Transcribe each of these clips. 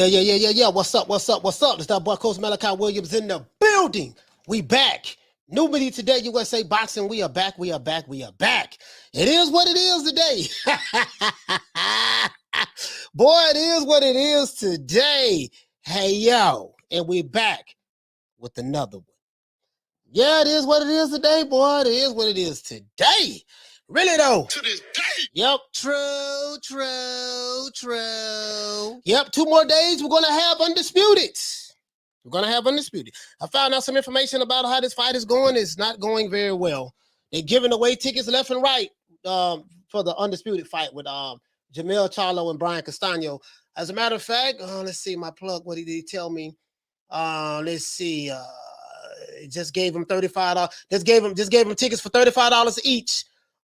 Yeah. What's up? It's that boy Coach Malachi Williams in the building. We back. New Media Today, USA Boxing. We are back. It is what it is today. Boy, it is what it is today. Hey, yo. And we back with another one. Yeah, it is what it is today, boy. It is what it is today. Really, though. To this day. Yep. True. Yep. 2 more days, we're going to have Undisputed. I found out some information about how this fight is going. It's not going very well. They're giving away tickets left and right for the Undisputed fight with Jermall Charlo and Brian Castano. As a matter of fact, let's see my plug. What did he tell me? Let's see. Just gave him $35. Just gave him tickets for $35 each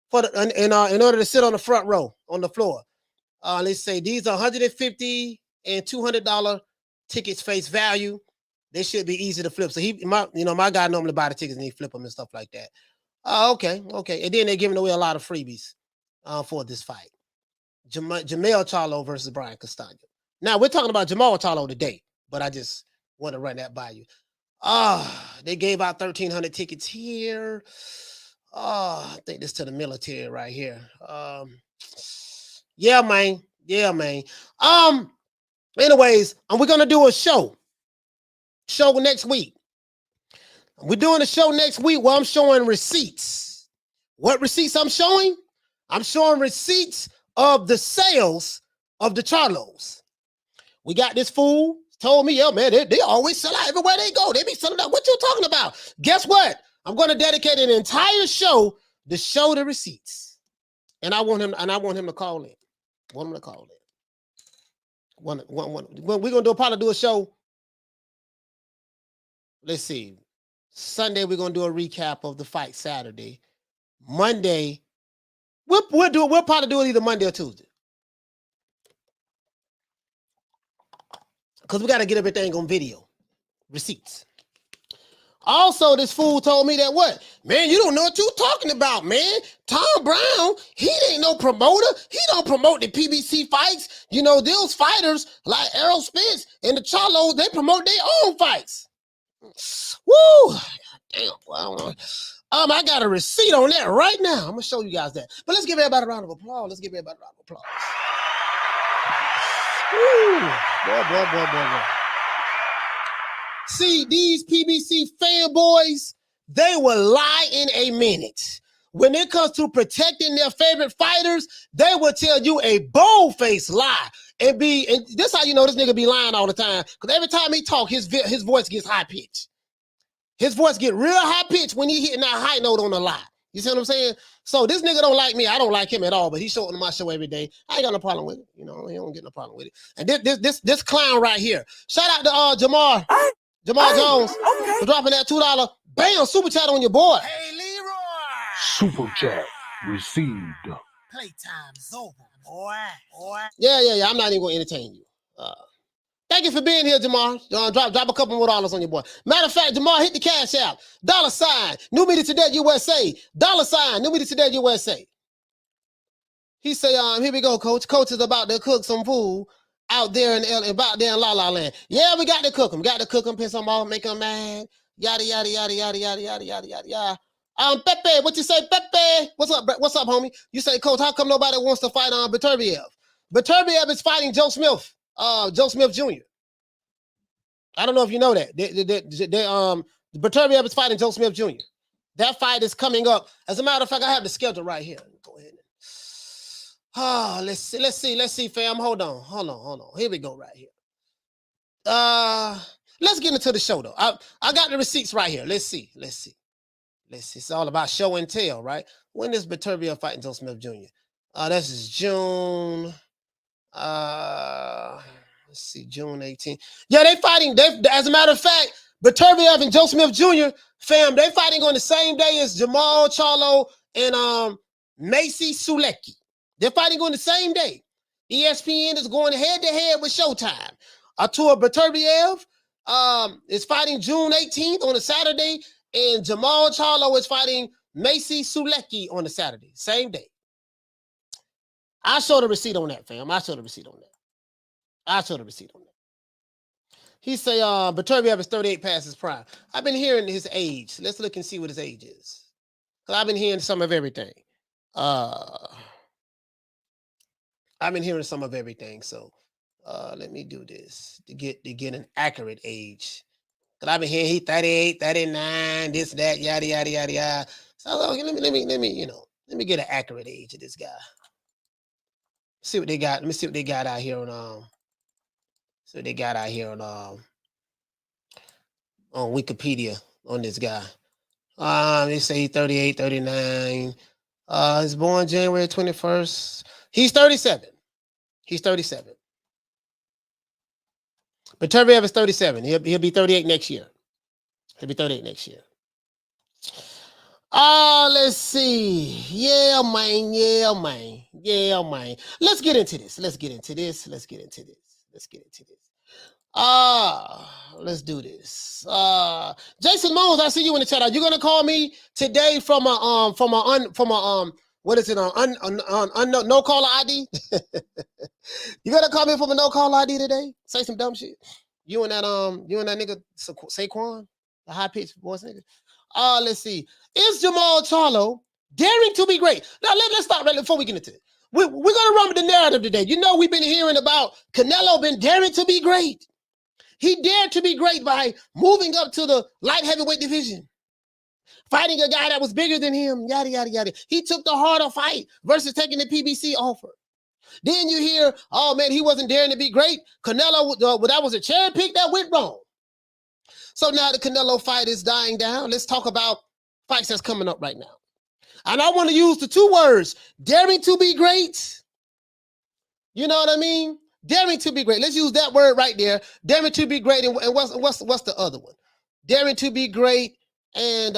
for in order to sit on the front row on the floor. Let's say these are $150 and $200 tickets face value. They should be easy to flip. So my guy normally buy the tickets and he flip them and stuff like that. Okay. And then they're giving away a lot of freebies for this fight. Jermall Charlo versus Brian Castano. Now we're talking about Jermall Charlo today, but I just want to run that by you. They gave out 1,300 tickets here. I think this to the military right here. Yeah, man. Anyways, we're gonna do a show next week. We're doing a show next week where I'm showing receipts. What receipts I'm showing? I'm showing receipts of the sales of the Charlos. We got this fool told me, yo, man, they always sell out everywhere they go. They be selling out. What you talking about? Guess what? I'm going to dedicate an entire show to show the receipts. And I want him to call in. We're going to probably do a show. Let's see. Sunday, we're going to do a recap of the fight. Saturday. Monday, we'll probably do it either Monday or Tuesday. Because we got to get everything on video. Receipts. Also, this fool told me that what? Man, you don't know what you're talking about, man. Tom Brown, he ain't no promoter. He don't promote the PBC fights. You know, those fighters like Errol Spence and the Charlos, they promote their own fights. Woo! Damn, well, I got a receipt on that right now. I'm going to show you guys that. But let's give everybody a round of applause. Woo! Boy. See, these PBC fanboys, they will lie in a minute. When it comes to protecting their favorite fighters, they will tell you a bold-faced lie. And this how you know this nigga be lying all the time. Because every time he talk, his voice gets high-pitched. His voice get real high-pitched when he hitting that high note on the lie. You see what I'm saying? So this nigga don't like me. I don't like him at all, but he's showing my show every day. I ain't got no problem with it. You know, he don't get no problem with it. And this clown right here. Shout out to Jamal Jones for dropping that $2. Bam, super chat on your boy. Hey, Leroy. Super chat received. Playtime's over, boy. Yeah. I'm not even going to entertain you. Thank you for being here, Jamal. Drop a couple more dollars on your boy. Matter of fact, Jamal, hit the cash out. $ New Media Today USA. $ New Media Today USA. He say, here we go, coach. Coach is about to cook some food out there in La La Land. Yeah, we got to cook them. Piss them off, make them mad. Yada. Pepe, what you say, Pepe? What's up, homie? You say, coach, how come nobody wants to fight on Beterbiev? Beterbiev is fighting Joe Smith Jr. I don't know if you know that. Beterbiev is fighting Joe Smith Jr. That fight is coming up. As a matter of fact, I have the schedule right here. Go ahead. Let's see, fam. Hold on. Here we go, right here. Let's get into the show though. I got the receipts right here. Let's see. It's all about show and tell, right? When is Beterbiev fighting Joe Smith Jr.? This is June. Let's see, June 18th. Yeah, they fighting. As a matter of fact, Beterbiev and Joe Smith Jr. Fam, they fighting on the same day as Jermall Charlo and Maciej Sulecki. They're fighting on the same day. ESPN is going head-to-head with Showtime. Artur Beterbiev is fighting June 18th on a Saturday, and Jermall Charlo is fighting Maciej Sulecki on a Saturday, same day. I show the receipt on that, fam. I show the receipt on that. He say, Beterbiev is 38 past his prime. I've been hearing his age. Let's look and see what his age is. Because I've been hearing some of everything. I've been hearing some of everything. So let me do this to get an accurate age. Because I've been hearing he 38, 39, this, that, yada, yada, yada, yada. So okay, let me get an accurate age of this guy. See what they got. Let me see what they got out here on see what they got out here on Wikipedia on this guy. They say he's 38, 39. He's born January 21st. He's 37. He's 37. But Beterbiev is 37. He'll be 38 next year. He'll be 38 next year. Let's see. Yeah, man. Let's get into this. Let's do this. Let's do this. Jason Mones, I see you in the chat. Are you gonna call me today from a what is it on no caller ID? You gonna call me from a no caller ID today? Say some dumb shit. You and that nigga Saquon, the high pitched voice nigga. Let's see. Is Jermall Charlo daring to be great? Now let's stop right before we get into it. We're gonna run with the narrative today. You know, we've been hearing about Canelo been daring to be great. He dared to be great by moving up to the light heavyweight division, fighting a guy that was bigger than him, yada, yada, yada. He took the harder fight versus taking the PBC offer. Then you hear, oh, man, he wasn't daring to be great. Canelo, that was a cherry pick that went wrong. So now the Canelo fight is dying down. Let's talk about fights that's coming up right now. And I want to use the two words, daring to be great. You know what I mean? Daring to be great. Let's use that word right there. Daring to be great. And what's the other one? Daring to be great and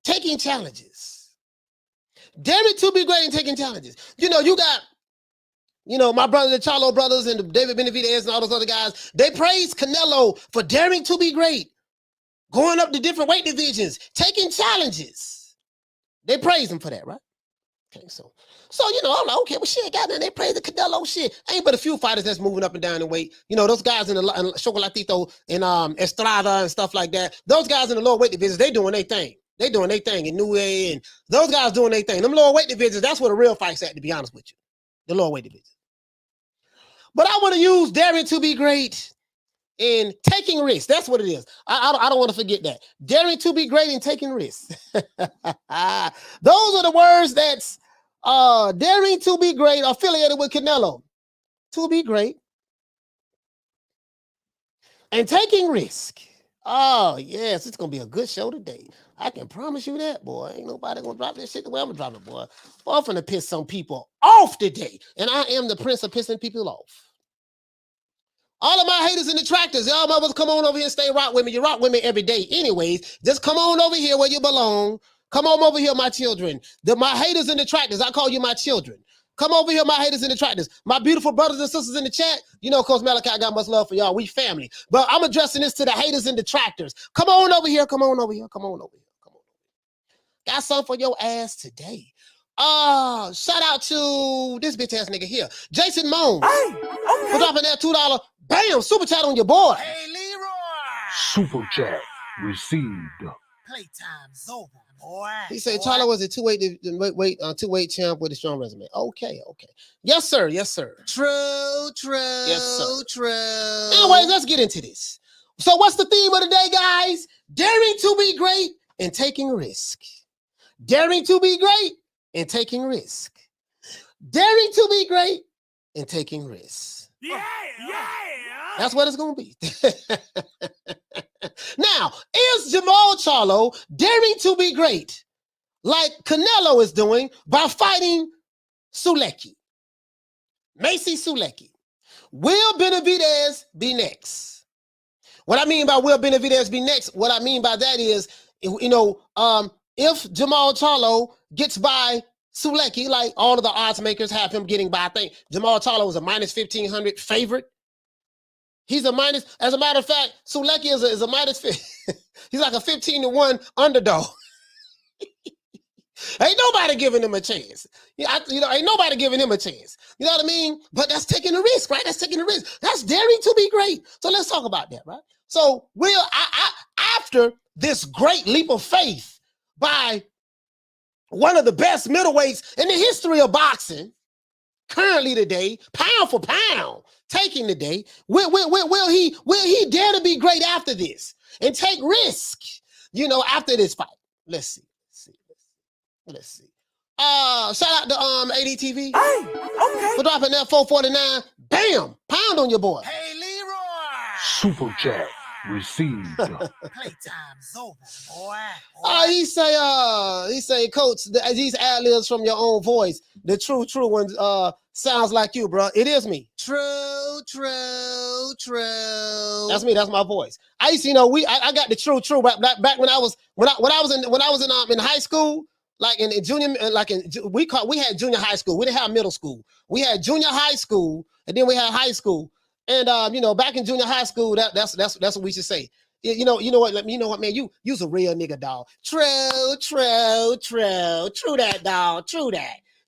taking challenges. Daring to be great and taking challenges. You know, you got, my brother, the Charlo brothers and the David Benavidez and all those other guys. They praise Canelo for daring to be great, going up to different weight divisions, taking challenges. They praise him for that, right? Okay, so I'm like, okay, well, shit, goddamn, they praise the Canelo shit. Ain't but a few fighters that's moving up and down in weight. You know, those guys in the Chocolatito and Estrada and stuff like that. Those guys in the lower weight divisions, they doing their thing. They doing their thing in New A, and those guys doing their thing. Them lower weight divisions, that's where the real fight's at, to be honest with you. The lower weight division. But I want to use daring to be great and taking risks. That's what it is. I don't want to forget that. Daring to be great and taking risks. Those are the words that's daring to be great, affiliated with Canelo. To be great and taking risk. Oh, yes, it's going to be a good show today. I can promise you that, boy. Ain't nobody going to drop this shit the way I'm going to drop it, boy. I'm going to piss some people off today. And I am the prince of pissing people off. All of my haters and detractors, y'all mothers, come on over here and stay rock with me. You rock with me every day anyways. Just come on over here where you belong. Come on over here, my children. My haters and detractors, I call you my children. Come over here, my haters and detractors. My beautiful brothers and sisters in the chat. You know, Coach Malachi got much love for y'all. We family. But I'm addressing this to the haters and detractors. Come on over here. Come on over here. Come on over here. Come on over here. Got something for your ass today. Shout out to this bitch ass nigga here. Jason Moan. Hey, okay. For dropping that $2. Bam, super chat on your boy. Hey, Leroy. Super chat received. Playtime's over, boy. He said Charlo was a two-weight champ with a strong resume. Okay. Yes, sir. True. Yes, sir. True. Anyways, let's get into this. So what's the theme of the day, guys? Daring to be great and taking risk. Daring to be great and taking risk. Daring to be great and taking risks. Yeah. That's what it's going to be. Now, is Jermall Charlo daring to be great like Canelo is doing by fighting Sulecki? Maciej Sulecki. Will Benavidez be next? What I mean by will Benavidez be next, what I mean by that is, if Jermall Charlo gets by Sulecki, like all of the odds makers have him getting by, I think Jermall Charlo is a minus 1,500 favorite. He's a minus, as a matter of fact, Sulecki is a minus, he's like a 15-1 underdog. Ain't nobody giving him a chance. Ain't nobody giving him a chance. You know what I mean? But that's taking a risk, right? That's taking a risk. That's daring to be great. So let's talk about that, right? So after this great leap of faith by one of the best middleweights in the history of boxing, currently today, pound for pound, taking the day, will he dare to be great after this and take risk, after this fight? Let's see. Shout out to ADTV. Hey, okay. For dropping that 449. Bam! Pound on your boy. Hey, Leroy. Super chat received. Playtime's over, boy. He say, Coach, these ad-libs from your own voice. The true one sounds like you, bro. It is me. True. That's me. That's my voice. I used to, I got the true back when I was in high school. Like in junior, we had junior high school. We didn't have middle school. We had junior high school, and then we had high school. And back in junior high school, that's what we should say. You know what, man? You's a real nigga, dog. True that, dog.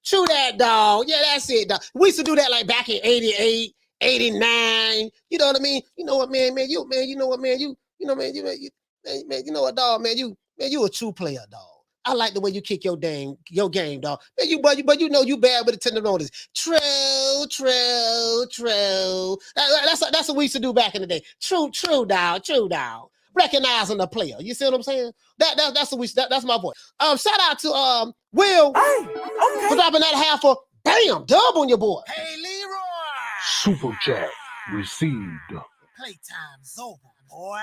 True that, dog. Yeah, that's it, dog. We used to do that like back in 88, 89. You know what I mean? You know what, man? You know what, dog, man? You a true player, dog. I like the way you kick your game, dog. Man, but you know you bad with the tenderonities. True. That's what we used to do back in the day. True, dog. Recognizing the player. You see what I'm saying? That's my voice. Shout out to Will. Hey, okay. For dropping that half a bam dub on your boy. Hey, Leroy. Super chat received. Playtime's over, boy.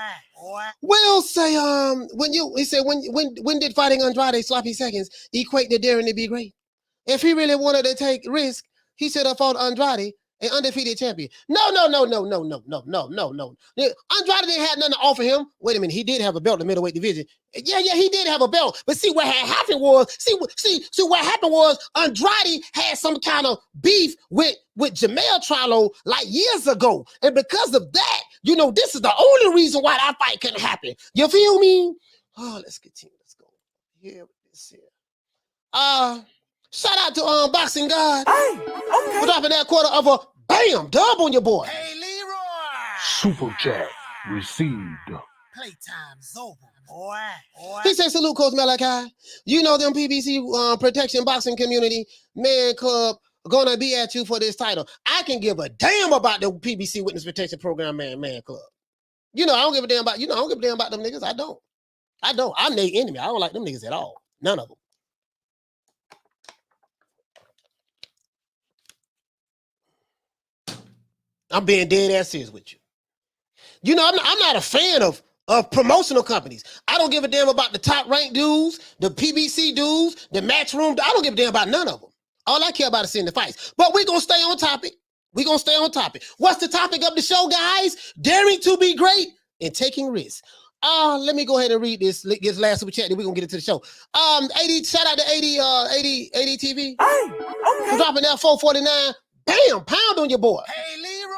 Will say, when did fighting Andrade sloppy seconds equate to daring to be great? If he really wanted to take risk, he should have fought Andrade, an undefeated champion. No. Andrade didn't have nothing to offer him. Wait a minute, he did have a belt in the middleweight division. Yeah, he did have a belt. But see what had happened was, Andrade had some kind of beef with Jermall Charlo like years ago. And because of that, this is the only reason why that fight couldn't happen. You feel me? Oh, let's continue. Let's go. Here with this here. Shout out to Boxing God. Hey, okay. For dropping that quarter of a bam dub on your boy. Hey, Leroy. Super chat received. Playtime's over, boy. He said, salute, Coach Malachi. Them PBC protection boxing community man club gonna be at you for this title. I can give a damn about the PBC Witness Protection Program man club. I don't give a damn about, I don't give a damn about them niggas. I don't. I'm their enemy. I don't like them niggas at all. None of them. I'm being dead ass serious with you. I'm not a fan of promotional companies. I don't give a damn about the top ranked dudes, the PBC dudes, the matchroom. I don't give a damn about none of them. All I care about is seeing the fights. But we're going to stay on topic. What's the topic of the show, guys? Daring to be great and taking risks. Let me go ahead and read this last super chat, then we're going to get into the show. 80, shout out to 80 TV. Hey, okay. For dropping that 449. Bam, pound on your boy. Hey, Leroy.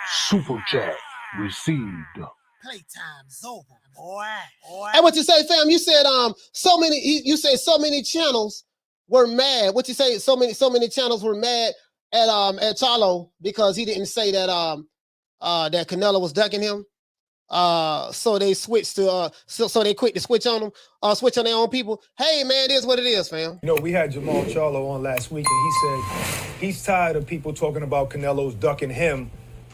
Super chat received. Playtime's over, boy. Hey, what you say, fam? You said so many channels were mad. What you say? So many channels were mad at Charlo because he didn't say that that Canelo was ducking him. So they switched to so they quit to switch on them, switch on their own people. Hey man, it is what it is, fam. We had Jermall Charlo on last week, and he said he's tired of people talking about Canelo's ducking him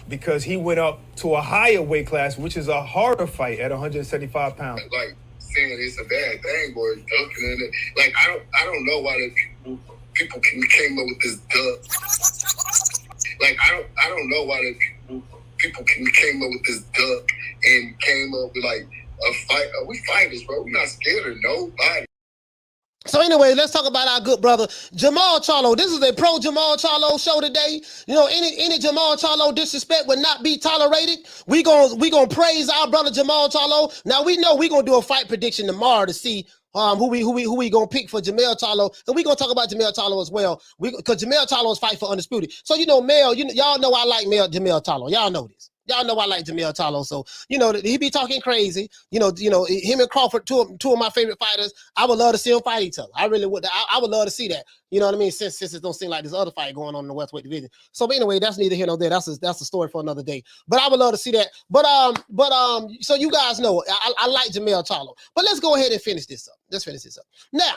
because he went up to a higher weight class, which is a harder fight at 175 pounds. Like saying it's a bad thing, or ducking in it. Like I don't know why the people came up with this duck. Like I don't know why the people came up with this duck and came up with like a fight. We fighters, bro. We're not scared of nobody. So anyway, let's talk about our good brother Jermall Charlo. This is a pro Jermall Charlo show today. Any Jermall Charlo disrespect would not be tolerated. We gonna praise our brother Jermall Charlo. Now we know we gonna do a fight prediction tomorrow to see who we gonna pick for Jermall Charlo, and we gonna talk about Jermall Charlo as well. Because Jermall Charlo is fight for undisputed. So Mel, y'all know I like Jermall Charlo. Y'all know this. Y'all know I like Jermall Charlo, so you know he be talking crazy. You know, him and Crawford, two of my favorite fighters. I would love to see them fight each other. I really would. I would love to see that. You know what I mean? Since it don't seem like this other fight going on in the welterweight division. So, but anyway, that's neither here nor there. That's a story for another day. But I would love to see that. But so you guys know I like Jermall Charlo. But let's go ahead and finish this up. Let's finish this up now.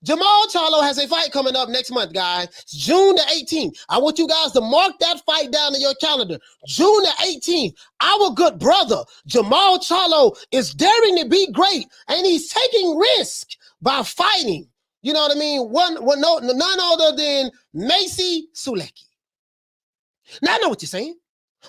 Jermall Charlo has a fight coming up next month, guys. It's June the 18th. I want you guys to mark that fight down in your calendar. June the 18th. Our good brother, Jermall Charlo, is daring to be great, and he's taking risk by fighting. You know what I mean? None other than Maciej Sulecki. Now, I know what you're saying.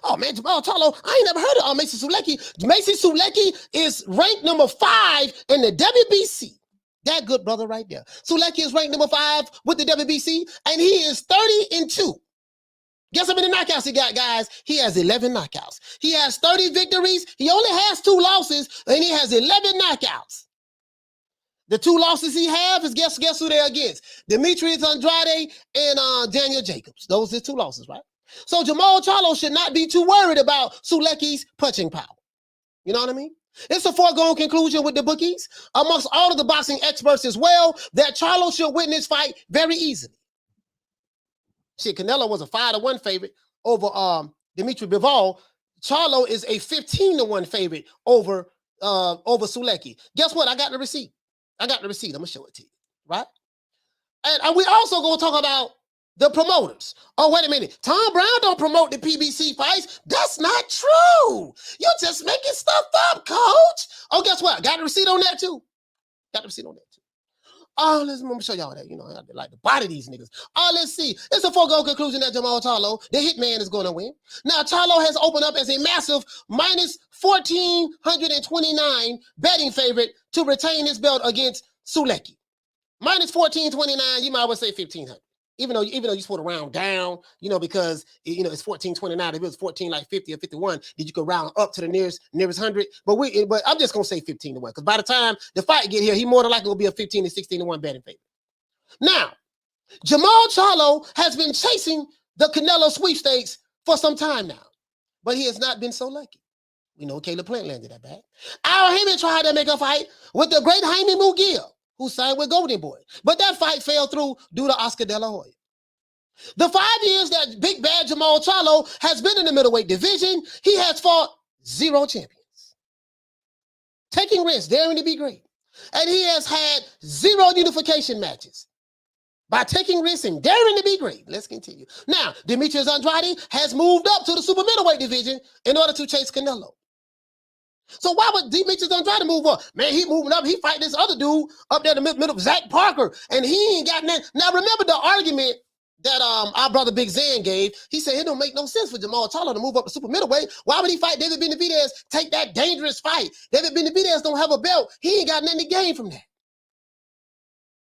Oh, man, Jermall Charlo, I ain't never heard of Maciej Sulecki. Maciej Sulecki is ranked number 5 in the WBC. That good brother right there. Sulecki is ranked number 5 with the WBC, and he is 30-2. Guess how many knockouts he got, guys? He has 11 knockouts. He has 30 victories. He only has 2 losses, and he has 11 knockouts. The 2 losses he has is guess who they're against? Demetrius Andrade and Daniel Jacobs. Those are 2 losses, right? So Jermall Charlo should not be too worried about Sulecki's punching power. You know what I mean? It's a foregone conclusion with the bookies, amongst all of the boxing experts as well, that Charlo should win this fight very easily. Shit, Canelo was a 5-1 favorite over Demetrius Bivol. Charlo is a 15-1 favorite over Sulecki. Guess what? I got the receipt. I'm gonna show it to you, right? And we also gonna talk about the promoters. Oh, wait a minute. Tom Brown don't promote the PBC fights. That's not true. You're just making stuff up, coach. Oh, guess what? Got the receipt on that too. Oh, let me show y'all that. You know, I like to body these niggas. Oh, let's see. It's a foregone conclusion that Jermall Charlo, the hitman, is going to win. Now, Charlo has opened up as a massive minus 1,429 betting favorite to retain his belt against Sulecki. Minus 1,429, you might well say 1,500. Even though you just put a round down, you know, because you know it's 1429. If it was 14 like 50 or 51, then you could round up to the nearest 100. But I'm just gonna say 15-1 because by the time the fight get here, he more than likely will be a 15 to 16-1 betting favorite. Now, Jermall Charlo has been chasing the Canelo sweepstakes for some time now, but he has not been so lucky. We know Caleb Plant landed that bag. Our Haymon tried to make a fight with the great Jamie Munguia, who signed with Golden Boy. But that fight fell through due to Oscar Dela Hoya. The 5 years that big bad Jermall Charlo has been in the middleweight division, he has fought 0 champions. Taking risks, daring to be great. And he has had 0 unification matches. By taking risks and daring to be great. Let's continue. Now, Demetrius Andrade has moved up to the super middleweight division in order to chase Canelo. So why would Demetrius Andrade move up? Man, he moving up. He fight this other dude up there in the middle, Zach Parker, and he ain't got nothing. Now, remember the argument that our brother Big Zan gave. He said it don't make no sense for Jermall Charlo to move up to super middleweight. Why would he fight David Benavidez, take that dangerous fight? David Benavidez don't have a belt. He ain't got nothing to gain from that.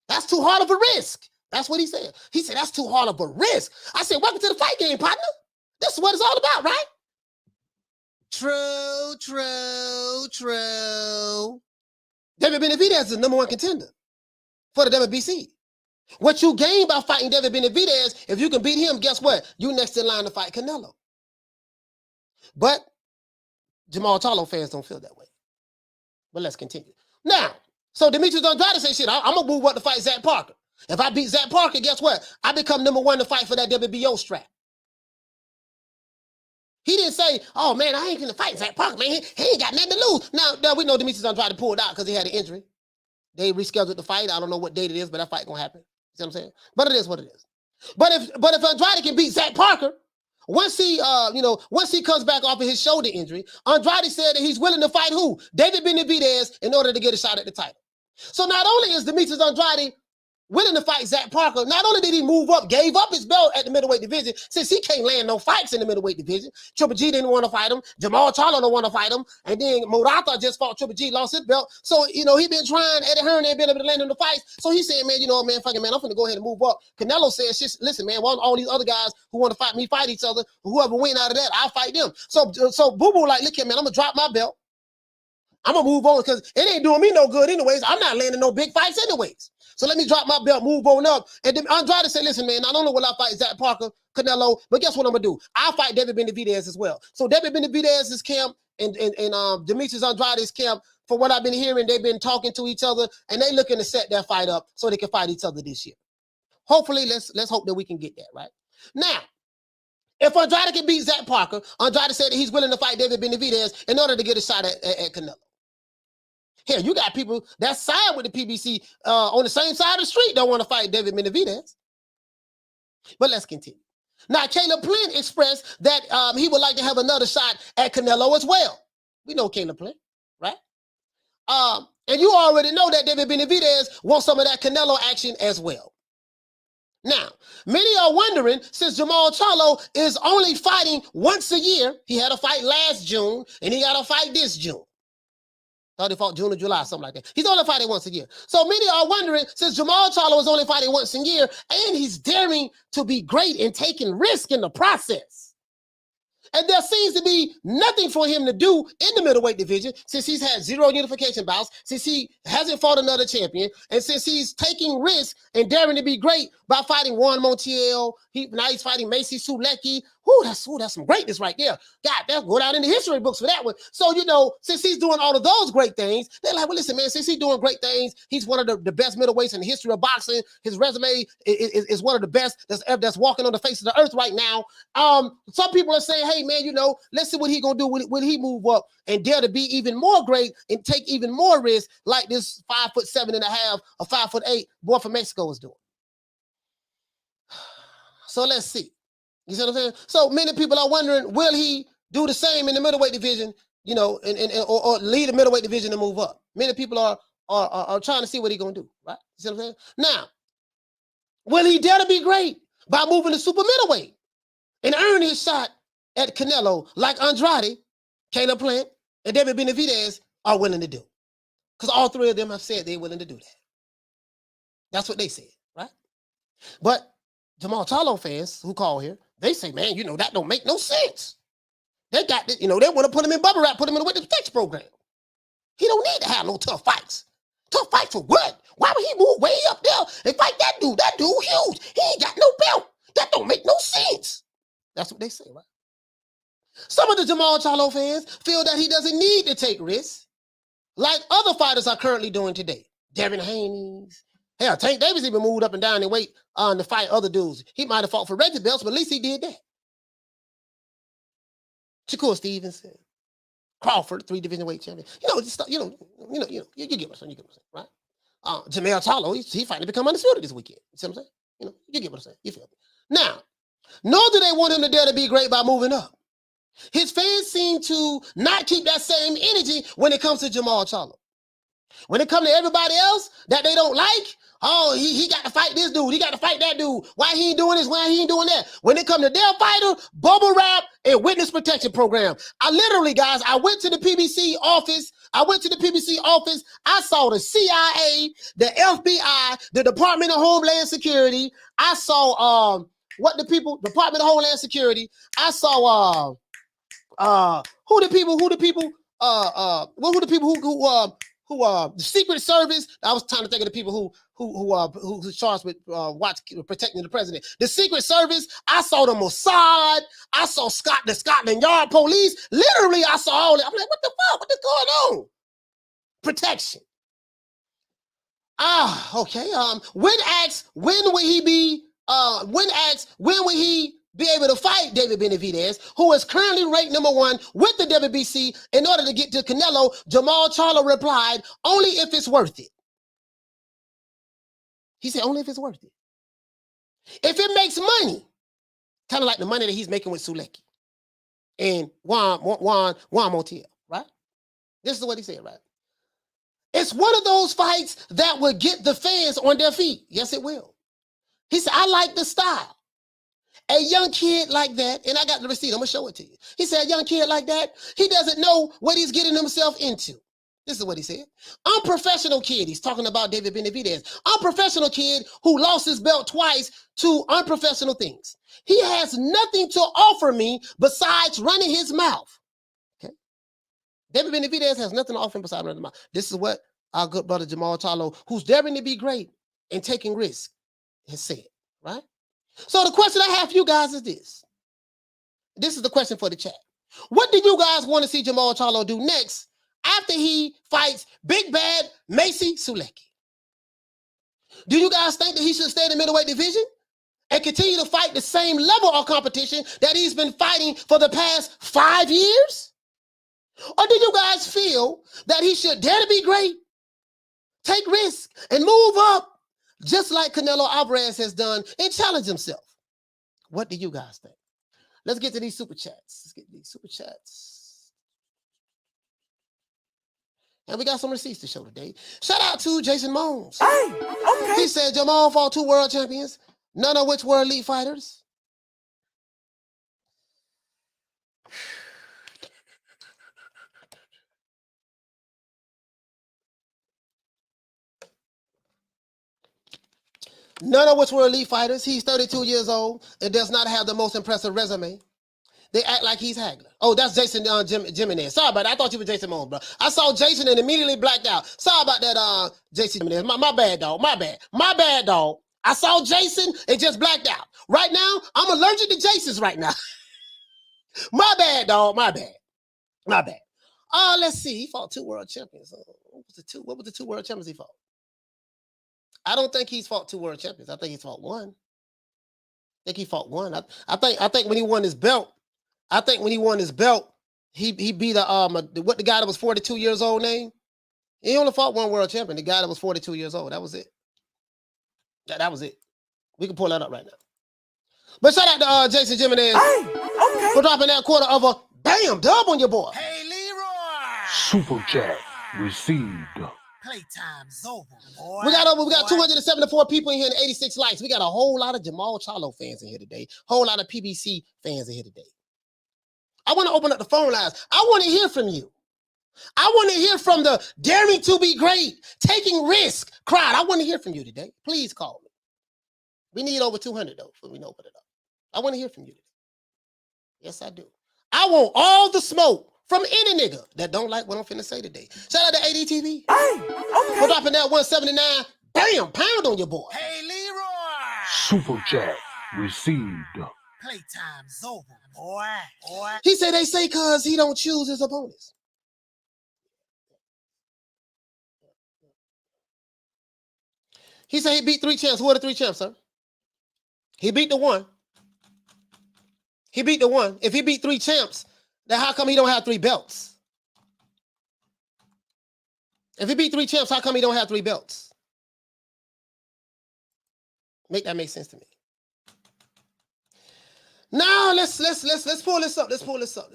That's too hard of a risk. That's what he said. He said, that's too hard of a risk. I said, welcome to the fight game, partner. This is what it's all about, right? True. David Benavidez is the #1 contender for the WBC. What you gain by fighting David Benavidez, if you can beat him, guess what? You next in line to fight Canelo. But Jermall Charlo fans don't feel that way. But let's continue. Now, so Demetrius Andrade say, shit, I'm going to move up to fight Zach Parker. If I beat Zach Parker, guess what? I become #1 to fight for that WBO strap. He didn't say, oh, man, I ain't going to fight Zach Parker, man. He ain't got nothing to lose. Now we know Demetrius Andrade pulled out because he had an injury. They rescheduled the fight. I don't know what date it is, but that fight going to happen. You see what I'm saying? But it is what it is. But if Andrade can beat Zach Parker, once he comes back off of his shoulder injury, Andrade said that he's willing to fight who? David Benavidez in order to get a shot at the title. So not only is Demetrius Andrade willing to fight Zach Parker, not only did he move up, gave up his belt at the middleweight division, since he can't land no fights in the middleweight division. Triple G didn't want to fight him. Jermall Charlo don't want to fight him. And then Murata just fought Triple G, lost his belt. So, he been trying, Eddie Hearn ain't been able to land in the fights. So he said, man, I'm going to go ahead and move up. Canelo says, listen, man, why don't all these other guys who want to fight me fight each other? Whoever win out of that, I'll fight them. So Boo Boo like, look here, man, I'm going to drop my belt. I'm gonna move on because it ain't doing me no good anyways. I'm not landing no big fights anyways. So let me drop my belt, move on up. And then Andrade said, listen, man, not only will I fight Zach Parker, Canelo, but guess what I'm gonna do? I'll fight David Benavidez as well. So David Benavidez's camp and Demetrius Andrade's camp, for what I've been hearing, they've been talking to each other and they looking to set that fight up so they can fight each other this year. Hopefully, let's hope that we can get that, right? Now, if Andrade can beat Zach Parker, Andrade said that he's willing to fight David Benavidez in order to get a shot at Canelo. Hell, you got people that side with the PBC on the same side of the street don't want to fight David Benavidez. But let's continue. Now, Caleb Plant expressed that he would like to have another shot at Canelo as well. We know Caleb Plant, right? And you already know that David Benavidez wants some of that Canelo action as well. Now, many are wondering, since Jermall Charlo is only fighting once a year, he had a fight last June, and he got a fight this June. Thought he fought June or July, something like that. He's only fighting once a year. So many are wondering, since Jermall Charlo is only fighting once a year, and he's daring to be great and taking risk in the process, and there seems to be nothing for him to do in the middleweight division since he's had 0 unification bouts, since he hasn't fought another champion, and since he's taking risks and daring to be great by fighting Montiel. Now he's fighting Maciej Sulecki. That's some greatness right there. God, they'll go down in the history books for that one. So, since he's doing all of those great things, they're like, well, listen, man, since he's doing great things, he's one of the best middleweights in the history of boxing. His resume is one of the best that's walking on the face of the earth right now. Some people are saying, hey, man, let's see what he gonna do when he move up and dare to be even more great and take even more risks like this 5'7.5" or 5'8" boy from Mexico is doing. So let's see. You see what I'm saying? So many people are wondering, will he do the same in the middleweight division, or lead the middleweight division and move up? Many people are trying to see what he's going to do, right? You see what I'm saying? Now, will he dare to be great by moving to super middleweight and earn his shot at Canelo like Andrade, Caleb Plant, and David Benavidez are willing to do? Because all three of them have said they're willing to do that. That's what they said, right? But Jermall Charlo fans who call here, they say, man, that don't make no sense. They got this, they want to put him in bubble wrap, put him in the witness protection program. He don't need to have no tough fights. Tough fights for what? Why would he move way up there and fight that dude? That dude huge. He ain't got no belt. That don't make no sense. That's what they say, right? Some of the Jermall Charlo fans feel that he doesn't need to take risks like other fighters are currently doing today. Darren Haynes. Hell, Tank Davis even moved up and down in weight to fight other dudes. He might have fought for Reggie belts, but at least he did that. Shakur Stevenson, Crawford, 3 division weight champion. You get what I'm saying, right? Jermall Charlo, he's fighting to become undisputed this weekend. You see what I'm saying? You get what I'm saying. You feel me? Now, nor do they want him to dare to be great by moving up. His fans seem to not keep that same energy when it comes to Jermall Charlo. When it comes to everybody else that they don't like, he got to fight this dude. He got to fight that dude. Why he ain't doing this? Why he ain't doing that? When it comes to their fighter, bubble wrap and witness protection program. I went to the PBC office. I saw the CIA, the FBI, the Department of Homeland Security. I saw Department of Homeland Security. I saw who the people the Secret Service. I was trying to think of the people who's charged with protecting the president. The Secret Service. I saw the Mossad. I saw the Scotland Yard police. Literally, I saw all that. I'm like, what the fuck? What is going on? Protection. Okay. When will he be able to fight David Benavidez, who is currently ranked number 1 with the WBC in order to get to Canelo? Jermall Charlo replied, only if it's worth it. He said, only if it's worth it. If it makes money, kind of like the money that he's making with Sulecki and Juan Montiel, right? This is what he said, right? It's one of those fights that will get the fans on their feet. Yes, it will. He said, I like the style. A young kid like that, and I got the receipt, I'm going to show it to you. He said, a young kid like that, he doesn't know what he's getting himself into. This is what he said. Unprofessional kid. He's talking about David Benavidez. Unprofessional kid who lost his belt twice to unprofessional things. He has nothing to offer me besides running his mouth. Okay. Benavidez has nothing to offer him besides running the mouth. This is what our good brother Jermall Charlo, who's daring to be great and taking risks, has said, right? So the question I have for you guys is this. This is the question for the chat. What do you guys want to see Jermall Charlo do next after he fights Big Bad Maciej Sulecki? Do you guys think that he should stay in the middleweight division and continue to fight the same level of competition that he's been fighting for the past 5 years? Or do you guys feel that he should dare to be great, take risks, and move up just like Canelo Alvarez has done and challenge himself? What do you guys think? Let's get to these super chats. And we got some receipts to show today. Shout out to Jason Mones. Hey, okay. He said Jamal fought 2 world champions, none of which were elite fighters. None of which were elite fighters. He's 32 years old and does not have the most impressive resume. They act like he's Hagler. Oh, that's Jason Jimenez. Sorry about that. I thought you were Jason Mones, bro. I saw Jason and immediately blacked out. Sorry about that, Jason Jimenez. My bad, dog. My bad, dog. I saw Jason and just blacked out. Right now, I'm allergic to Jasons right now. My bad, dog. My bad. Let's see. He fought 2 world champions. What was the 2 world champions he fought? I don't think he's fought 2 world champions. I think he's fought 1. I think he fought 1. I think when he won his belt, he beat the guy that was 42 years old name. He only fought 1 world champion. The guy that was 42 years old. That was it. That was it. We can pull that up right now. But shout out to Jason Jimenez for dropping that quarter of a bam dub on your boy. Hey, Leroy. Super chat received. Playtime's over, boy. We got 274 people in here and 86 likes. We got a whole lot of Jermall Charlo fans in here today. Whole lot of PBC fans in here today. I want to open up the phone lines. I want to hear from you. I want to hear from the daring to be great, taking risk crowd. I want to hear from you today. Please call me. We need over 200 though before we open it up. I want to hear from you today. Yes, I do. I want all the smoke from any nigga that don't like what I'm finna say today. Shout out to ADTV. For dropping that 179. Bam, pound on your boy. Hey, Leroy. Super chat received. Playtime's over, boy. He said they say cause he don't choose his opponents. He said he beat 3 champs. Who are the 3 champs, sir? He beat the 1. If he beat 3 champs, then how come he don't have 3 belts? If he beat 3 champs, how come he don't have 3 belts? Make that make sense to me. Now let's pull this up. Let's pull this up.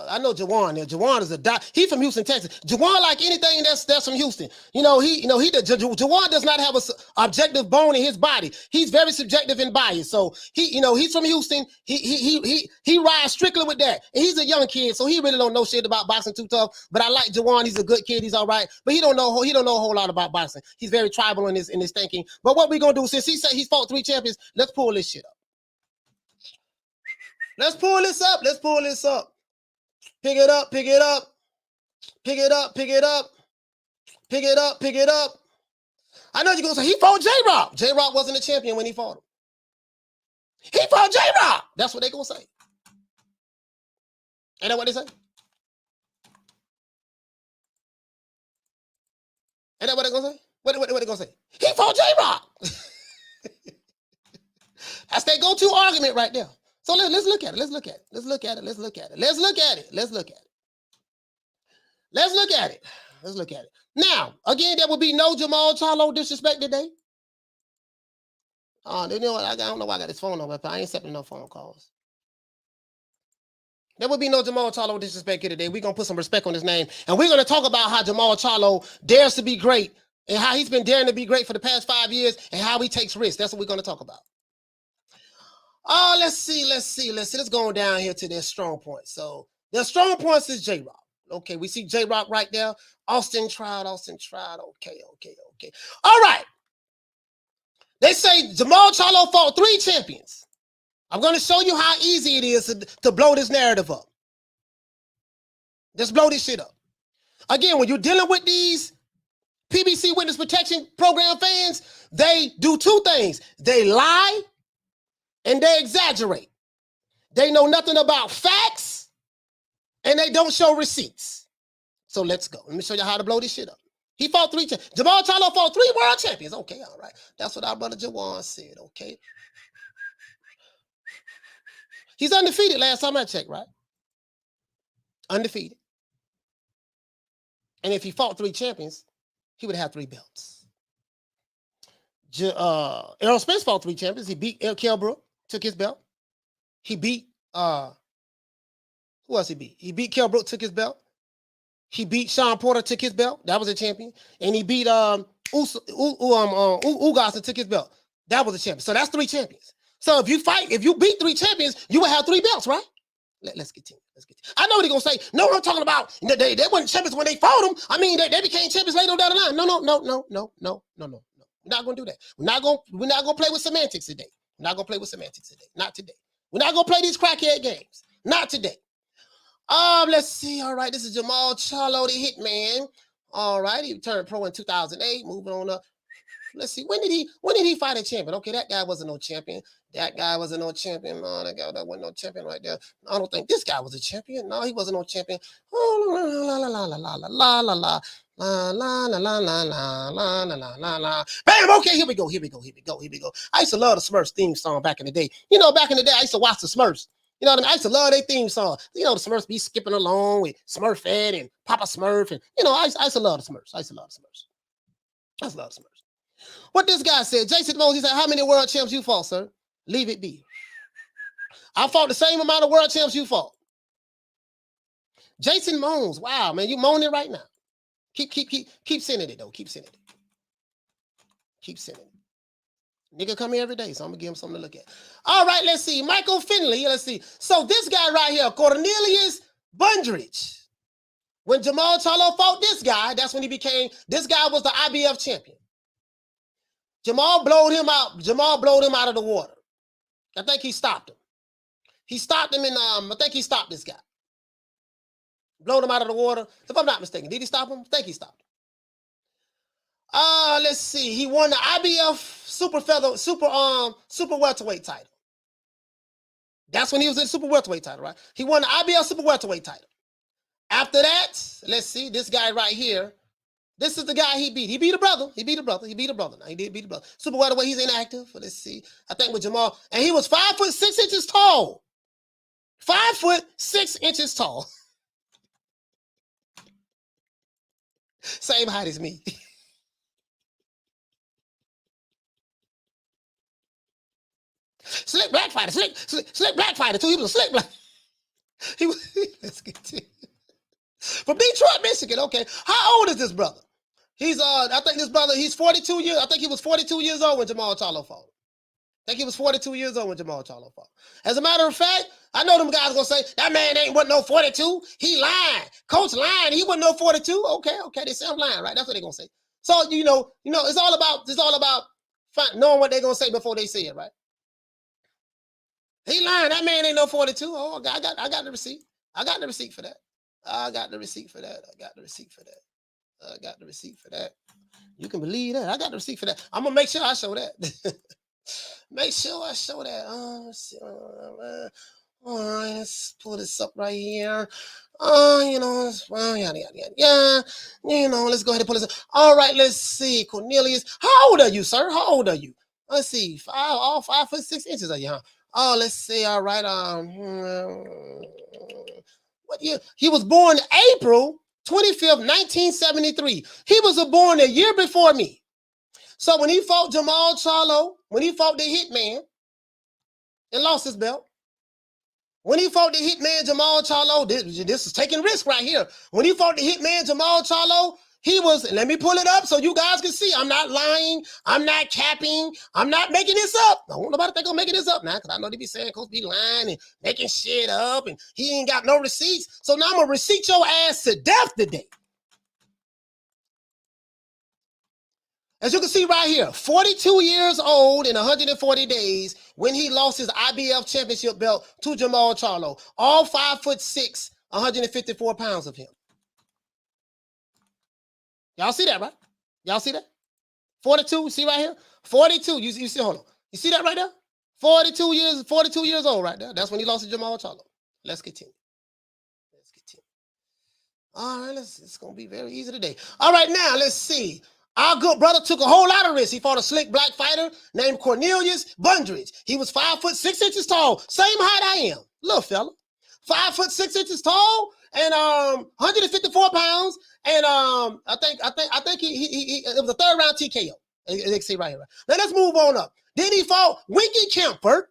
I know Jawan here. Jawan is he from Houston, Texas. Jawan like anything that's from Houston. Jawan does not have a objective bone in his body. He's very subjective and biased. So he's from Houston. He rides strictly with that. And he's a young kid, so he really don't know shit about boxing too tough. But I like Jawan. He's a good kid. He's all right. But he don't know a whole lot about boxing. He's very tribal in his thinking. But what we gonna do, since he said he's fought 3 champions, let's pull this shit up. Let's pull this up. Pick it up. I know you're going to say, he fought J-Rock. J-Rock wasn't a champion when he fought him. He fought J-Rock. That's what they're going to say. Ain't that what they say? Ain't that what they're going to say? What they going to say? He fought J-Rock. That's their go-to argument right there. So let's look at it. Now, again, there will be no Jermall Charlo disrespect today. You know what? I don't know why I got this phone number, but I ain't accepting no phone calls. There will be no Jermall Charlo disrespect here today. We're going to put some respect on his name, and we're going to talk about how Jermall Charlo dares to be great and how he's been daring to be great for the past 5 years and how he takes risks. That's what we're going to talk about. Let's see. Let's go down here to their strong points. So their strong points is J-Rock. Okay, we see J-Rock right there. Austin tried. Okay. All right. They say Jermall Charlo fought 3 champions. I'm going to show you how easy it is to blow this narrative up. Just blow this shit up. Again, when you're dealing with these PBC Witness Protection Program fans, they do two things. They lie and they exaggerate. They know nothing about facts and they don't show receipts. So let's go. Let me show you how to blow this shit up. He fought Jermall Charlo fought 3 world champions. Okay, all right. That's what our brother Jawan said, okay? He's undefeated last time I checked, right? Undefeated. And if he fought 3 champions, he would have 3 belts. Errol Spence fought 3 champions. He beat Kell Brook, took his belt. He beat, who else he beat? He beat Kell Brook, took his belt. He beat Sean Porter, took his belt. That was a champion. And he beat Ugas and took his belt. That was a champion. So that's 3 champions. So if you beat 3 champions, you would have 3 belts, right? Let's continue. I know what they're going to say. No, I'm talking about they weren't champions when they fought them. I mean, they became champions later down the line. No. We're not going to do that. We're not going to play with semantics today. Not today. We're not going to play these crackhead games. Not today. Let's see. All right, this is Jermall Charlo, the Hitman. All right, he turned pro in 2008. Moving on up. Let's see. When did he fight a champion? Okay, that guy wasn't no champion. No, that guy that wasn't no champion right there. I don't think this guy was a champion. No, he wasn't no champion. Oh, la la la la la la la la la. La la la la la la la la la la. Bam! Okay, here we go. I used to love the Smurfs theme song back in the day. Back in the day, I used to watch the Smurfs. You know what I mean? I used to love their theme song. The Smurfs be skipping along with Smurfette and Papa Smurf. And, I used to love the Smurfs. What this guy said, Jason Mose, he said, how many world champs you fought, sir? Leave it be. I fought the same amount of world champs you fought. Jason Mose, wow, man, you moaning right now. Keep sending it, though. Keep sending it. Nigga come here every day, so I'm going to give him something to look at. All right, let's see. Michael Finley, let's see. So this guy right here, Cornelius Bundrage. When Jermall Charlo fought this guy, that's when this guy was the IBF champion. Jamal blowed him out of the water. I think he stopped him. He stopped him I think he stopped this guy. Blowed him out of the water. If I'm not mistaken, did he stop him? I think he stopped him. Let's see. He won the IBF super welterweight title. That's when he was in super welterweight title, right? He won the IBF super welterweight title. After that, let's see, this guy right here. This is the guy he beat. He beat a brother. Now, he did beat a brother. Super welterweight, he's inactive. Let's see. I think with Jamal. And he was 5'6" tall. 5'6" tall. Same height as me. Slick black fighter. Slick black fighter, too. He was a slick black. Let's continue. From Detroit, Michigan. Okay. How old is this brother? He's I think this brother, he's 42 years. I think he was 42 years old when Jermall Charlo fought. As a matter of fact, I know them guys gonna say that man wasn't no 42. He lying. Coach lying. He wasn't no 42. Okay. They say I'm lying, right? That's what they're gonna say. So it's all about knowing what they're gonna say before they say it, right? He lying. That man ain't no 42. Oh, I got the receipt. I got the receipt for that. You can believe that. I got the receipt for that. I'm gonna make sure I show that. Let's see. All right, let's pull this up right here. Let's go ahead and pull this up. All right, let's see. Cornelius, how old are you, sir? Let's see. 5'6" are you, huh? Oh, let's see. All right. What year? He was born April 25th, 1973. He was born a year before me. So when he fought Jermall Charlo, when he fought the Hitman and lost his belt, when he fought the Hitman Jermall Charlo, this is taking risk right here. When he fought the Hitman Jermall Charlo, he was, let me pull it up so you guys can see. I'm not lying. I'm not capping. I'm not making this up. I don't want nobody think I'm making this up now because I know they be saying Coach be lying and making shit up and he ain't got no receipts. So now I'm going to receipt your ass to death today. As you can see right here, 42 years old in 140 days when he lost his IBF championship belt to Jermall Charlo. All 5'6", 154 pounds of him. Y'all see that, right? Y'all see that? 42, see right here? 42. You see, hold on. You see that right there? 42 years old right there. That's when he lost to Jermall Charlo. Let's continue. All right, it's going to be very easy today. All right, now, let's see. Our good brother took a whole lot of risks. He fought a slick black fighter named Cornelius Bundrage. He was 5 foot 6 inches tall, same height I am, little fella. 5 foot 6 inches tall and 154 pounds. And I think he it was a third round TKO. You can see right here. Now let's move on up. Then he fought Winky Kemper.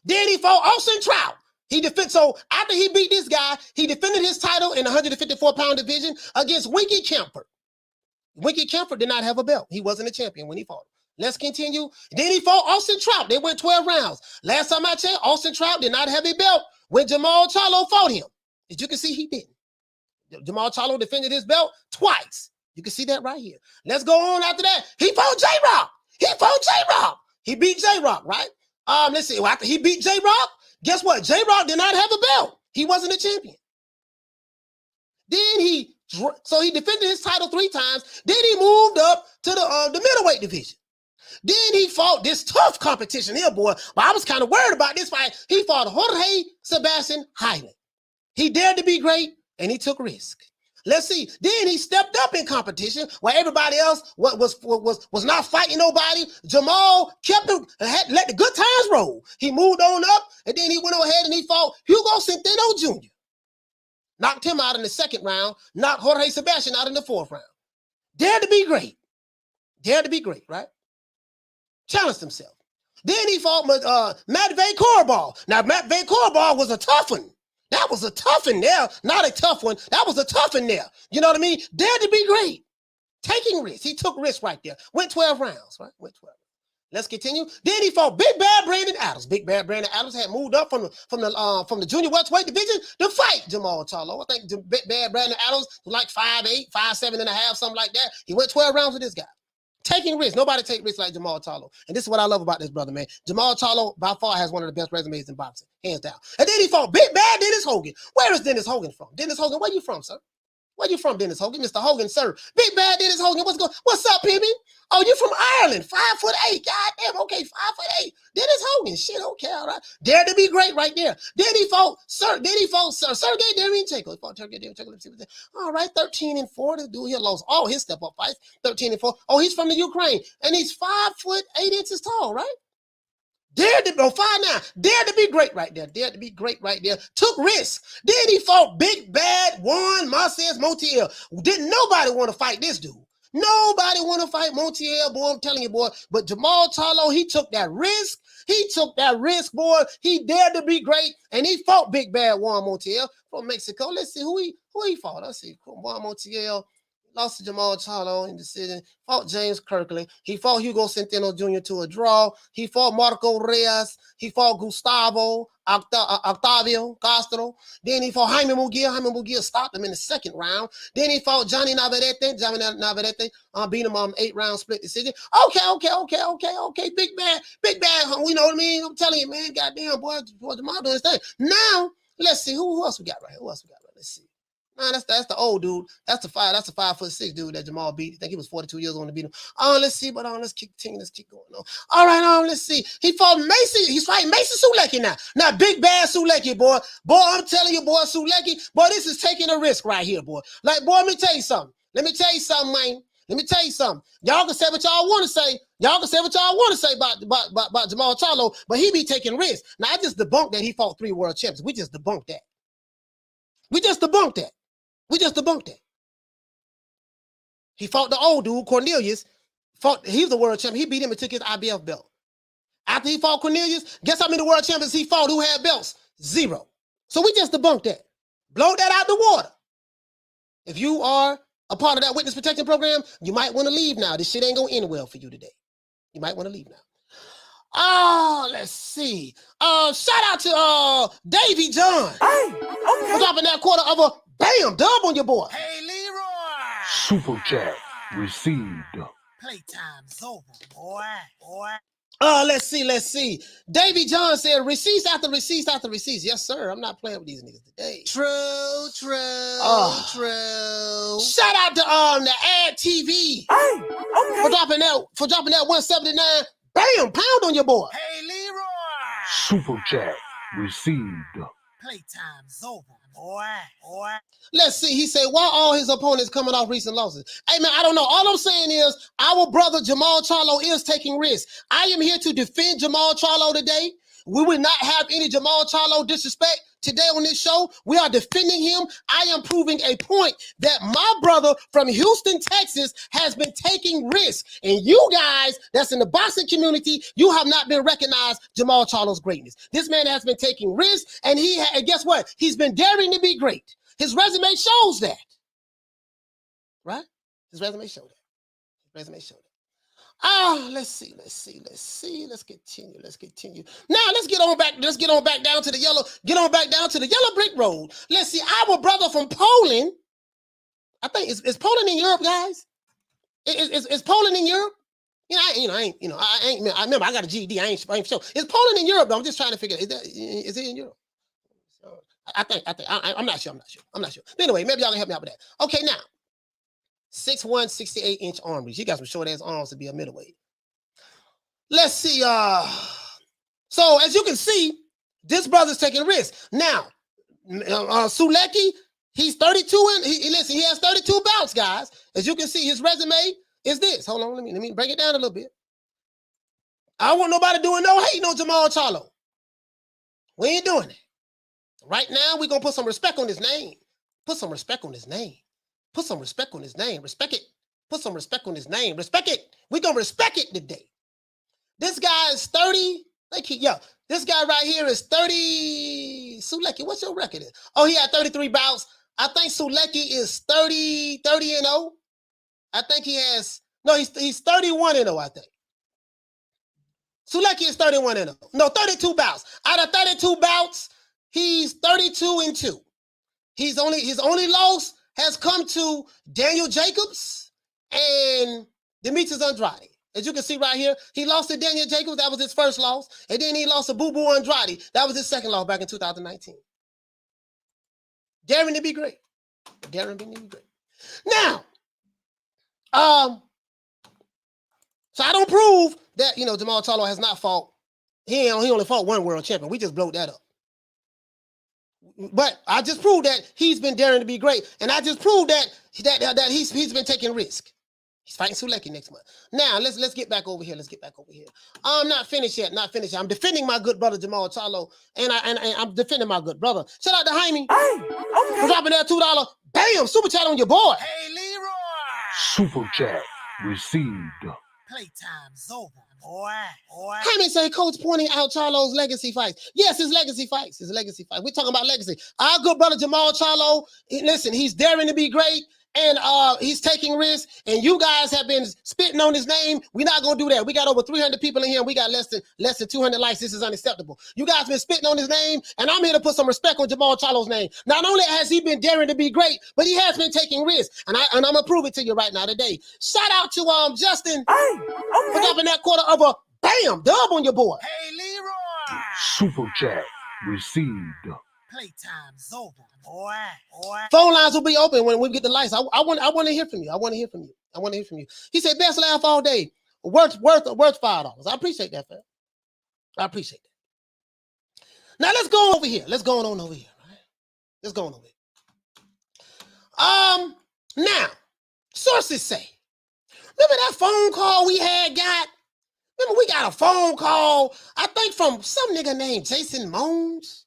Then he fought Austin Trout. So after he beat this guy, he defended his title in the 154-pound division against Winky Kemper. Winky Kemper did not have a belt. He wasn't a champion when he fought him. Let's continue. Then he fought Austin Trout. They went 12 rounds. Last time I checked, Austin Trout did not have a belt when Jermall Charlo fought him. As you can see, he didn't. Jermall Charlo defended his belt twice. You can see that right here. Let's go on after that. He fought J-Rock. He beat J-Rock, right? Let's see. After he beat J-Rock, guess what? J-Rock did not have a belt. He wasn't a champion. Then he defended his title 3 times. Then he moved up to the middleweight division. Then he fought this tough competition here, boy. But I was kind of worried about this fight. He fought Jorge Sebastian Haymon. He dared to be great, and he took risk. Let's see. Then he stepped up in competition where everybody else was not fighting nobody. Jamal kept him, let the good times roll. He moved on up, and then he went ahead and he fought Hugo Centeno Jr. Knocked him out in the 2nd round, knocked Jorge Sebastian out in the 4th round. Dared to be great. Right? Challenged himself. Then he fought Maciej Sulecki. Now, Maciej Sulecki was a tough one. That was a tough one there. Not a tough one. That was a tough one there. You know what I mean? Dared to be great. Taking risks. He took risks right there. Went 12 rounds, right? Let's continue. Then he fought Big Bad Brandon Adams. Big Bad Brandon Adams had moved up from the junior welterweight division to fight Jermall Charlo. I think Big Bad Brandon Adams was like 5'8", 5'7.5", something like that. He went 12 rounds with this guy. Taking risks. Nobody take risks like Jermall Charlo. And this is what I love about this brother, man. Jermall Charlo, by far, has one of the best resumes in boxing. Hands down. And then he fought Big Bad Dennis Hogan. Where is Dennis Hogan from? Dennis Hogan, where you from, sir? Where you from, Dennis Hogan? Mr. Hogan, sir. Big Bad Dennis Hogan, what's up, Pimmy? Oh, you from Ireland, 5'8". God damn, okay, 5'8". Dennis Hogan, shit, okay, all right. Dare to be great right there. Then he fought Sergey Derevyanchenko. He fought Sergey Derevyanchenko. All right, 13-4. The dude here lost all his step-up fights. 13-4. Oh, he's from the Ukraine, and he's 5'8" tall, right? Dared to go 5'9". Dared to be great right there. Took risks. Then he fought Big Bad Maciej Montiel. Didn't nobody want to fight this dude. Nobody want to fight Montiel, boy. I'm telling you, boy. But Jermall Charlo, he took that risk. Boy. He dared to be great, and he fought Big Bad Montiel from Mexico. Let's see who he fought. Let's see. Juan Montiel lost to Jermall Charlo in decision. Fought James Kirkland. He fought Hugo Centeno Jr. to a draw. He fought Marco Reyes. He fought Gustavo Octavio Castro. Then he fought Jamie Munguia. Jamie Munguia stopped him in the 2nd round. Then he fought Johnny Navarrete. Beat him 8-round split decision. Okay. Big bad. You know what I mean? I'm telling you, man. Goddamn, boy, Jamal doing his thing. Now, let's see who else we got right here. Let's see. Man, that's the old dude. That's the 5'6" dude that Jamal beat. I think he was 42 years old to beat him. Let's see, but let's keep going on. All right, let's see. He fought Maciej. He's fighting Maciej Sulecki now. Now, Big Bad Sulecki, boy. Boy, I'm telling you, boy, Sulecki, boy, this is taking a risk right here, boy. Like, boy, let me tell you something, man. Y'all can say what y'all want to say. About Jermall Charlo, but he be taking risks. Now, I just debunked that he fought 3 world champions. We just debunked that. He fought the old dude, Cornelius. He was the world champion. He beat him and took his IBF belt. After he fought Cornelius, guess how many world champions he fought who had belts? 0. So we just debunked that. Blow that out the water. If you are a part of that witness protection program, you might want to leave now. This shit ain't going to end well for you today. You might want to leave now. Let's see. Shout out to Davy John. Hey, okay. For dropping that quarter of a bam dub on your boy. Hey, Leroy. Super chat received. Playtime's over, boy. Let's see. Davy John said receipts after receipts after receipts. Yes, sir. I'm not playing with these niggas today. True. Shout out to the Ad TV for dropping that 179. Bam, pound on your boy. Hey, Leroy. Super chat received. Playtime's over, boy. Let's see. He said, why all his opponents coming off recent losses? Hey, man, I don't know. All I'm saying is our brother Jermall Charlo is taking risks. I am here to defend Jermall Charlo today. We will not have any Jermall Charlo disrespect today on this show. We are defending him. I am proving a point that my brother from Houston, Texas has been taking risks. And you guys that's in the boxing community, you have not been recognized Jermall Charlo's greatness. This man has been taking risks, and and guess what? He's been daring to be great. His resume shows that. Right? His resume showed that. Let's see. Let's continue. Now let's get on back down to the yellow brick road. Let's see. Our brother from Poland. I think is Poland in Europe, guys? Is Poland in Europe? I remember I got a GED. I ain't sure. Is Poland in Europe? Though? I'm just trying to figure. Is it in Europe? I'm not sure. But anyway, maybe y'all can help me out with that. Okay, now 6'1", 68-inch arm reach. He got some short ass arms to be a middleweight. Let's see. So as you can see, this brother's taking risks. Now, Sulecki, he's 32 and he has 32 bouts, guys. As you can see, his resume is this. Hold on, let me break it down a little bit. I don't want nobody doing no hating on Jermall Charlo. We ain't doing it. Right now, we're gonna put some respect on his name. Respect it. Put some respect on his name. Respect it. We're gonna respect it today. This guy is 30. This guy right here is 30. Sulecki, what's your record? Oh, he had 33 bouts. I think Sulecki is 30 and 0. I think he has, he's 31 and 0, I think. Sulecki is 31 and 0. No, 32 bouts. Out of 32 bouts, he's 32 and 2. His only loss has come to Daniel Jacobs and Demetrius Andrade. As you can see right here, he lost to Daniel Jacobs. That was his first loss. And then he lost to Boo Andrade. That was his second loss back in 2019. Daring to be great. Now, so I don't prove that, Jermall Charlo has not fought. He only fought one world champion. We just blowed that up. But I just proved that he's been daring to be great. And I just proved that he's been taking risk. He's fighting Sulecki next month. Now, let's get back over here. I'm not finished yet. I'm defending my good brother, Jermall Charlo. And I'm defending my good brother. Shout out to Haymon for dropping that $2. Bam! Super chat on your boy. Hey, Leroy. Super chat received. Playtime's over, boy. Haymon say coach pointing out Charlo's legacy fights. Yes, his legacy fights. We're talking about legacy. Our good brother Jermall Charlo, listen, he's daring to be great. And he's taking risks, and you guys have been spitting on his name. We're not gonna do that. We got over 300 people in here, and we got less than 200 likes. This is unacceptable. You guys been spitting on his name, and I'm here to put some respect on Jermall Charlo's name. Not only has he been daring to be great, but he has been taking risks, and I'm gonna prove it to you right now today. Shout out to Justin for dropping that quarter of a bam dub on your boy. Hey, Leroy. Super chat received. Playtime's over, boy. Phone lines will be open when we get the lights. I want to hear from you. He said, best laugh all day. Worth $5. I appreciate that, fam. Now let's go over here. Now, sources say, remember that phone call we got? Remember we got a phone call, I think from some nigga named Jason Moans?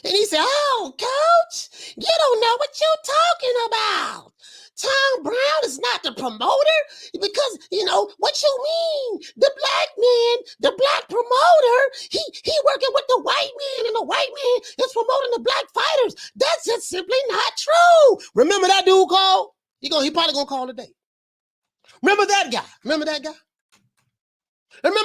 And he said, oh, coach, you don't know what you're talking about. Tom Brown is not the promoter because, what you mean? The black man, the black promoter, he working with the white man, and the white man is promoting the black fighters. That's just simply not true. Remember that dude called? He probably gonna call today. Remember that guy? Remember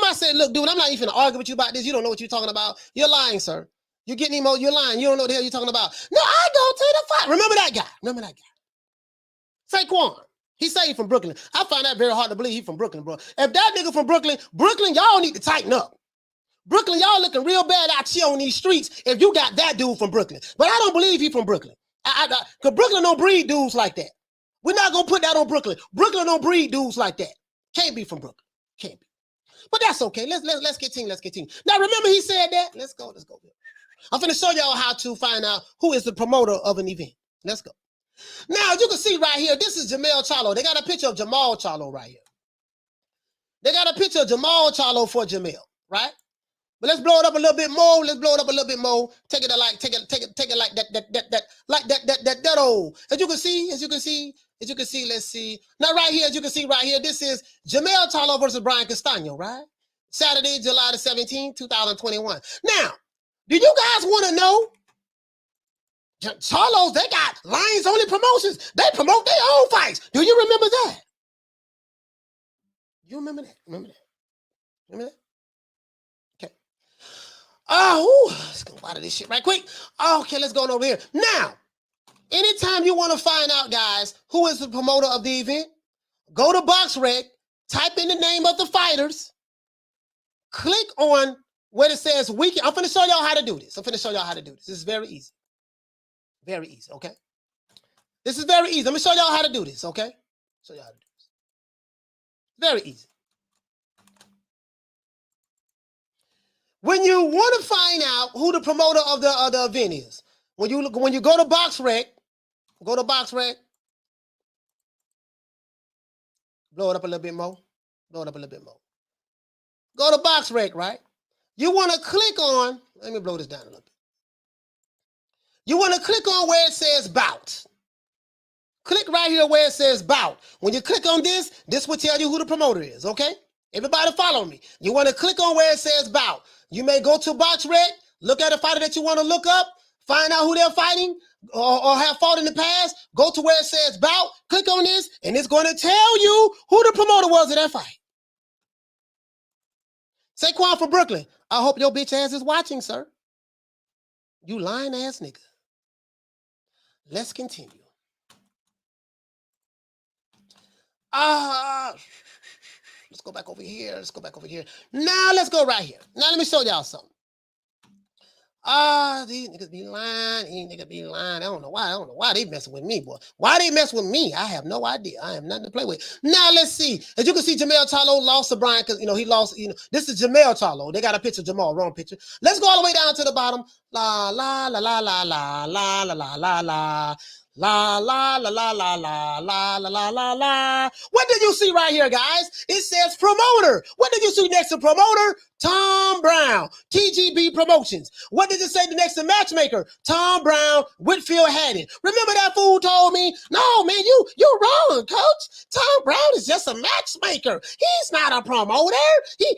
I said, look, dude, I'm not even gonna argue with you about this. You don't know what you're talking about. You're lying, sir. You're getting emo. You're lying. You don't know what the hell you're talking about. No, I go to the fight. Remember that guy. Saquon. He say he from Brooklyn. I find that very hard to believe he from Brooklyn, bro. If that nigga from Brooklyn, y'all need to tighten up. Brooklyn, y'all looking real bad out here on these streets if you got that dude from Brooklyn. But I don't believe he from Brooklyn. Because Brooklyn don't breed dudes like that. We're not going to put that on Brooklyn. Brooklyn don't breed dudes like that. Can't be from Brooklyn. Can't be. But that's okay. Let's continue. Let's continue. Now, remember he said that? Let's go. I'm finna show y'all how to find out who is the promoter of an event. Let's go. Now, as you can see right here, this is Jermall Charlo. They got a picture of Jermall Charlo right here. They got a picture of Jermall Charlo for Jamel, right? But let's blow it up a little bit more. Take it like that old. As you can see, let's see. Now right here, as you can see right here, this is Jermall Charlo versus Brian Castano, right? Saturday, July the 17th, 2021. Now, do you guys want to know? Charlos, they got Lions Only Promotions. They promote their own fights. Do you remember that? You remember that? Remember that? Okay. Let's go out of this shit right quick. Okay, let's go on over here. Now, anytime you want to find out, guys, who is the promoter of the event, go to BoxRec, type in the name of the fighters, click on where it says weekend. I'm going to show y'all how to do this. This is very easy. Very easy, okay? This is very easy. Let me show y'all how to do this, okay? Show y'all how to do this. Very easy. When you want to find out who the promoter of the event is, when you go to BoxRec, blow it up a little bit more. Go to BoxRec, right? You want to click on, let me blow this down a little bit. You want to click on where it says bout. Click right here where it says bout. When you click on this, this will tell you who the promoter is, okay? Everybody follow me. You want to click on where it says bout. You may go to BoxRec, look at a fighter that you want to look up, find out who they're fighting or have fought in the past, go to where it says bout, click on this, and it's going to tell you who the promoter was of that fight. Saquon from Brooklyn, I hope your bitch ass is watching, sir. You lying ass nigga. Let's continue. Let's go back over here. Now let's go right here. Now let me show y'all something. These niggas be lying. I don't know why they messing with me, boy. Why they mess with me? I have no idea. I have nothing to play with. Now let's see. As you can see, Jermall Charlo lost to Brian because he lost. This is Jermall Charlo. They got a picture of Jamal, wrong picture. Let's go all the way down to the bottom. La la la la la la la la la la la. La la la la la la la la la la la. What did you see right here, guys? It says promoter. What did you see next to promoter? Tom Brown, TGB Promotions. What did it say next to matchmaker? Tom Brown, Whitfield Haddon. Remember that fool told me, no, man, you're wrong, coach. Tom Brown is just a matchmaker. He's not a promoter. He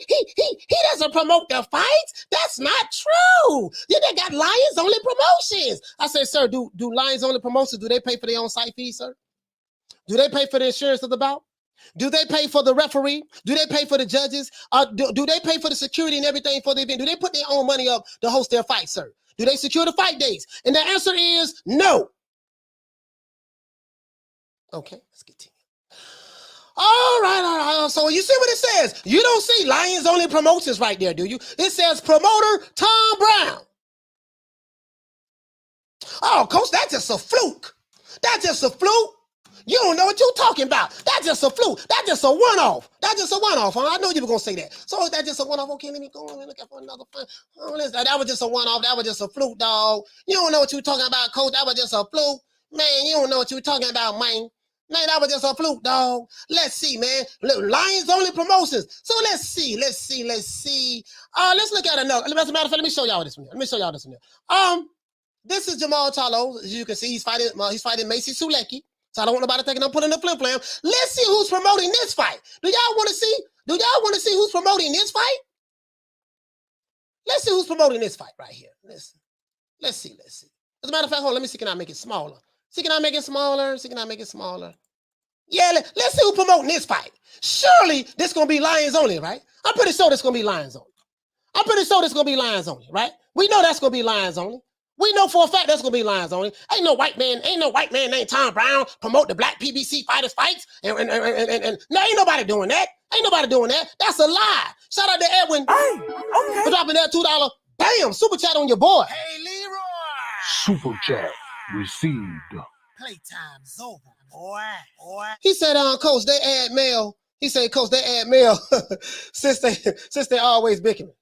doesn't promote the fights. That's not true. They got Lions Only Promotions. I said, sir, do Lions Only Promotions, do they pay for their own site fees, sir? Do they pay for the insurance of the bout? Do they pay for the referee? Do they pay for the judges? Do they pay for the security and everything for the event? Do they put their own money up to host their fight, sir? Do they secure the fight dates? And the answer is no. Okay, let's continue. All right. So you see what it says? You don't see Lions Only Promotions right there, do you? It says promoter Tom Brown. Oh, coach, that's just a fluke. You don't know what you're talking about. That's just a fluke. That's just a one-off. Huh? I know you were going to say that. So is that just a one-off? Okay, let me go and look for another fight. That was just a one-off. That was just a fluke, dog. You don't know what you're talking about, coach. That was just a fluke. Man, you don't know what you're talking about, man. Man, that was just a fluke, dog. Let's see, man. Lions Only Promotions. So let's see. Let's look at another. As a matter of fact, let me show y'all this one here. This is Jermall Charlo. As you can see, he's fighting Maciej Sulecki. So I don't want nobody thinking I'm putting the flim flam. Let's see who's promoting this fight. Do y'all want to see? Who's promoting this fight? Let's see who's promoting this fight right here. Let's see. As a matter of fact, hold on, let me see. Can I make it smaller? Yeah, let's see who's promoting this fight. Surely this gonna be Lions Only, right? I'm pretty sure this gonna be Lions Only, right? We know that's gonna be Lions Only. We know for a fact that's gonna be lines only. Ain't no white man named Tom Brown promote the black PBC fighters fights. And no, ain't nobody doing that. Ain't nobody doing that. That's a lie. Shout out to Edwin for dropping that $2. Bam! Super chat on your boy. Hey, Leroy. Super chat received. Playtime's over, boy. He said, Coach, they add mail. He said, Coach, they add mail since they always bickering.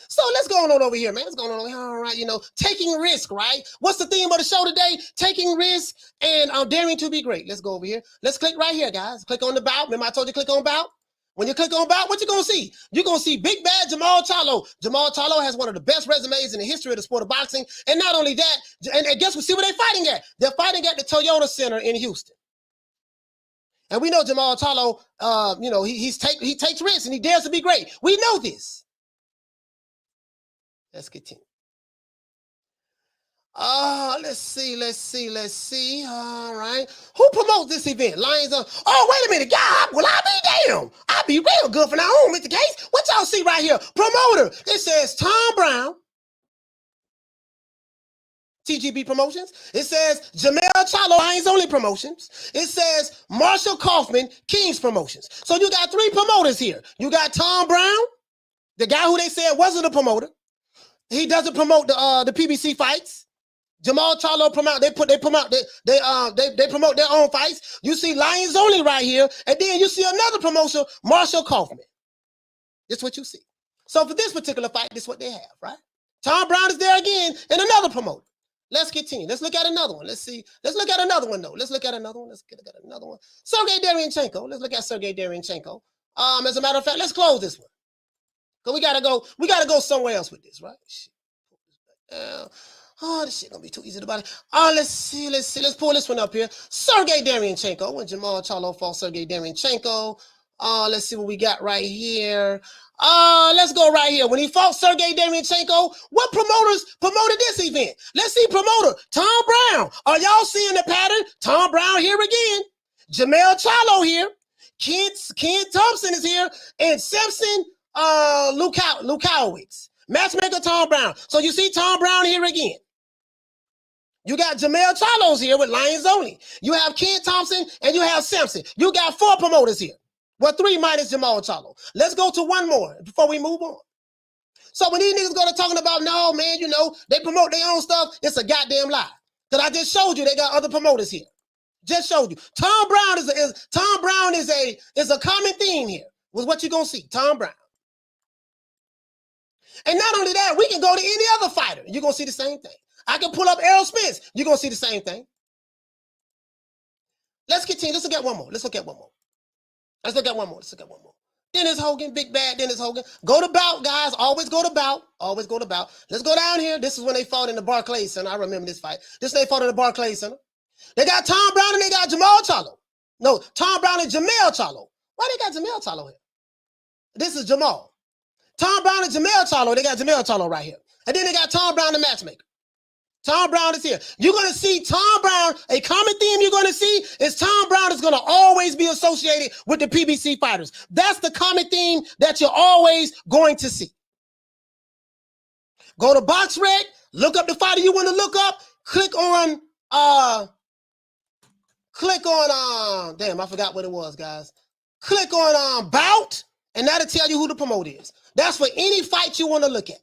So let's go on over here, man. Let's go on over here. All right, taking risk, right? What's the theme of the show today? Taking risk and daring to be great. Let's go over here. Let's click right here, guys. Click on the bout. Remember I told you click on bout? When you click on bout, what you going to see? You're going to see big bad Jermall Charlo. Jermall Charlo has one of the best resumes in the history of the sport of boxing. And not only that, and guess what? See where they're fighting at? They're fighting at the Toyota Center in Houston. And we know Jermall Charlo, he takes risks and he dares to be great. We know this. Let's continue. Let's see. All right. Who promotes this event? Lions on. Oh, wait a minute, God. Well, I'll be damn. I'll be real good for now on, Mr. Case. What y'all see right here? Promoter. It says Tom Brown. TGB Promotions. It says Jermall Charlo, Lions Only Promotions. It says Marshall Kaufman, Kings Promotions. So you got 3 promoters here. You got Tom Brown, the guy who they said wasn't a promoter. He doesn't promote the PBC fights. Jermall Charlo promote. They promote their own fights. You see Lions Only right here, and then you see another promotion, Marshall Kaufman. That's what you see. So for this particular fight, this is what they have, right? Tom Brown is there again, and another promoter. Let's continue. Let's look at another one. Let's see. Let's look at another one though. Let's look at another one. Sergey Derevyanchenko. Let's look at Sergey Derevyanchenko. As a matter of fact, let's close this one. Cause we gotta go somewhere else with this, right? Shit. This shit gonna be too easy to buy. Let's see. Let's pull this one up here. Sergey Derevyanchenko. When Jermall Charlo fought Sergey Derevyanchenko. Let's see what we got right here. Let's go right here. When he fought Sergey Derevyanchenko, what promoters promoted this event? Let's see promoter. Tom Brown. Are y'all seeing the pattern? Tom Brown here again. Jermall Charlo here. Ken Thompson is here. And Simpson Lukowicz. Matchmaker Tom Brown. So you see Tom Brown here again. You got Jermall Charlo's here with Lions Only. You have Ken Thompson and you have Simpson. You got 4 promoters here. Well, 3 minus Jermall Charlo. Let's go to one more before we move on. So when these niggas go to talking about, no, man, they promote their own stuff, it's a goddamn lie. Because I just showed you they got other promoters here. Just showed you. Tom Brown is a common theme here. Was what you're gonna see. Tom Brown. And not only that, we can go to any other fighter. You're going to see the same thing. I can pull up Errol Spence. You're going to see the same thing. Let's continue. Let's look at one more. Dennis Hogan, big bad Dennis Hogan. Go to bout, guys. Always go to bout. Let's go down here. This is when they fought in the Barclays Center. I remember this fight. They fought in the Barclays Center. They got Tom Brown and they got Jermall Charlo. No, Tom Brown and Jermall Charlo. Why they got Jermall Charlo here? This is Jamal. Tom Brown and Jermall Charlo, they got Jermall Charlo right here. And then they got Tom Brown, the matchmaker. Tom Brown is here. You're going to see Tom Brown, a common theme you're going to see is Tom Brown is going to always be associated with the PBC fighters. That's the common theme that you're always going to see. Go to BoxRec, look up the fighter you want to look up, click on, damn, I forgot what it was, guys. Click on bout, and that'll tell you who the promoter is. That's for any fight you want to look at.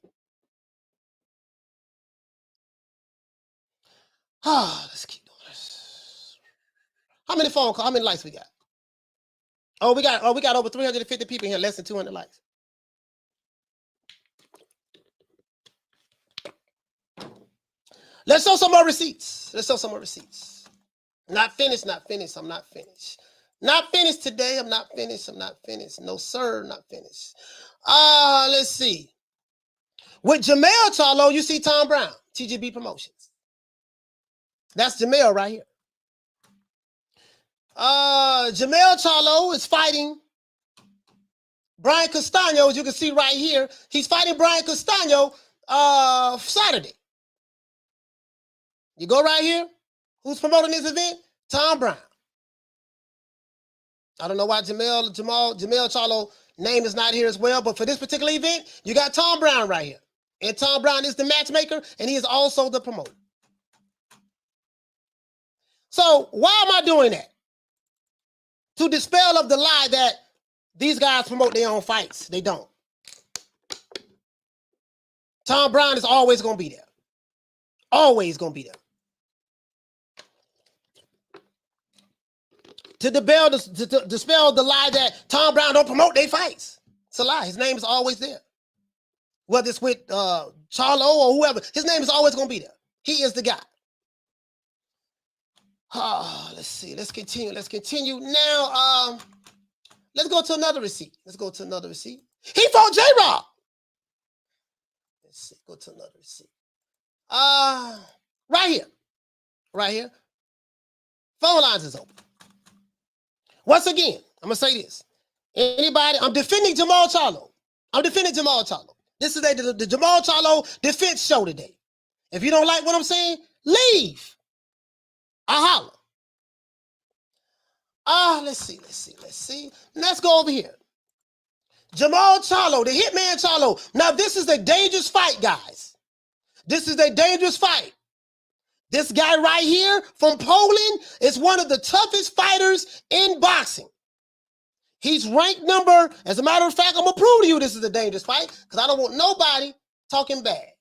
Let's keep doing this. How many phone calls? How many likes we got? We got over 350 people here, less than 200 likes. Let's show some more receipts. Not finished. I'm not finished. Not finished today. I'm not finished. No, sir, not finished. Let's see. With Jermall Charlo, you see Tom Brown, TGB Promotions. That's Jermall right here. Jermall Charlo is fighting Brian Castano, as you can see right here. He's fighting Brian Castano Saturday. You go right here. Who's promoting this event? Tom Brown. I don't know why Jermall Charlo name is not here as well, but for this particular event, you got Tom Brown right here. And Tom Brown is the matchmaker, and he is also the promoter. So why am I doing that? To dispel of the lie that these guys promote their own fights. They don't. Tom Brown is always going to be there. Always going to be there. To dispel the lie that Tom Brown don't promote their fights. It's a lie. His name is always there. Whether it's with Charlo or whoever, his name is always going to be there. He is the guy. Let's see. Let's continue. Let's continue. Now, let's go to another receipt. Let's go to another receipt. He fought J-Rock. Let's see. Go to another receipt. Right here. Right here. Phone lines is open. Once again, I'm going to say this. Anybody, I'm defending Jermall Charlo. I'm defending Jermall Charlo. This is the Jermall Charlo defense show today. If you don't like what I'm saying, leave. I'll holler. Let's see. Let's go over here. Jermall Charlo, the Hitman Charlo. Now, this is a dangerous fight, guys. This is a dangerous fight. This guy right here from Poland is one of the toughest fighters in boxing. He's ranked number, as a matter of fact, I'm going to prove to you this is a dangerous fight because I don't want nobody talking bad.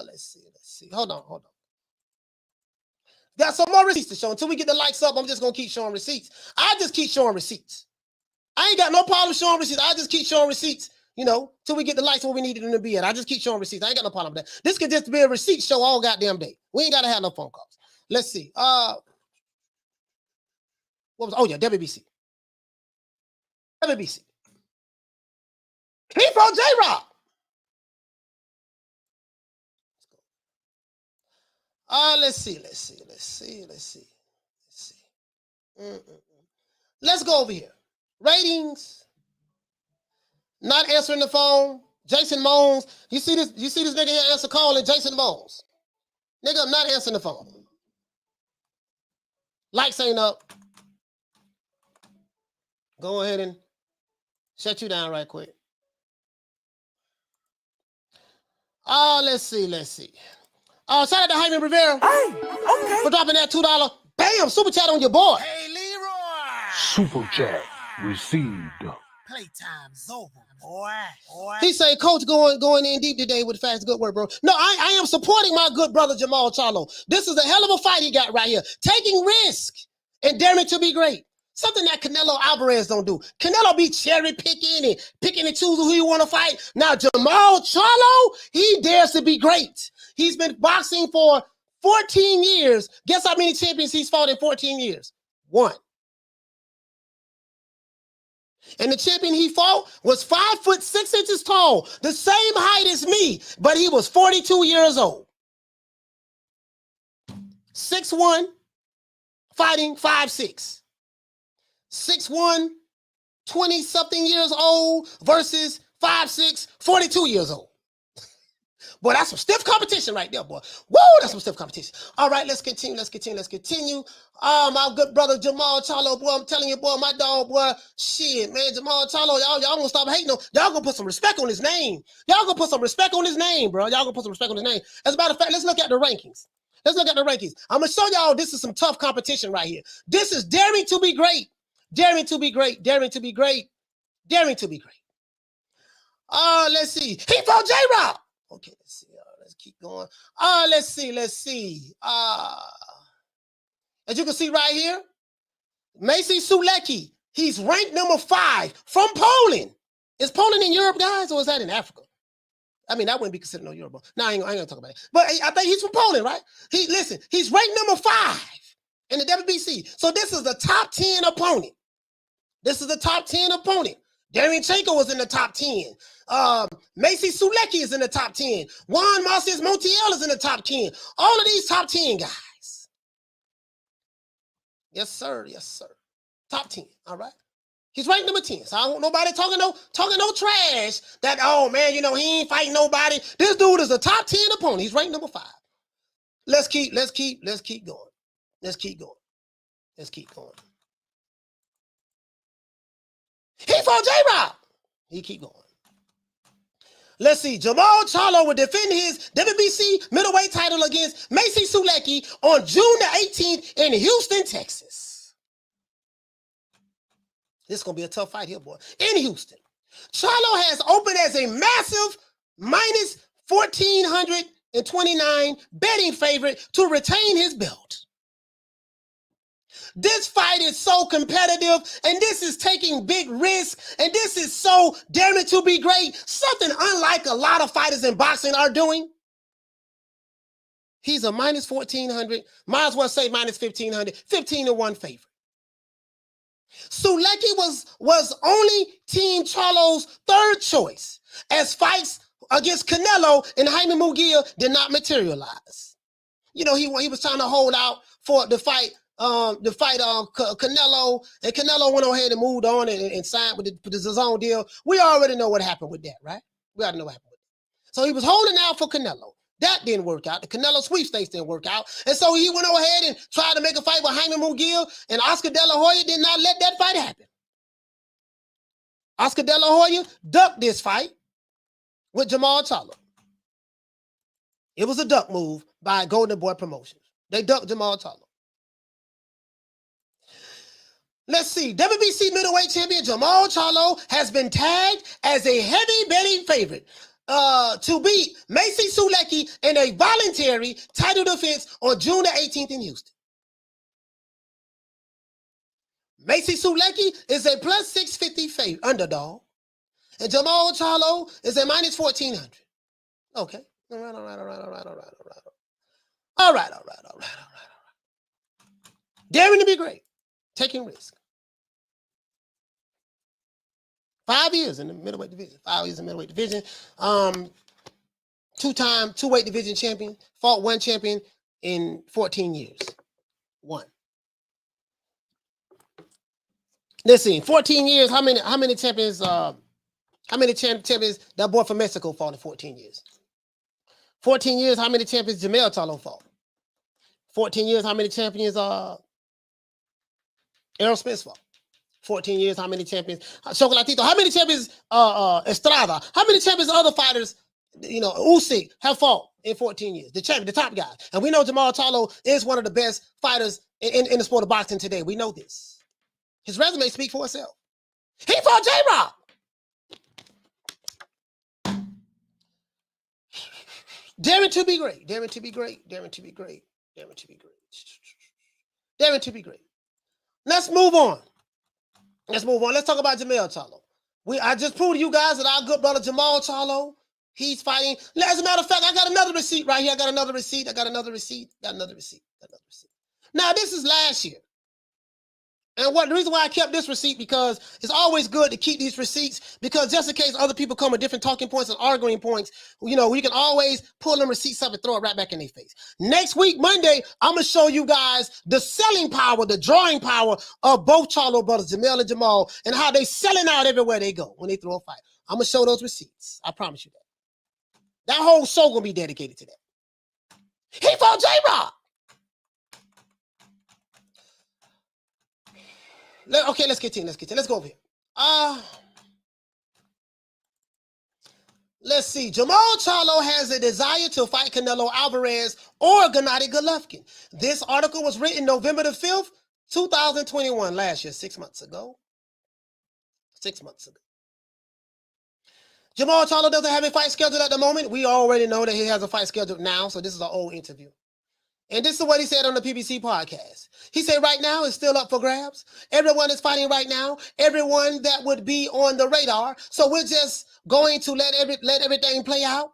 Let's see. Hold on. Got some more receipts to show. Until we get the likes up, I'm just going to keep showing receipts. I just keep showing receipts. I ain't got no problem showing receipts. I just keep showing receipts, till we get the likes where we needed them to be at. I just keep showing receipts. I ain't got no problem with that. This could just be a receipt show all goddamn day. We ain't got to have no phone calls. Let's see. WBC. WBC. He fought J-Rock. Let's see. Let's go over here. Ratings. Not answering the phone. Jason Mones. You see this nigga here answer call and Jason Mones. Nigga, I'm not answering the phone. Lights ain't up. Go ahead and shut you down right quick. Let's see. Shout out to Jaime Rivera. Hey, okay. For dropping that $2. Bam! Super chat on your boy. Hey, Leroy. Super chat received. Playtime's over, boy. He say, Coach going in deep today with fast. Good work, bro. No, I am supporting my good brother Jermall Charlo. This is a hell of a fight he got right here. Taking risk and daring to be great. Something that Canelo Alvarez don't do. Canelo be cherry picking and choosing who you want to fight. Now, Jermall Charlo, he dares to be great. He's been boxing for 14 years. Guess how many champions he's fought in 14 years? 1. And the champion he fought was 5'6" tall, the same height as me, but he was 42 years old. 6'1", fighting 5'6". 6'1", 20-something years old versus 5'6", 42 years old. Boy, that's some stiff competition right there, boy. Woo, that's some stiff competition. All right, let's continue. My good brother Jermall Charlo, boy, I'm telling you, boy, my dog, boy, shit, man, Jermall Charlo, y'all gonna stop hating on. Y'all gonna put some respect on his name. Bro. Y'all gonna put some respect on his name. As a matter of fact, let's look at the rankings. I'm gonna show y'all this is some tough competition right here. This is daring to be great. Let's see. He fought J-Rock. Okay, let's see. Let's keep going. Let's see. As you can see right here, Maciej Sulecki, he's ranked number 5 from Poland. Is Poland in Europe, guys, or is that in Africa? I mean, that wouldn't be considered no Europe. No, I ain't gonna talk about it. But I think he's from Poland, right? He's ranked number 5 in the WBC. So this is the top 10 opponent. Dariunchenko was in the top 10. Maciej Sulecki is in the top 10. Montiel is in the top 10. All of these top 10 guys. Yes, sir. Top 10. All right. He's ranked number 10. So I don't want nobody talking no trash that, oh man, he ain't fighting nobody. This dude is a top 10 opponent. He's ranked number 5. Let's keep going. He fought J-Rock. He keep going. Let's see. Jermall Charlo will defend his WBC middleweight title against Maciej Sulecki on June the 18th in Houston, Texas. This is going to be a tough fight here, boy. In Houston. Charlo has opened as a massive minus 1,429 betting favorite to retain his belt. This fight is so competitive, and this is taking big risks, and this is so daring to be great, something unlike a lot of fighters in boxing are doing. He's a minus 1,400, might as well say minus 1,500, 15-1 favorite. Sulecki was only Team Charlo's third choice, as fights against Canelo and Jamie Munguia did not materialize. You know, he was trying to hold out for the fight Canelo, and Canelo went ahead and moved on and signed with the zone deal. We already know what happened with that, right? We already know what happened with that. So he was holding out for Canelo. That didn't work out. The Canelo sweepstakes didn't work out. And so he went ahead and tried to make a fight with Haymon Munguia, and Oscar Dela Hoya did not let that fight happen. Oscar Dela Hoya ducked this fight with Jermall Charlo. It was a duck move by Golden Boy Promotions. They ducked Jermall Charlo. Let's see. WBC middleweight champion Jermall Charlo has been tagged as a heavy betting favorite to beat Maciej Sulecki in a voluntary title defense on June the 18th in Houston. Maciej Sulecki is a plus 650 favorite underdog, and Jermall Charlo is a minus 1,400. Okay. All right. Daring to be great. Taking risk. 5 years in the middleweight division. 5 years in the middleweight division. Two-time two-weight division champion. Fought one champion in 14 years. One. Let's see. 14 years. How many champions? How many champions that boy from Mexico fought in 14 years? 14 years. How many champions Jermall Charlo fought? 14 years. How many champions? Errol Spence fought. 14 years, how many champions? Chocolatito, how many champions? Estrada, how many champions other fighters, Usyk have fought in 14 years? The champion, the top guy. And we know Jermall Charlo is one of the best fighters in the sport of boxing today. We know this. His resume speaks for itself. He fought J-Rock. Daring to be great. Daring to be great. Daring to be great. Daring to be great. Daring to be great. Let's move on. Let's talk about Jermall Charlo. I just proved to you guys that our good brother Jermall Charlo, he's fighting. As a matter of fact, I got another receipt right here. I got another receipt. Now, this is last year. And the reason why I kept this receipt, because it's always good to keep these receipts, because just in case other people come with different talking points and arguing points, we can always pull them receipts up and throw it right back in their face. Next week, Monday, I'm going to show you guys the selling power, the drawing power of both Charlo brothers, Jermall and Jamal, and how they selling out everywhere they go when they throw a fight. I'm going to show those receipts. I promise you that. That whole show going to be dedicated to that. He fought J-Rock. Okay, let's get in. Let's go over here. Let's see. Jermall Charlo has a desire to fight Canelo Alvarez or Gennady Golovkin. This article was written November the 5th, 2021, last year, 6 months ago. 6 months ago. Jermall Charlo doesn't have a fight scheduled at the moment. We already know that he has a fight scheduled now, so this is an old interview. And this is what he said on the PBC podcast. He said right now it's still up for grabs. Everyone is fighting right now. Everyone that would be on the radar. So we're just going to let everything play out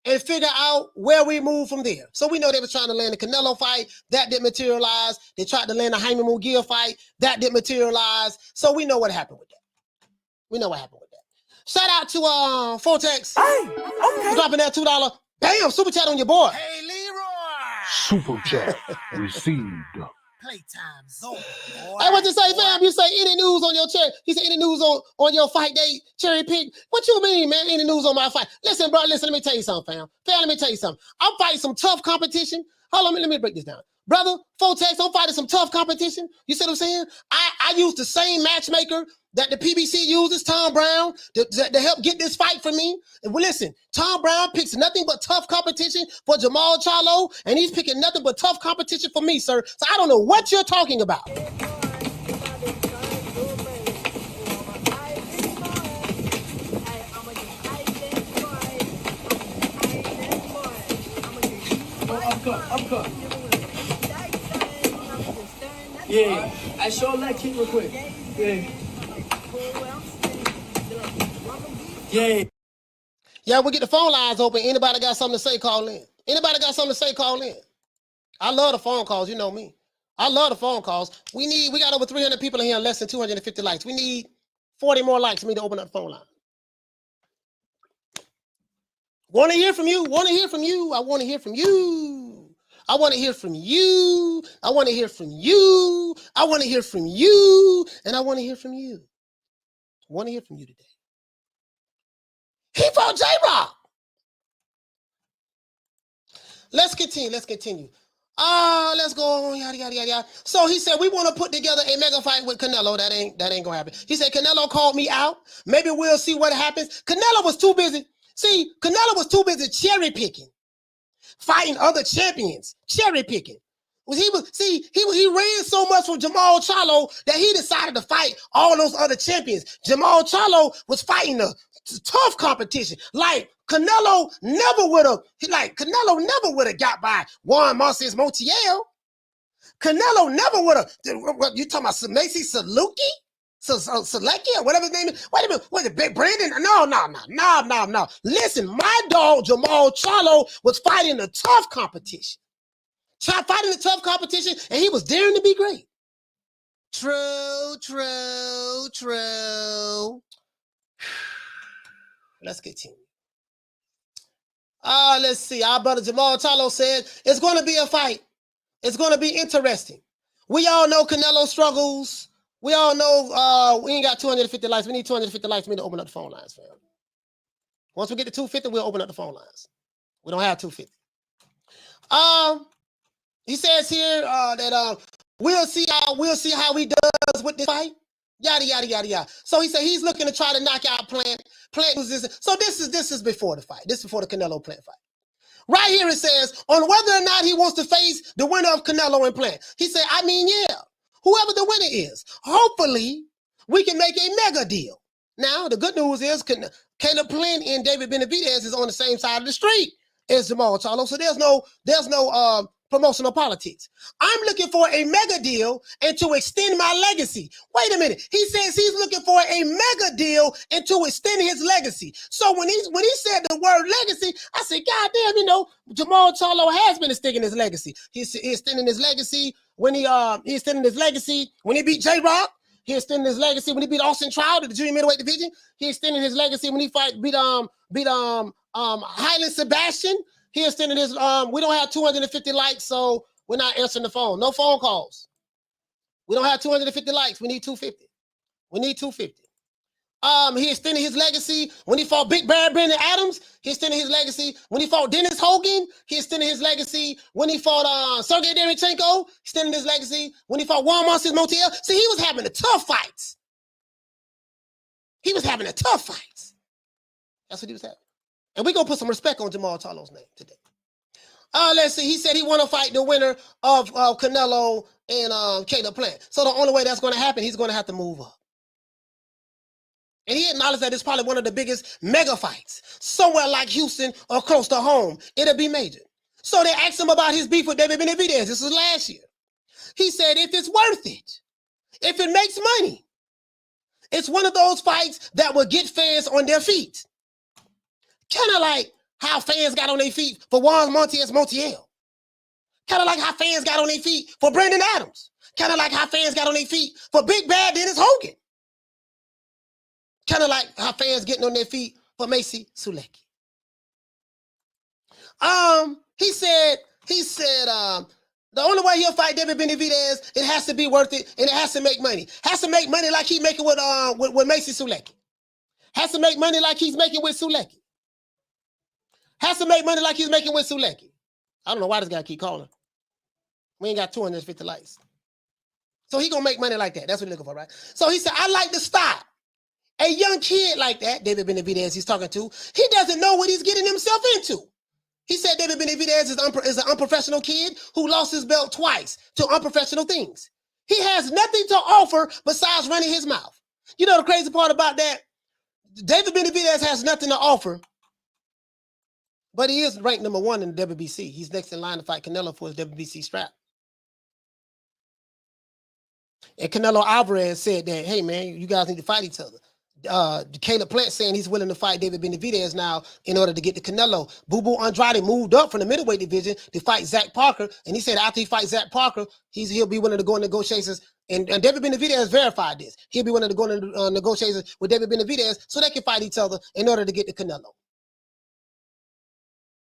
and figure out where we move from there. So we know they were trying to land the Canelo fight. That didn't materialize. They tried to land the Haymon Munguia fight. That didn't materialize. So we know what happened with that. Shout out to Fortex. Hey, okay. Dropping that $2. Bam, super chat on your board. Hey, Leroy. Super chat received. Playtime's over, boy. Hey, what you say, fam? You say any news on your cherry? He said any news on your fight day, cherry pick? What you mean, man? Any news on my fight? Listen, bro, let me tell you something, fam. Let me tell you something. I'm fighting some tough competition. Hold on, let me break this down. Brother, Fotex, I'm fighting some tough competition. You see what I'm saying? I use the same matchmaker that the PBC uses, Tom Brown, to help get this fight for me. And well, listen, Tom Brown picks nothing but tough competition for Jermall Charlo, and he's picking nothing but tough competition for me, sir. So I don't know what you're talking about. Upcut. Yeah, I show him that kick real quick. Yeah, we get the phone lines open. Anybody got something to say, call in. Anybody got something to say, call in. I love the phone calls. You know me. I love the phone calls. We got over 300 people in here and less than 250 likes. We need 40 more likes for me to open up the phone line. Want to hear from you? Want to hear from you? I want to hear from you. I want to hear from you. I want to hear from you. I want to hear from you. And I want to hear from you. I want to hear from you today. He fought J-Rock. Let's continue. Let's go on. Yada. So he said we want to put together a mega fight with Canelo. That ain't gonna happen. He said Canelo called me out. Maybe we'll see what happens. Canelo was too busy. See, Canelo was too busy cherry picking, fighting other champions, cherry picking. He ran so much from Jermall Charlo that he decided to fight all those other champions. Jermall Charlo was fighting a tough competition. Like Canelo never would have got by Juan Marcez Montiel. Canelo never would have. What you talking about? Maciej Sulecki? Sulecki or whatever his name is. Wait a minute. Wait a minute. Brandon? No. Listen, my dog Jermall Charlo was fighting a tough competition. Fighting a tough competition, and he was daring to be great. True. Let's continue. Let's see. Our brother Jermall Charlo said it's going to be a fight. It's going to be interesting. We all know Canelo struggles. We all know we ain't got 250 likes. We need 250 likes for me to open up the phone lines, fam. Once we get to 250, we'll open up the phone lines. We don't have 250. He says here that we'll see how he does with this fight. Yada. So he said he's looking to try to knock out Plant. Plant was this. So this is before the fight. This is before the Canelo Plant fight. Right here it says on whether or not he wants to face the winner of Canelo and Plant. He said, yeah, whoever the winner is, hopefully we can make a mega deal. Now the good news is Caleb Plant and David Benavidez is on the same side of the street as Jermall Charlo. So there's no promotional politics. I'm looking for a mega deal and to extend my legacy. Wait a minute. He says he's looking for a mega deal and to extend his legacy. So when he said the word legacy, I said, God damn, Jermall Charlo has been extending his legacy. He's extending his legacy when he beat J-Rock. He extended his legacy when he beat Austin Trout at the junior middleweight division. He extended his legacy when he beat Highland Sebastian. He extended his, we don't have 250 likes, so we're not answering the phone. No phone calls. We don't have 250 likes. We need 250. He extended his legacy when he fought Big Bear Brandon Adams. He extended his legacy when he fought Dennis Hogan. He extended his legacy when he fought Sergey Derevchenko. Extended his legacy when he fought Juan Marcez Montiel. See, he was having the tough fights. That's what he was having. And we're going to put some respect on Jermall Charlo's name today. Let's see. He said he want to fight the winner of Canelo and Caleb Plant. So the only way that's going to happen, he's going to have to move up. And he acknowledged that it's probably one of the biggest mega fights. Somewhere like Houston or close to home, it'll be major. So they asked him about his beef with David Benavidez. This was last year. He said if it's worth it, if it makes money, it's one of those fights that will get fans on their feet. Kind of like how fans got on their feet for Juan Marcez Montiel. Kind of like how fans got on their feet for Brandon Adams. Kind of like how fans got on their feet for Big Bad Dennis Hogan. Kind of like how fans getting on their feet for Maciej Sulecki. He said, the only way he'll fight David Benavidez, it has to be worth it, and it has to make money. Has to make money like he's making with Maciej Sulecki. Has to make money like he's making with Sulecki. Has to make money like he's making with Sulecki. I don't know why this guy keep calling. We ain't got 250 likes. So he gonna make money like that. That's what he's looking for, right? So he said, I like to stop. A young kid like that, David Benavidez he's talking to, he doesn't know what he's getting himself into. He said David Benavidez is an unprofessional kid who lost his belt twice to unprofessional things. He has nothing to offer besides running his mouth. You know the crazy part about that? David Benavidez has nothing to offer, but he is ranked number 1 in the WBC. He's next in line to fight Canelo for his WBC strap. And Canelo Alvarez said that, hey, man, you guys need to fight each other. Caleb Plant saying he's willing to fight David Benavidez now in order to get the Canelo. Boo Andrade moved up from the middleweight division to fight Zach Parker, and he said after he fights Zach Parker, he'll be willing to go in negotiations. And David Benavidez verified this. He'll be willing to go into negotiations with David Benavidez so they can fight each other in order to get the Canelo.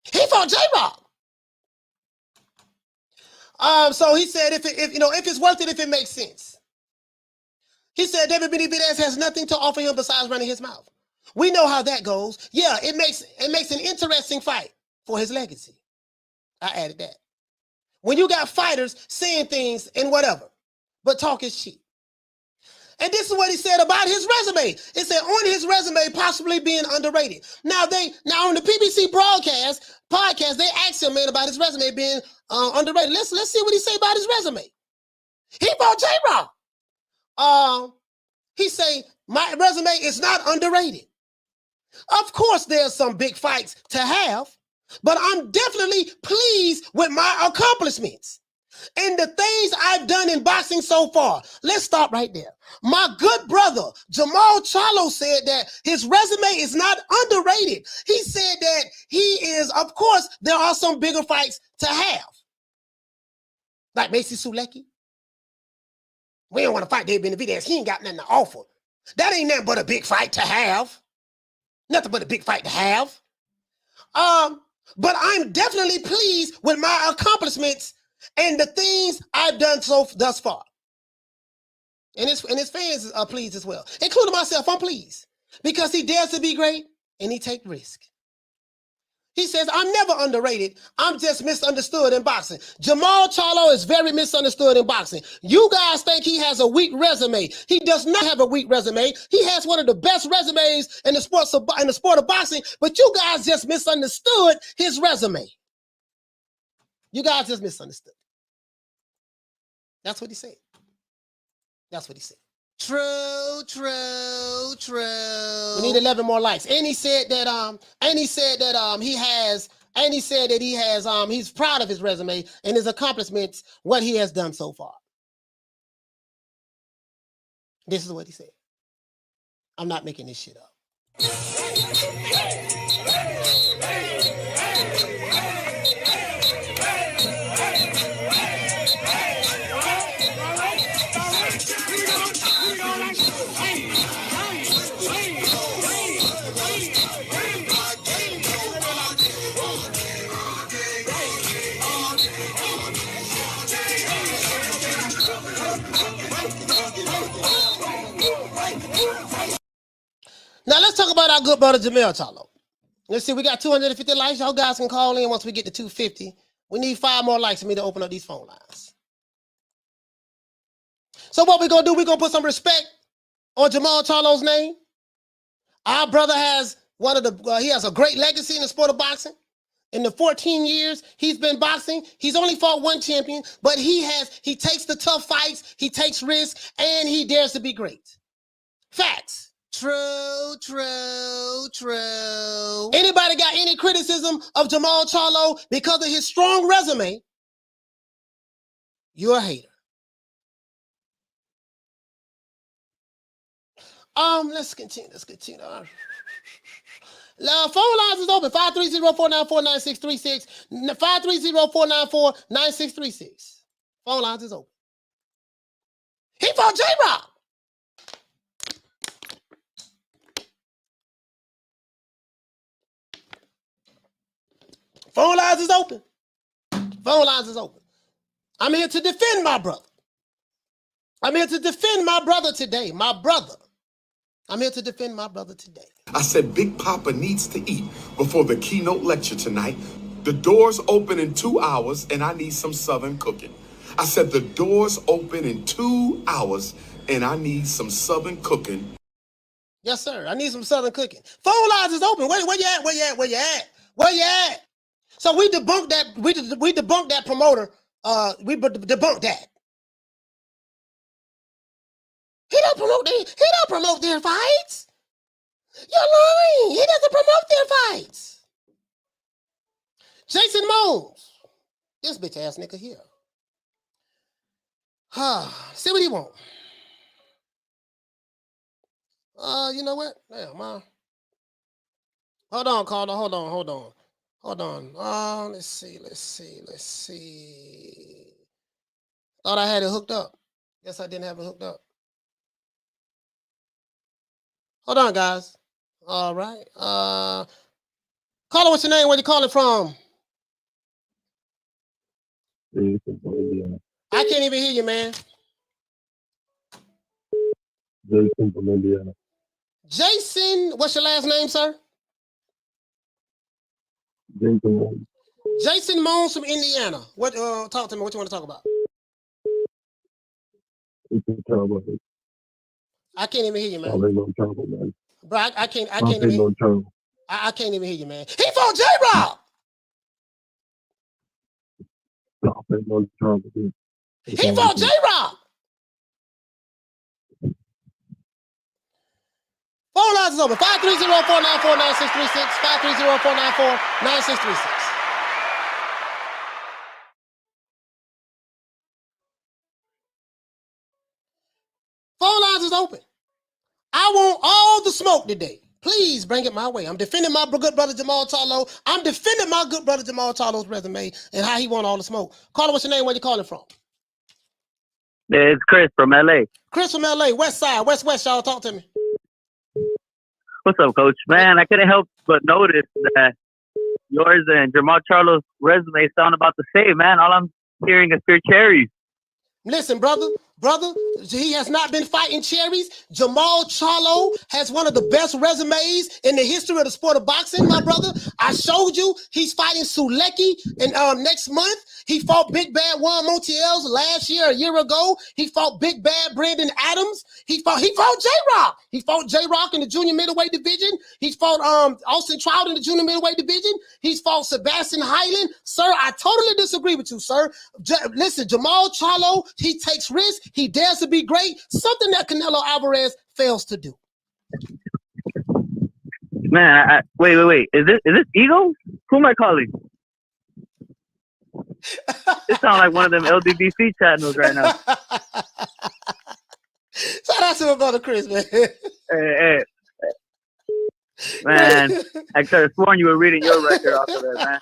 He fought J-Rock. So he said if it's worth it, if it makes sense. He said David Benavidez has nothing to offer him besides running his mouth. We know how that goes. Yeah, it makes an interesting fight for his legacy. I added that. When you got fighters saying things and whatever, but talk is cheap. And this is what he said about his resume. It said on his resume possibly being underrated. Now on the PBC podcast, they asked him, man, about his resume being underrated. Let's see what he say about his resume. He fought J-Rock. He say my resume is not underrated. Of course, there's some big fights to have, but I'm definitely pleased with my accomplishments and the things I've done in boxing so far. Let's stop right there. My good brother, Jermall Charlo, said that his resume is not underrated. He said that he is, of course, there are some bigger fights to have. Like Maciej Sulecki. We don't want to fight David Benavidez. He ain't got nothing to offer. That ain't nothing but a big fight to have. Nothing but a big fight to have. But I'm definitely pleased with my accomplishments and the things I've done thus far. And his fans are pleased as well. Including myself, I'm pleased. Because he dares to be great and he take risk. He says, I'm never underrated. I'm just misunderstood in boxing. Jermall Charlo is very misunderstood in boxing. You guys think he has a weak resume. He does not have a weak resume. He has one of the best resumes in the sport of boxing, but you guys just misunderstood his resume. You guys just misunderstood. That's what he said. That's what he said. True. We need 11 more likes. And he said that he's proud of his resume and his accomplishments, what he has done so far. This is what he said. I'm not making this shit up. Now let's talk about our good brother Jermall Charlo. Let's see, we got 250 likes. Y'all guys can call in once we get to 250. We need 5 more likes for me to open up these phone lines. So what we're gonna do, we're gonna put some respect on Jermall Charlo's name. Our brother has he has a great legacy in the sport of boxing. In the 14 years he's been boxing, he's only fought 1 champion, but he takes the tough fights, he takes risks, and he dares to be great. Facts. True. Anybody got any criticism of Jermall Charlo because of his strong resume? You're a hater. Let's continue. Now, phone lines is open. 530-494-9636. 530-494-9636. Phone lines is open. He fought J-Rock. Phone lines is open. Phone lines is open. I'm here to defend my brother. I'm here to defend my brother today. My brother. I'm here to defend my brother today. I said Big Papa needs to eat before the keynote lecture tonight. The doors open in 2 hours, and I need some Southern cooking. I said the doors open in 2 hours, and I need some Southern cooking. Yes, sir. I need some Southern cooking. Phone lines is open. Where you at? Where you at? Where you at? Where you at? So we debunked that. We debunked that promoter. We debunked that. He don't promote their fights. You're lying. He doesn't promote their fights. Jason Moans. This bitch ass nigga here. See what he want. You know what? Damn, man. Hold on, Calder. Hold on. Let's see. Thought I had it hooked up. Guess I didn't have it hooked up. Hold on, guys. All right. Caller, what's your name? Where you calling from? I can't even hear you, man. Jason from Indiana. Jason, what's your last name, sir? Jason Moans from Indiana. What? Talk to me. What you want to talk about? I can't even hear you, man. Bro, I can't even hear you. I can't even hear you, man. He fought J-Rock. He fought J-Rock. Phone lines is open. 530-494-9636. 530-494-9636. Phone lines is open. I want all the smoke today. Please bring it my way. I'm defending my good brother Jermall Charlo. I'm defending my good brother Jermall Charlo's resume and how he won all the smoke. Caller, what's your name? Where you calling from? It's Chris from LA. Chris from LA, West Side, West, y'all. Talk to me. What's up, Coach? Man, I couldn't help but notice that yours and Jermall Charlo's resume sound about the same, man. All I'm hearing is pure cherries. Listen, brother, he has not been fighting cherries. Jermall Charlo has one of the best resumes in the history of the sport of boxing, my brother. I showed you he's fighting Sulecki in next month. He fought Big Bad Juan Montiel last year, a year ago. He fought Big Bad Brandon Adams. He fought J-Rock. He fought J-Rock in the junior middleweight division. He's fought Austin Trout in the junior middleweight division. He's fought Sebastian Highland. Sir, I totally disagree with you, sir. Listen, Jermall Charlo, he takes risks. He dares to be great. Something that Canelo Alvarez fails to do. Man, wait. Is this Eagles? Who am I calling? It sounds like one of them LDBC channels right now. Shout out to my brother Chris, man. Hey. Man, I could have sworn you were reading your record off of that, man.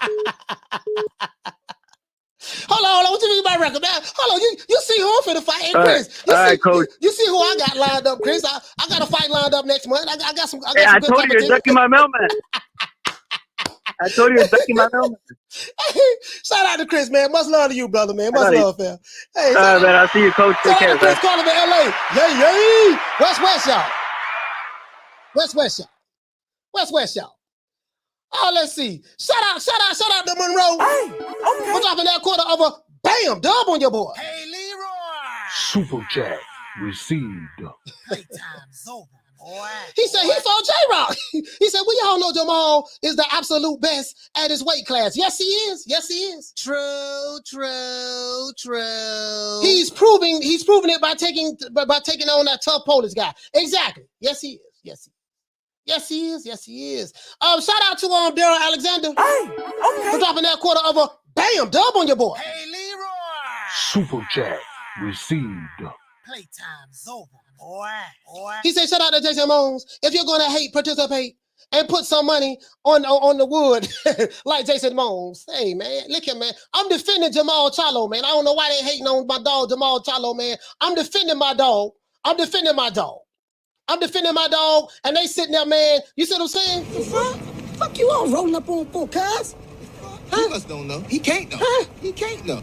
Hold on. What you mean by record? Man, hold on. You see who I'm finna fight, hey, Chris. All right, Coach. You see who I got lined up, Chris. I got a fight lined up next month. I got some. I told you you're ducking my mailman. I told you you're ducking my mailman. Shout out to Chris, man. Much love to you, brother, man. Much love, fam. Hey, all right, man. I'll see you, Coach. Take care, Chris calling me LA. Yay. West, y'all. West, y'all. Oh, let's see. Shout out to Monroe. Hey, okay. We're dropping that quarter of a bam dub on your boy. Hey, Leroy. Super chat received. Playtime's over, boy. He said he fought J-Rock. He said, we all know Jamal is the absolute best at his weight class. Yes, he is. True. He's proving it by taking on that tough Polish guy. Exactly. Yes, he is. Yes, he is. Shout out to Daryl Alexander. Hey, okay. For dropping that quarter of a bam dub on your boy. Hey, Leroy. Super chat received. Playtime's over, boy. He said, shout out to Jason Moans. If you're gonna hate, participate and put some money on the wood like Jason Moans. Hey, man, look here, man. I'm defending Jermall Charlo, man. I don't know why they hating on my dog, Jermall Charlo, man. I'm defending my dog, and they sitting there, man. You see what I'm saying? The fuck you all rolling up on for, cuz? He must don't know. He can't know. Huh? He can't know.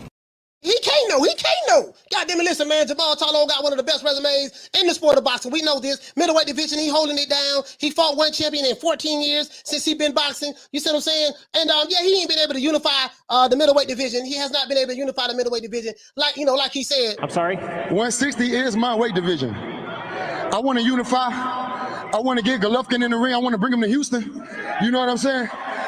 He can't know. He can't know. Goddamn it, listen, man. Jermall Charlo got one of the best resumes in the sport of boxing. We know this. Middleweight division, he holding it down. He fought one champion in 14 years since he been boxing. You see what I'm saying? And yeah, he ain't been able to unify the middleweight division. He has not been able to unify the middleweight division. Like, you know, like he said. I'm sorry? 160 is my weight division. I want to unify. I want to get Golovkin in the ring. I want to bring him to Houston. You know what I'm saying?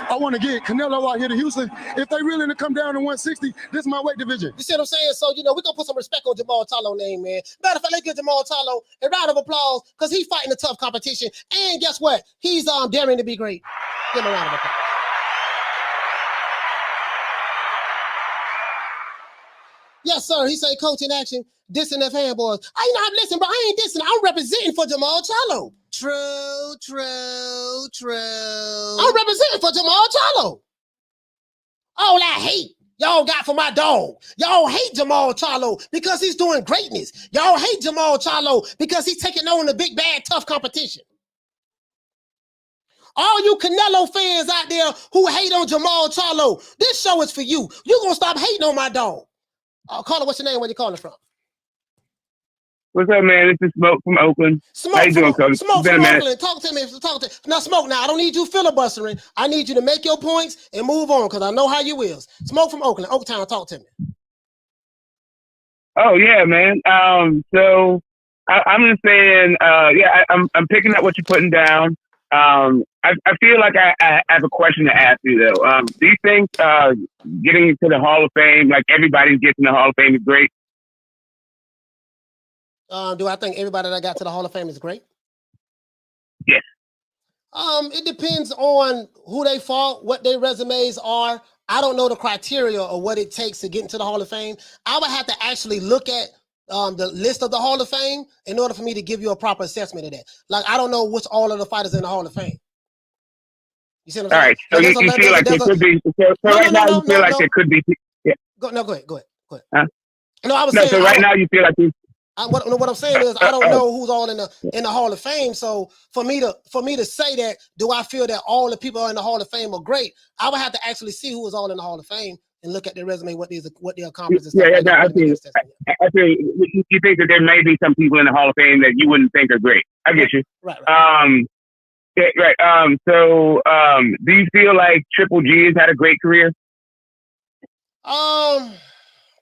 I want to get Canelo out here to Houston. If they really to come down to 160, this is my weight division. You see what I'm saying? So, you know, we're going to put some respect on Jermall Charlo's name, man. Matter of fact, let's give Jermall Charlo a round of applause because he's fighting a tough competition. And guess what? He's daring to be great. Give him a round of applause. Yes, sir. He say, coach in action, dissing the fanboys. You know, listen, bro, I ain't dissing. I'm representing for Jermall Charlo. True, true, true. I'm representing for Jermall Charlo. All that hate y'all got for my dog. Y'all hate Jermall Charlo because he's doing greatness. Y'all hate Jermall Charlo because he's taking on the big, bad, tough competition. All you Canelo fans out there who hate on Jermall Charlo, this show is for you. You gonna stop hating on my dog. Caller, what's your name? Where you calling from? What's up, man? This is Smoke from Oakland. Smoke How you doing, Coach? Smoke from Oakland. Talk to me. Talk to now, Smoke. Now, I don't need you filibustering. I need you to make your points and move on because I know how you is. Smoke from Oakland. Oaktown, talk to me. Oh yeah, man. So I'm just saying, yeah, I'm picking up what you're putting down. I feel like I have a question to ask you though. Do you think getting into the Hall of Fame, like everybody gets in the Hall of Fame, is great? Do I think everybody that got to the Hall of Fame is great? Yes. It depends on who they fought, what their resumes are. I don't know the criteria or what it takes to get into the Hall of Fame. I would have to actually look at the list of the Hall of Fame in order for me to give you a proper assessment of that. Like, I don't know which all of the fighters in the Hall of Fame. You see what I'm saying? All right. So you feel like there could be. So right now you feel like there could be. Yeah. Go ahead. Huh? No, I was saying. So right now you feel like what I'm saying is I don't know who's all in the Hall of Fame. So for me to say that, do I feel that all the people in the Hall of Fame are great? I would have to actually see who is all in the Hall of Fame and look at their resume, what they accomplished. Yeah, I feel. You think that there may be some people in the Hall of Fame that you wouldn't think are great. I get you. Right. Yeah, right. So do you feel like Triple G has had a great career?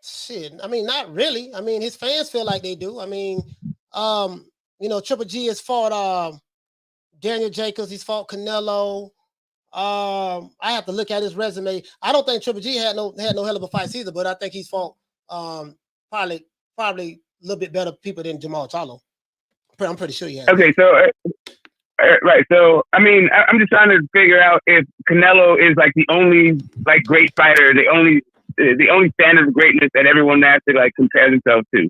Shit. I mean, not really. I mean, his fans feel like they do. I mean, you know, Triple G has fought Daniel Jacobs. He's fought Canelo. I have to look at his resume. I don't think Triple G had no hell of a fights either, but I think he's fought probably a little bit better people than Jermall Charlo. I'm pretty sure he has. Okay, so right. So I mean, I'm just trying to figure out if Canelo is like the only like great fighter, the only standard of greatness that everyone has to like compare themselves to.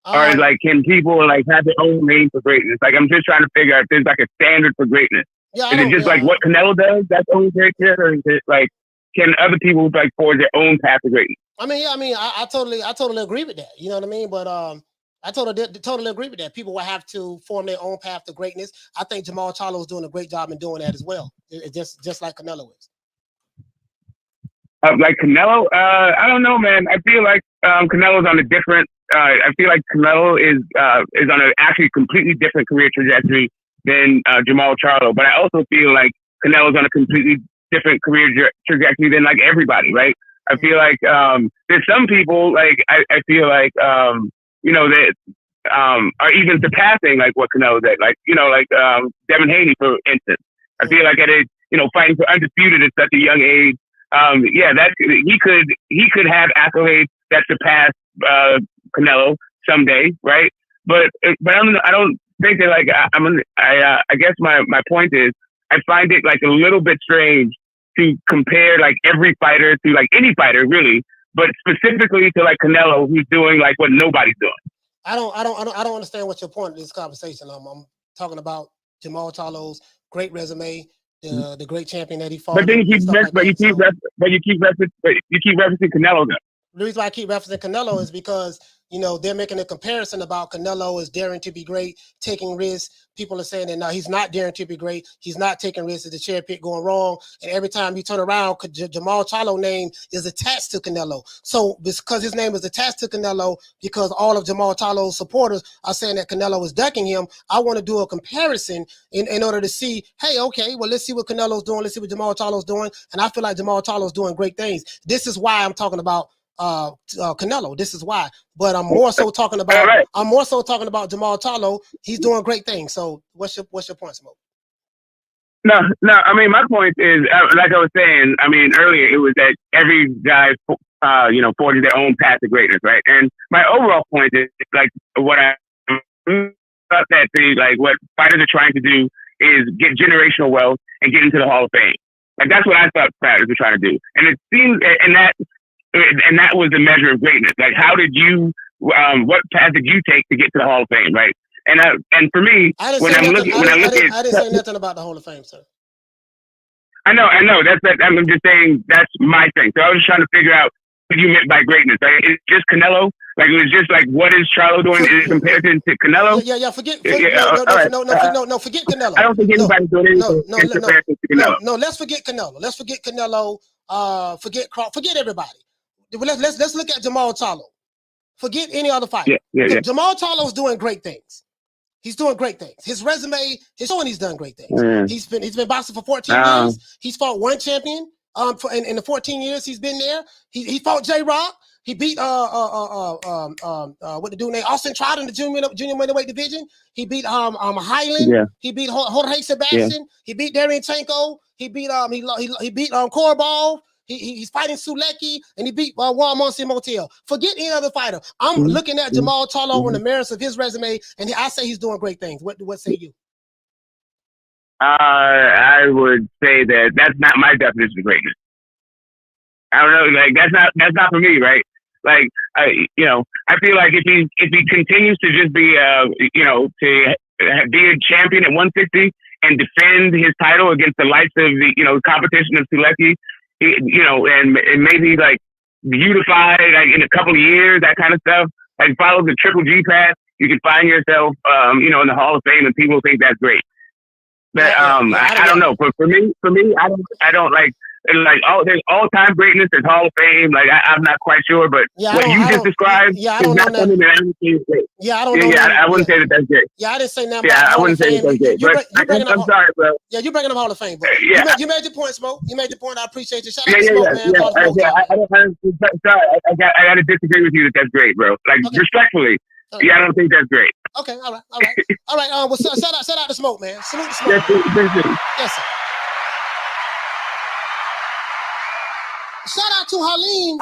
Or like, can people like have their own name for greatness? Like, I'm just trying to figure out if there's like a standard for greatness. Yeah, is it just like what Canelo does? That's only greatness, or is it like can other people like forge their own path to greatness? I mean, I totally agree with that. You know what I mean? But I totally agree with that. People will have to form their own path to greatness. I think Jermall Charlo is doing a great job in doing that as well. It's just like Canelo is. Like Canelo, I don't know, man. I feel like Canelo's on a different. I feel like Canelo is on an actually completely different career trajectory than Jermall Charlo. But I also feel like Canelo's on a completely different career trajectory than like everybody, right? I feel like there's some people like I feel like you know that are even surpassing like what Canelo did, like you know like Devin Haney for instance. I feel like fighting for undisputed at such a young age. Yeah, that he could have accolades that surpass Canelo someday, right? But I don't think that like I guess my point is I find it like a little bit strange to compare like every fighter to like any fighter really, but specifically to like Canelo who's doing like what nobody's doing. I don't understand what your point of this conversation. I'm talking about Jermall Charlo's great resume. The great champion that he fought. But then you keep referencing Canelo though. The reason why I keep referencing Canelo is because you know, they're making a comparison about Canelo is daring to be great, taking risks. People are saying that no, he's not daring to be great. He's not taking risks. It's the cherry pick going wrong. And every time you turn around, Jermall Charlo name is attached to Canelo. So because his name is attached to Canelo, because all of Jermall Charlo's supporters are saying that Canelo is ducking him, I want to do a comparison in order to see, hey, okay, well, let's see what Canelo's doing. Let's see what Jermall Charlo's doing. And I feel like Jermall Charlo's doing great things. This is why I'm talking about Canelo. This is why, but I'm more so talking about Jermall Charlo. He's doing great things. So what's your point, Smoke? No. I mean, my point is, like I was saying, I mean, earlier it was that every guy, forges their own path to greatness, right? And my overall point is like what I thought that what fighters are trying to do is get generational wealth and get into the Hall of Fame. Like that's what I thought fighters were trying to do, and it seems, and that was the measure of greatness. Like, how did you, what path did you take to get to the Hall of Fame, right? And for me, I didn't say nothing about the Hall of Fame, sir. I know. I'm just saying that's my thing. So I was just trying to figure out what you meant by greatness. Like, it's just Canelo. Like, it was just like, what is Charlo doing in comparison to Canelo? Yeah. Forget Canelo. Forget Canelo. I don't think anybody's doing anything in comparison to Canelo. No, let's forget Canelo. Forget everybody. Let's look at Jermall Charlo. Forget any other fighter. Yeah. Jermall Charlo's doing great things. He's doing great things. His resume is showing he's done great things. He's been boxing for 14 years. He's fought one champion. In the 14 years he's been there. He fought J-Rock. He beat what the dude named Austin Trout in the junior middleweight division. He beat Highland. Yeah. He beat Jorge Sebastian. Yeah. He beat Darian Chanko. He beat Korbal. He's fighting Sulecki, and he beat Montiel. Forget any other fighter. I'm looking at Jermall Charlo on the merits of his resume, and I say he's doing great things. What say you? I would say that that's not my definition of greatness. I don't know, like that's not for me, right? Like I feel like if he continues to just be to be a champion at 160 and defend his title against the likes of the competition of Sulecki, and maybe like unified like in a couple of years, that kind of stuff. Like follow the triple G path, you can find yourself in the Hall of Fame, and people think that's great. But I don't know. For me, I don't like there's all-time greatness, there's Hall of Fame. Like I'm not quite sure, but what you just described is not something that I would say is great. I wouldn't say that that's great. Yeah, I didn't say nothing. Yeah, I wouldn't say that's great. I'm sorry, bro. Yeah, you're bringing up Hall of Fame, bro. Yeah, you made your point, Smoke. You made your point. I appreciate you. Shout out to Smoke, man. I got to disagree with you that that's great, bro. Like respectfully. Yeah, I don't think that's great. Okay, all right. Well, shout out to Smoke, man. Salute to Smoke. Yes, sir. Shout out to Halim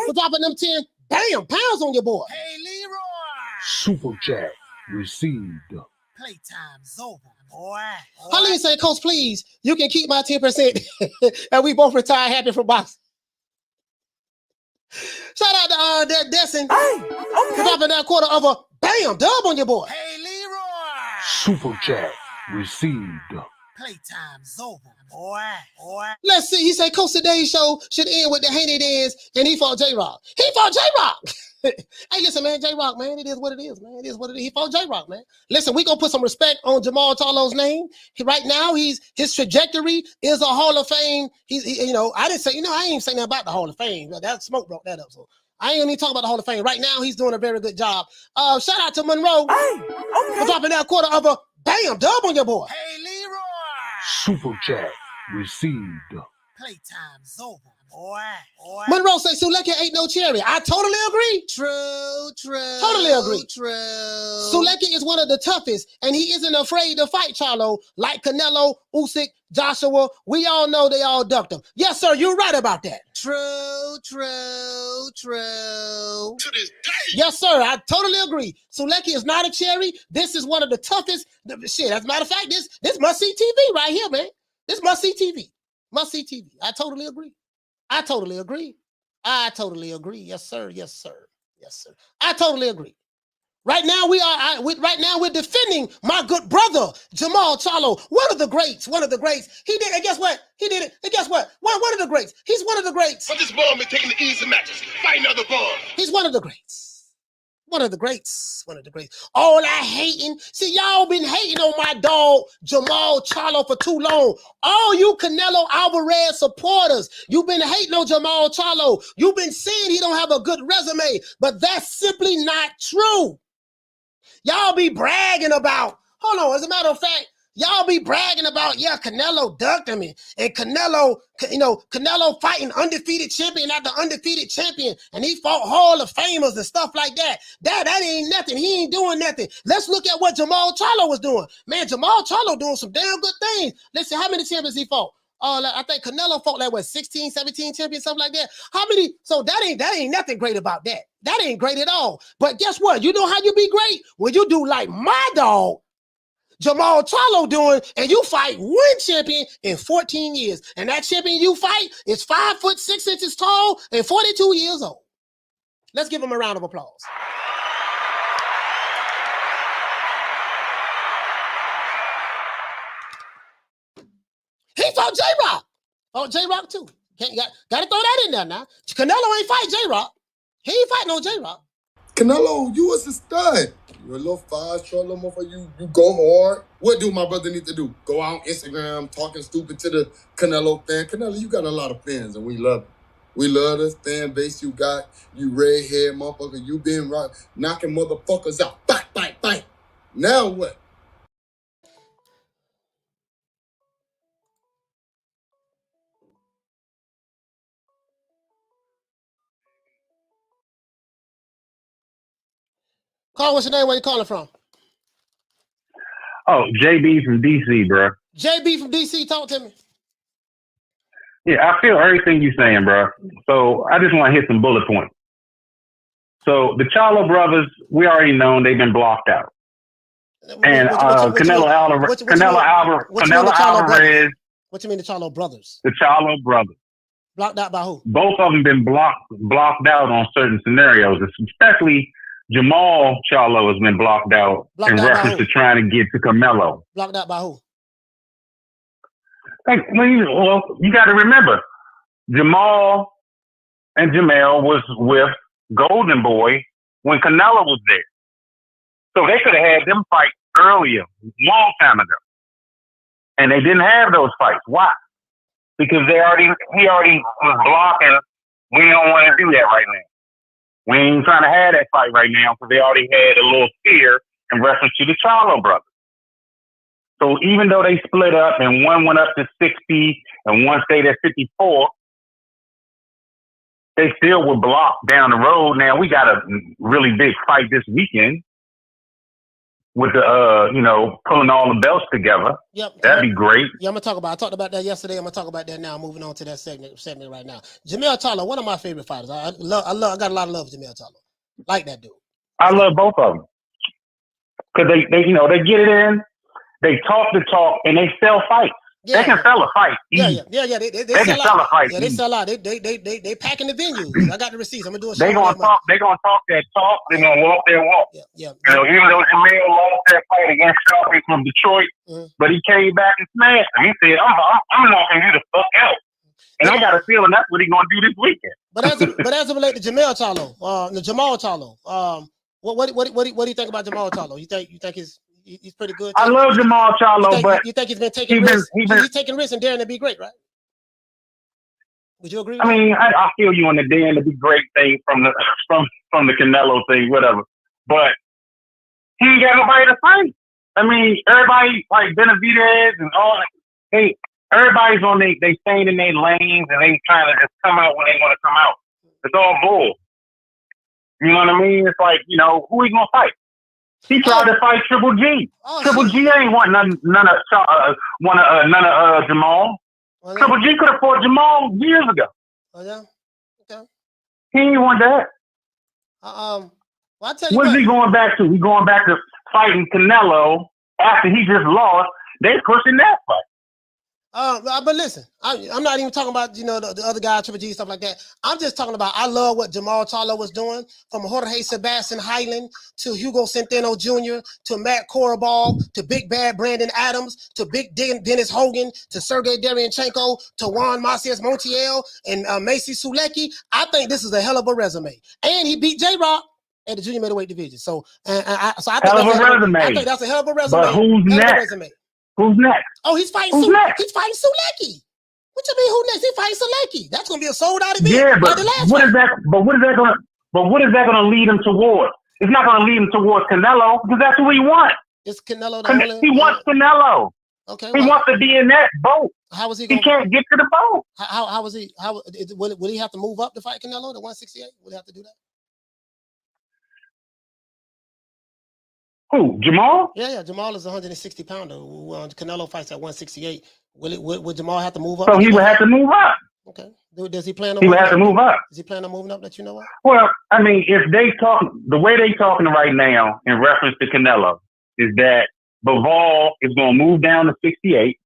for dropping them 10 pounds on your boy. Hey, Leroy. Super chat received. Playtime's over, boy. Halim said, Coach, please, you can keep my 10%. And we both retire happy from boxing. Shout out to Destin for dropping that quarter of a dub on your boy. Hey, Leroy. Super chat received. Playtime's over, boy. Let's see. He said, Coach, today's show should end with the Haney dance, and he fought J-Rock. He fought J-Rock. Hey, listen, man, J-Rock, man, it is what it is, man. It is what it is. He fought J-Rock, man. Listen, we gonna put some respect on Jermall Charlo's name. Right now, his trajectory is a Hall of Fame. I didn't say, I ain't saying nothing about the Hall of Fame. That Smoke brought that up, so I ain't even talking about the Hall of Fame. Right now, he's doing a very good job. Shout out to Monroe for dropping that quarter of a dub on your boy. Hey, Leroy. Super chat received. Playtime's over, boy. Monroe says Sulecki ain't no cherry. I totally agree. True. Totally agree. True. Sulecki is one of the toughest, and he isn't afraid to fight Charlo like Canelo, Usyk, Joshua. We all know they all ducked him. Yes, sir, you're right about that. True. To this day. Yes, sir, I totally agree. Sulecki is not a cherry. This is one of the toughest. Shit, as a matter of fact, this must-see TV right here, man. This must-see TV. Must-see TV. I totally agree. I totally agree. Yes, sir. I totally agree. Right now we're defending my good brother Jermall Charlo, one of the greats. He did it. Guess what? He did it. And guess what? One of the greats. He's one of the greats. But this ball been taking the easy matches, fighting other balls. He's one of the greats. One of the greats. One of the greats. All that hating. See, y'all been hating on my dog, Jermall Charlo, for too long. All you Canelo Alvarez supporters, you've been hating on Jermall Charlo. You've been saying he don't have a good resume, but that's simply not true. Y'all be bragging about, hold on, as a matter of fact, y'all be bragging about, yeah, Canelo ducked him, and Canelo, Canelo fighting undefeated champion after undefeated champion, and he fought Hall of Famers and stuff like that. That ain't nothing. He ain't doing nothing. Let's look at what Jermall Charlo was doing. Man, Jermall Charlo doing some damn good things. Let's see how many champions he fought. I think Canelo fought like, what, 16, 17 champions, something like that. How many? So that ain't nothing great about that. That ain't great at all. But guess what? You know how you be great? When you do like my dog, Jermall Charlo doing, and you fight one champion in 14 years. And that champion you fight is 5 foot 6 inches tall and 42 years old. Let's give him a round of applause. He fought J-Rock. Oh, J-Rock too. Gotta throw that in there now. Canelo ain't fight J-Rock. He ain't fighting no J-Rock. Canelo, you was a stud. You're a little fast, short little motherfucker. You go hard. What do my brother need to do? Go out on Instagram talking stupid to the Canelo fan. Canelo, you got a lot of fans, and we love it. We love the fan base you got. You redhead motherfucker. You been knocking motherfuckers out. Bang, bang, bang. Now what? Carl, what's your name? Where you calling from? Oh, JB from DC, bro. JB from DC, talk to me. Yeah, I feel everything you're saying, bro. So I just want to hit some bullet points. So the Charlo brothers, we already know they've been blocked out. And Canelo Alvarez. What you mean the Charlo brothers? The Charlo brothers. Blocked out by who? Both of them been blocked out on certain scenarios, especially Jermall Charlo has been blocked out in reference to trying to get to Canelo. Blocked out by who? Well, you got to remember, Jamal and Jamel was with Golden Boy when Canelo was there. So they could have had them fight earlier, long time ago. And they didn't have those fights. Why? Because he already was blocking. We don't want to do that right now. We ain't trying to have that fight right now because they already had a little fear in reference to the Charlo brothers. So even though they split up and one went up to 60 and one stayed at 54, they still were blocked down the road. Now we got a really big fight this weekend with the, pulling all the belts together. Yep. That'd be great. Yeah, I talked about that yesterday. I'm gonna talk about that now. Moving on to that segment right now. Jermall Charlo, one of my favorite fighters. I got a lot of love for Jermall Charlo. Like that dude. I love both of them because they get it in. They talk the talk and they sell fights. Yeah. They can sell a fight. Yeah. They can sell a fight. Yeah, they sell out. They packing the venues. I got the receipts. I'm gonna do a show. They gonna talk that talk. They gonna walk their walk. Yeah. Even though Jamel lost that fight against Shelby from Detroit, but he came back and smashed him. He said, "I'm knocking you the fuck out." And I got a feeling that's what he's gonna do this weekend. But as it relates to Jermall Charlo, what do you think about Jermall Charlo? You think he's pretty good? I love Jermall Charlo, but you think he's been taking risks? He's taking risks and daring to be great, right? Would you agree? I feel you on the daring to be great thing from the Canelo thing, whatever. But he ain't got nobody to fight. Everybody like Benavidez and all that. Everybody's on they staying in their lanes and they trying to just come out when they want to come out. It's all bull. You know what I mean? It's like, who he gonna fight? He tried to fight Triple G. Triple G ain't want none of Jamal. Oh, Triple G could have fought Jamal years ago. Oh yeah, okay. He ain't want that. Well, I tell you what is he going back to? He going back to fighting Canelo after he just lost. They pushing that fight. But listen, I'm not even talking about the other guy, Triple G, stuff like that. I'm just talking about I love what Jermall Charlo was doing, from Jorge Sebastian Highland to Hugo Centeno Jr. to Matt Korobov to Big Bad Brandon Adams to Big Dennis Hogan to Sergey Derevyanchenko to Juan Maciej Montiel and Maciej Sulecki. I think this is a hell of a resume. And he beat J-Rock. at the junior middleweight division. So, so I think Hell of that's a resume. I think that's a hell of a resume. But who's next? Who's next? Oh, he's fighting. Who's next? He's fighting Sulecki. What you mean? Who next? He's fighting Sulecki. That's gonna be a sold out event. Yeah, but like the last what fight. is that? But what is that gonna? But what is that gonna lead him towards? It's not gonna lead him towards Canelo because that's who he wants. Is Canelo the only? He wants Canelo. Okay. He wants to be in that boat. How is he? He can't get to the boat. How is he? How will he have to move up to fight Canelo to 168? Will he have to do that? Who? Jamal? Yeah. Jamal is a 160 pounder. Canelo fights at 168. Will Jamal have to move up? So he would have to move up. Okay. Does he plan on? He would have to move up. Is he planning on moving up? That you know what? Well, I mean, if they talk the way they talking right now in reference to Canelo is that Bivol is going to move down to 68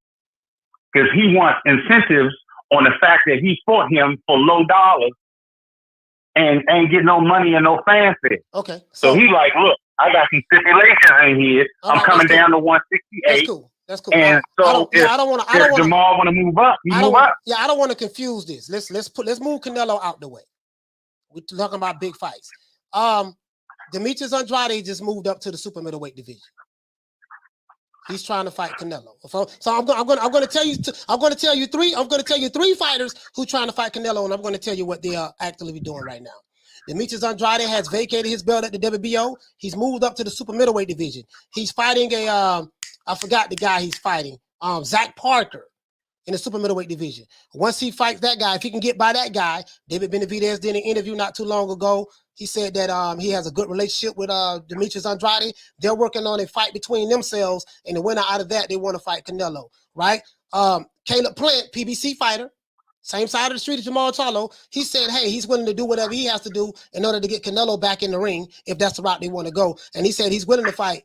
because he wants incentives on the fact that he fought him for low dollars and ain't get no money and no fanfare. Okay. So he's like, look, I got some stipulations in here. I'm coming down to 168. That's cool. That's cool. And so if Jamal want to move up, he move up. Yeah, I don't want to confuse this. Let's move Canelo out the way. We're talking about big fights. Demetrius Andrade just moved up to the super middleweight division. He's trying to fight Canelo. So I'm going to tell you three fighters who trying to fight Canelo, and I'm going to tell you what they are actively doing right now. Demetrius Andrade has vacated his belt at the WBO. He's moved up to the super middleweight division. He's fighting I forgot the guy he's fighting, Zach Parker in the super middleweight division. Once he fights that guy, if he can get by that guy, David Benavidez did an interview not too long ago. He said that he has a good relationship with Demetrius Andrade. They're working on a fight between themselves, and the winner out of that, they want to fight Canelo, right? Caleb Plant, PBC fighter, same side of the street as Jermall Charlo. He said, hey, he's willing to do whatever he has to do in order to get Canelo back in the ring if that's the route they want to go. And he said he's willing to fight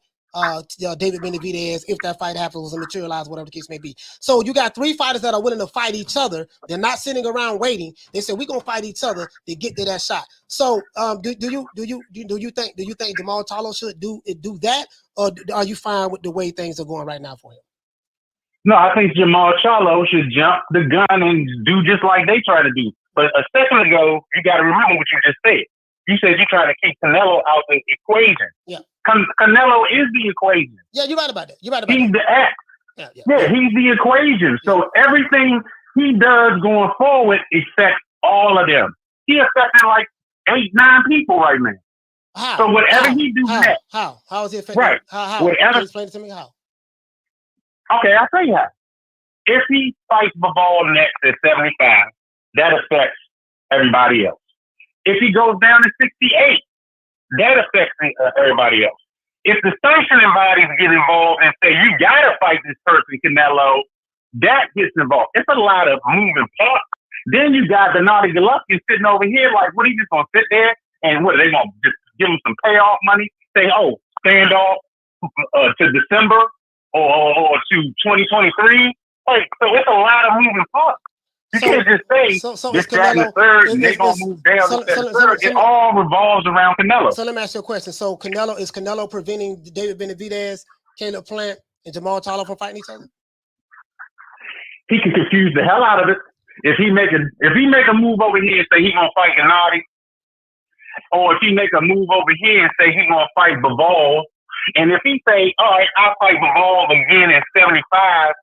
David Benavidez if that fight happens and materialize, whatever the case may be. So you got three fighters that are willing to fight each other. They're not sitting around waiting. They said we're gonna fight each other to get to that shot. So do you think Jermall Charlo should do that, or are you fine with the way things are going right now for him? No, I think Jermall Charlo should jump the gun and do just like they try to do. But a second ago, you got to remember what you just said. You said you're trying to keep Canelo out the equation. Yeah. Canelo is the equation. Yeah, you're right about that. He's the X. Yeah, he's the equation. So everything he does going forward affects all of them. He affecting like 8-9 people right now. How? So whatever he do next. How is he affecting? Right. How? Whatever. Explain it to me how. Okay, I'll tell you how. If he fights Bivol next at 75, that affects everybody else. If he goes down to 68, that affects everybody else. If the sanctioning bodies get involved and say, you got to fight this person, Canelo, that gets involved. It's a lot of moving parts. Then you got Bernardo Golovkin sitting over here like, what, he just going to sit there and what, are they going to just give him some payoff money? Say, oh, stand off to December or to 2023? Like, so it's a lot of moving parts. You can't just say this, that, and the third, and they're going to move down to the third. It all revolves around Canelo. So let me ask you a question. So is Canelo preventing David Benavidez, Caleb Plant, and Jermall Charlo from fighting each other? He can confuse the hell out of it. If he make a move over here and say he's going to fight Gennady, or if he make a move over here and say he's going to fight Bivol, and if he say, all right, I'll fight Bivol again at 75,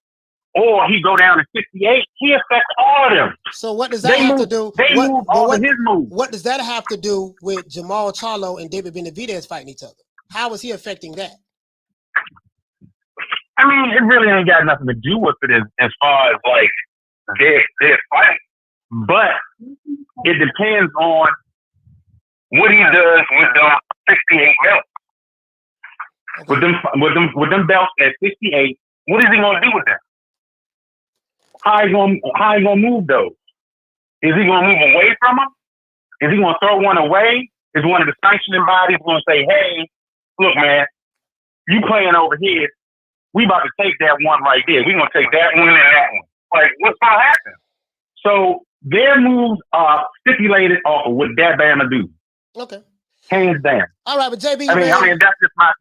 or he go down to 68, he affects all of them. So what does that have to do? They move all of his moves. What does that have to do with Jermall Charlo and David Benavidez fighting each other? How is he affecting that? I mean, it really ain't got nothing to do with it as far as like their fight. But it depends on what he does with them 68 belts. Okay. With them belts at 68, what is he gonna do with them? How he gonna move those? Is he gonna move away from them? Is he gonna throw one away? Is one of the sanctioning bodies gonna say, hey, look, man, you playing over here, we about to take that one right there. We're gonna take that one and that one. Like, what's gonna happen? So their moves are stipulated off of what that bama do. Okay. Hands down. All right, but JB, I mean, that's just my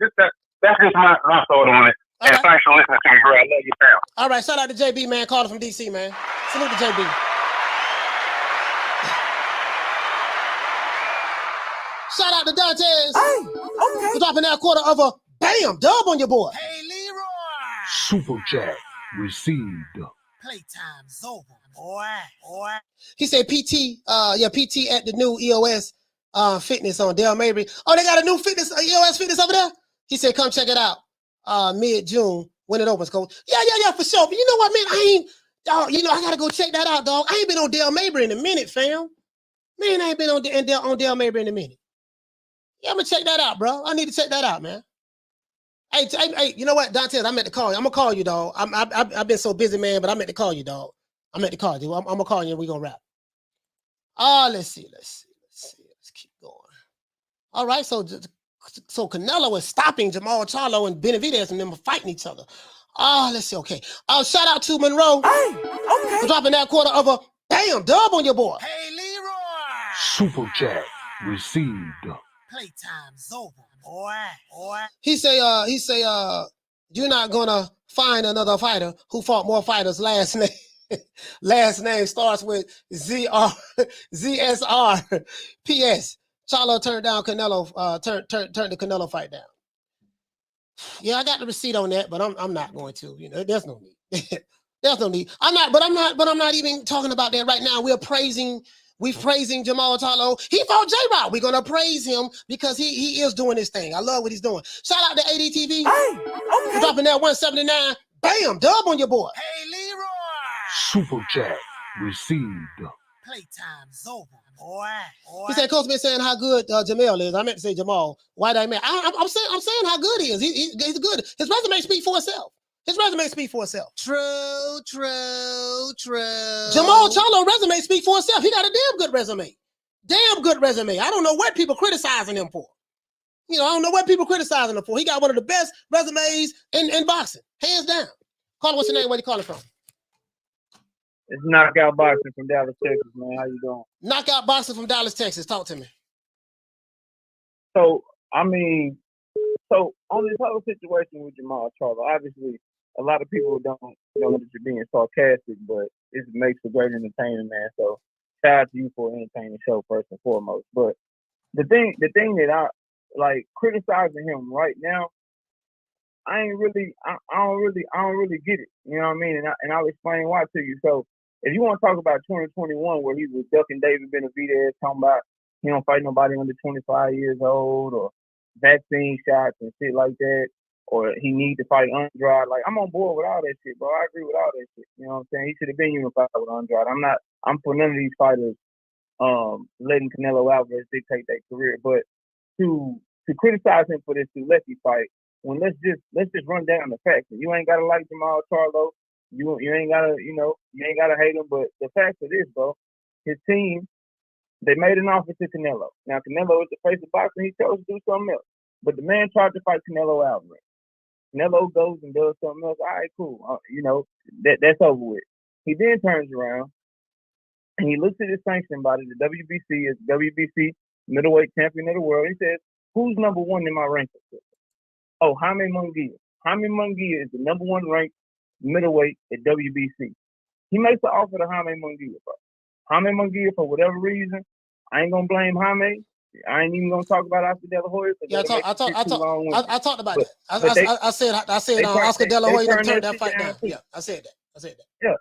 thought on it. And right. Thanks for listening to me, bro. I love you, pal. All right, shout out to JB, man. Calling from DC, man. Salute to JB. Shout out to Dantes for dropping that quarter of a bam dub on your boy. Hey, Leroy. Super chat received. Playtime's over, boy. He said PT at the new EOS fitness on Del Mabry. Oh, they got a new fitness, EOS fitness over there? He said, come check it out. Mid-June when it opens, coach. Yeah, for sure. But you know what, man? I gotta go check that out, dog. I ain't been on Del Mabry in a minute, fam. Man, I ain't been on Del Mabry in a minute. Yeah, I'm gonna check that out, bro. I need to check that out, man. Hey, you know what, Dante? I meant to call you. I'm gonna call you, dog. I've been so busy, man, but I meant to call you, dog. I meant to call you. I'm gonna call you and we're gonna wrap. Let's see. Let's keep going. All right, so Canelo is stopping Jermall Charlo and Benavidez and them fighting each other. Let's see. Okay. Shout out to Monroe for dropping that quarter of a bam dub on your boy. Hey, Leroy. Super chat received. Playtime's over, boy. He say, you're not gonna find another fighter who fought more fighters. Last name starts with ZSR. P.S. Charlo turned down Canelo. Turned the Canelo fight down. Yeah, I got the receipt on that, but I'm not going to. You know, there's no need. There's no need. I'm not even talking about that right now. We're praising Jermall Charlo. He fought J-Rock. We're gonna praise him because he is doing his thing. I love what he's doing. Shout out to ADTV. For dropping that 179. Bam, dub on your boy. Hey, Leroy. Super chat received. Playtime's over, boy. He said, Coach been saying how good Jamel is. I meant to say Jamal. Why did I mean? I'm saying how good he is. He's good. His resume speaks for itself. True. Jermall Charlo resume speaks for itself. He got a damn good resume. I don't know what people criticizing him for. I don't know what people criticizing him for. He got one of the best resumes in boxing, hands down. Call him, what's your name? Where you calling from? It's Knockout Boxing from Dallas, Texas, man. How you doing? Knockout Boxing from Dallas, Texas. Talk to me. So on this whole situation with Jermall Charlo, obviously a lot of people don't know that you're being sarcastic, but it makes for great entertainment, man. So shout out to you for an entertaining show first and foremost. But the thing that I like criticizing him right now, I don't really get it. You know what I mean? And I'll explain why to you. So if you want to talk about 2021 where he was ducking David Benavidez, talking about he don't fight nobody under 25 years old, or vaccine shots and shit like that, or he need to fight Andrade. Like, I'm on board with all that shit, bro. I agree with all that shit. You know what I'm saying? He should have been unified with Andrade. I'm for none of these fighters letting Canelo Alvarez dictate their career. But to criticize him for this Sulecki fight, when let's just run down the facts. You ain't gotta like Jermall Charlo. You ain't gotta, you ain't gotta hate him. But the fact of this, bro, his team, they made an offer to Canelo. Now Canelo is the face of boxing. He chose to do something else. But the man tried to fight Canelo Alvarez. Canelo goes and does something else. All right, cool. That's over with. He then turns around and he looks at his sanctioning body. The WBC is WBC middleweight champion of the world. He says, "Who's number one in my ranking system?" Oh, Jaime Munguia. Jaime Munguia is the number one ranked middleweight at WBC. He makes the offer to Jaime Munguia, bro. Jaime Munguia, for whatever reason, I ain't gonna blame Jaime. I ain't even gonna talk about Oscar Dela Hoya. Yeah, I talked about that. I said Oscar Dela Hoya turned that fight down. Yeah, I said that. Yeah.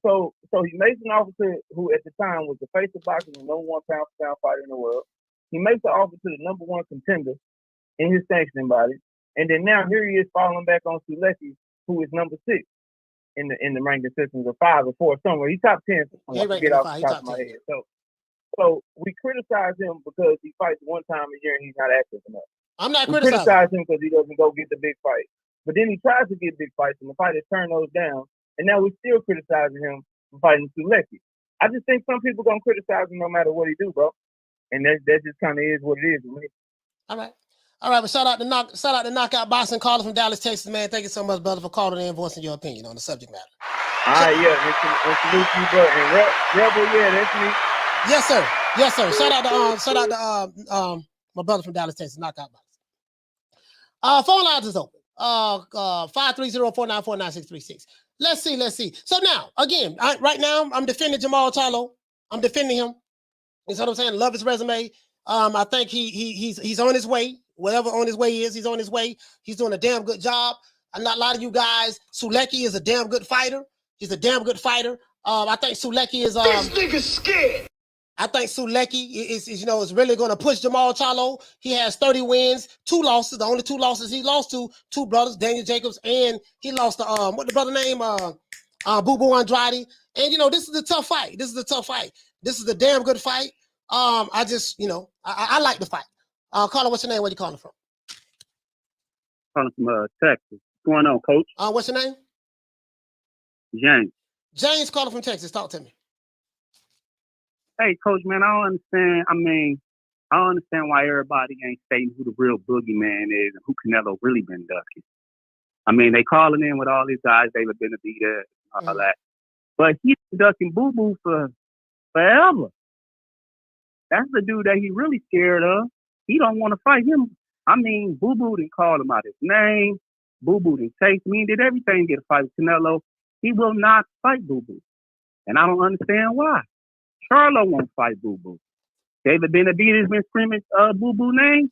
So he makes an offer to who at the time was the face of boxing, the number one pound for pound fighter in the world. He makes the offer to the number one contender in his sanctioning body, and then now here he is falling back on Sulecki, who is number 6 in the ranking systems, of 5 or 4 somewhere. He's top 10. Get off the top of my head. So we criticize him because he fights one time a year and he's not active enough. I'm not criticizing. We criticize him because he doesn't go get the big fight. But then he tries to get big fights and the fighters turn those down. And now we're still criticizing him for fighting Sulecki. I just think some people gonna criticize him no matter what he do, bro. And that just kind of is what it is with me. All right. But shout out to Knockout Boxing, caller from Dallas, Texas, man. Thank you so much, brother, for calling in and voicing your opinion on the subject matter. All right, yeah, and salute you, bro. And Rebel, yeah, that's me. Yes, sir. Shout out to my brother from Dallas, Texas, Knockout Boxing. Phone lines is open. 530-494-9636. Let's see. So now, again, right now, I'm defending Jermall Charlo. I'm defending him. You know what I'm saying? Love his resume. I think he's on his way. Whatever on his way is, he's on his way. He's doing a damn good job. And not a lot of you guys. Sulecki is a damn good fighter. He's a damn good fighter. I think Sulecki is This nigga's scared. I think Sulecki is really going to push Jermall Charlo. He has 30 wins, 2 losses. The only 2 losses he lost to 2 brothers, Daniel Jacobs, and he lost to what the brother name Boo Andrade. And this is a tough fight. This is a damn good fight. I just I like the fight. Carlo, what's your name? Where you calling from? Calling from Texas. What's going on, Coach? What's your name? James. James calling from Texas. Talk to me. Hey, Coach, man, I don't understand. I don't understand why everybody ain't stating who the real boogeyman is and who Canelo really been ducking. They calling in with all these guys, David Benavidez, all that. But he's been ducking Boo for forever. That's the dude that he really scared of. He don't want to fight him. Boo didn't call him out his name. Boo didn't chase me. Did everything get a fight with Canelo. He will not fight Boo. And I don't understand why. Charlo won't fight Boo. David Benavidez been screaming Boo name.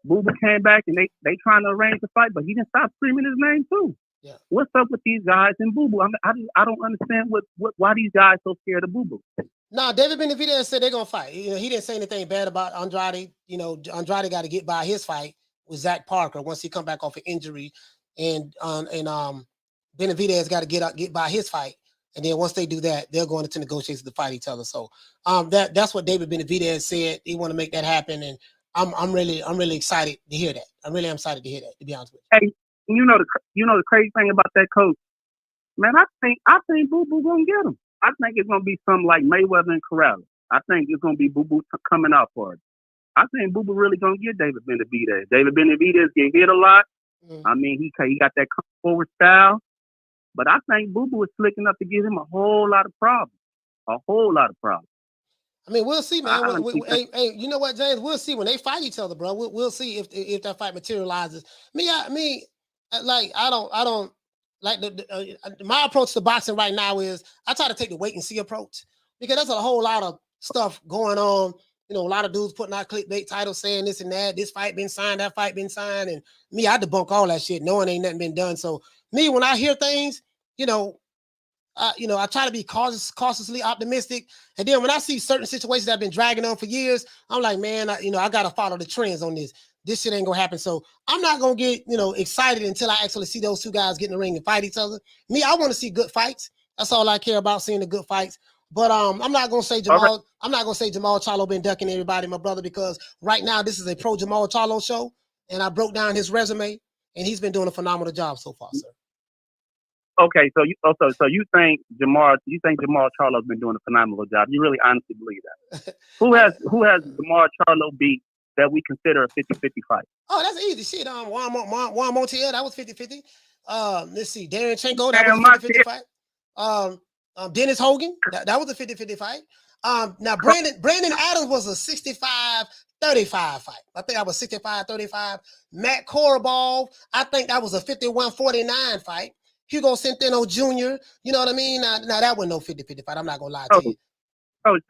Boo came back and they trying to arrange the fight, but he didn't stop screaming his name too. Yeah. What's up with these guys and Boo? I don't understand why these guys so scared of Boo. No, David Benavidez said they're gonna fight. He didn't say anything bad about Andrade. Andrade got to get by his fight with Zach Parker once he come back off an injury, and Benavidez got to get by his fight. And then once they do that, they're going into negotiations to fight each other. So that's what David Benavidez said. He want to make that happen, and I'm really excited to hear that. I really am excited to hear that. To be honest with you. Hey, the crazy thing about that, Coach, man, I think Boo gonna get him. I think it's gonna be something like Mayweather and Canelo. I think it's gonna be Boo coming out for it. I think Boo really gonna get David Benavidez. David Benavidez get hit a lot. He got that come forward style. But I think Boo is slick enough to give him a whole lot of problems. A whole lot of problems. We'll see, man. Hey, you know what, James? We'll see when they fight each other, bro. We'll see if that fight materializes. I don't like my approach to boxing right now is I try to take the wait and see approach because there's a whole lot of stuff going on. A lot of dudes putting out clickbait titles saying this and that. This fight been signed, that fight been signed, and I debunk all that shit, knowing ain't nothing been done. So when I hear things, I try to be cautiously optimistic. And then when I see certain situations that have been dragging on for years, I'm like, man, I got to follow the trends on this. This shit ain't gonna happen. So I'm not gonna get, excited until I actually see those 2 guys get in the ring and fight each other. I want to see good fights. That's all I care about, seeing the good fights. But I'm not gonna say Jamal. Right. I'm not gonna say Jermall Charlo been ducking everybody, my brother, because right now this is a pro Jermall Charlo show, and I broke down his resume, and he's been doing a phenomenal job so far, sir. Okay, so you think Jermall Charlo's been doing a phenomenal job? You really honestly believe that? Who has Jermall Charlo beat that we consider a 50-50 fight? Oh, that's easy shit. Juan Montiel, that was 50-50. Let's see, Darren Chenko, that was a 50-50 fight. Dennis Hogan, that was a 50-50 fight. Now Brandon Adams was a 65-35 fight. I think that was 65-35. Matt Korobov, I think that was a 51-49 fight. Hugo Centeno Jr., you know what I mean? Now that wasn't no 50-50 fight. I'm not gonna lie to you. Coach,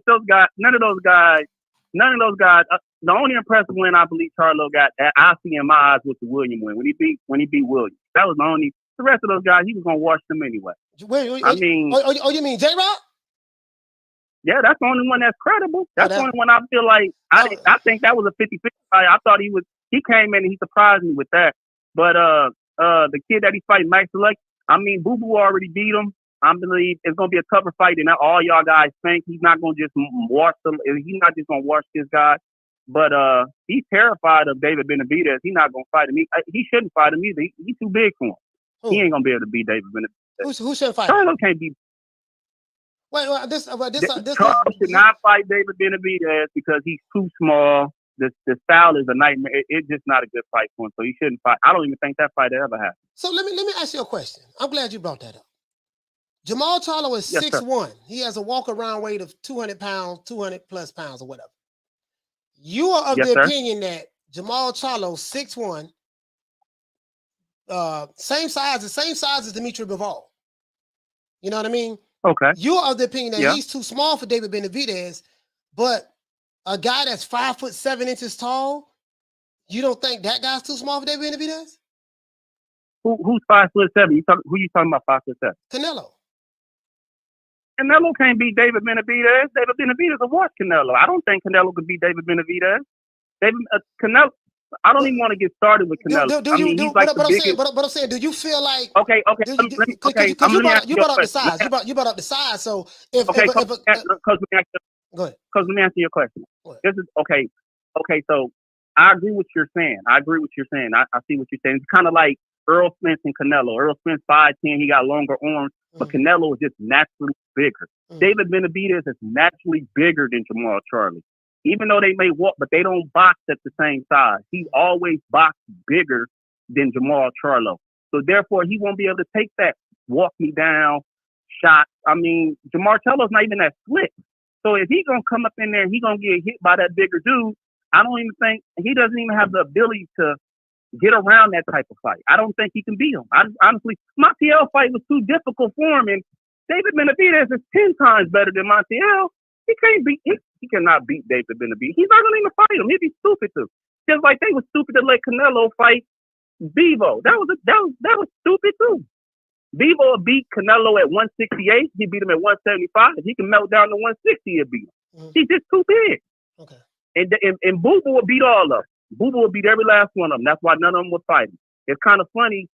those guys, none of those guys. The only impressive win I believe Charlo got that I see in my eyes was the William win when he beat Williams. That was the only. The rest of those guys, he was gonna wash them anyway. You mean J-Rock? Yeah, that's the only one that's credible. That's the only one I feel like I think that was a 50-50 fight. I thought he came in and he surprised me with that. But the kid that he's fighting, Maciej Sulecki, Boo already beat him. I believe it's gonna be a tougher fight than all y'all guys think. He's not gonna just wash them. He's not just gonna wash this guy. But he's terrified of David Benavidez. He's not gonna fight him. He shouldn't fight him either. He's too big for him. Who? He ain't gonna be able to beat David Benavidez. Who shouldn't fight? Charlo can't beat. Charlo should not fight David Benavidez because he's too small. The style is a nightmare. It's just not a good fight for him, so he shouldn't fight. I don't even think that fight ever happened. So let me ask you a question. I'm glad you brought that up. Jermall Charlo is 6'1". He has a walk-around weight of 200 pounds, 200 plus pounds or whatever. You are of the opinion that Jermall Charlo, 6'1", same size as Demetrius Bivol. You know what I mean? Okay. You are of the opinion that he's too small for David Benavidez, but A guy that's 5'7" tall, you don't think that guy's too small for David Benavidez? Who's 5'7"? Who you talking about 5'7"? Canelo. Canelo can't beat David Benavidez. David Benavidez will watch Canelo. I don't think Canelo could beat David Benavidez. Canelo. I don't even want to get started with Canelo. But I'm saying, do you feel like okay? Because you brought up the size. You brought up the size. So if go ahead. Because let me answer your question. This is okay. Okay, so I agree with what you're saying. I see what you're saying. It's kind of like Earl Spence and Canelo. Earl Spence 5'10", he got longer arms, but Canelo is just naturally bigger. David Benavidez is naturally bigger than Jermall Charlo. Even though they may walk, but they don't box at the same size. He's always boxed bigger than Jermall Charlo. So therefore, he won't be able to take that walk me down shot. I mean, Jermall Charlo's not even that slick. So if he's going to come up in there and he's going to get hit by that bigger dude, I don't even think he doesn't even have the ability to get around that type of fight. I don't think he can beat him. Honestly, Montiel fight was too difficult for him, and David Benavidez is 10 times better than Montiel. He cannot beat David Benavidez. He's not going to even fight him. He'd be stupid to. Just like they were stupid to let Canelo fight Bevo. That was stupid too. Bevo beat Canelo at 168. He beat him at 175. If he can melt down to 160, he'll beat him. He's just too big. Okay. And Boo Boo will beat all of them. Boo Boo will beat every last one of them. That's why none of them will fight him. It's kind of funny.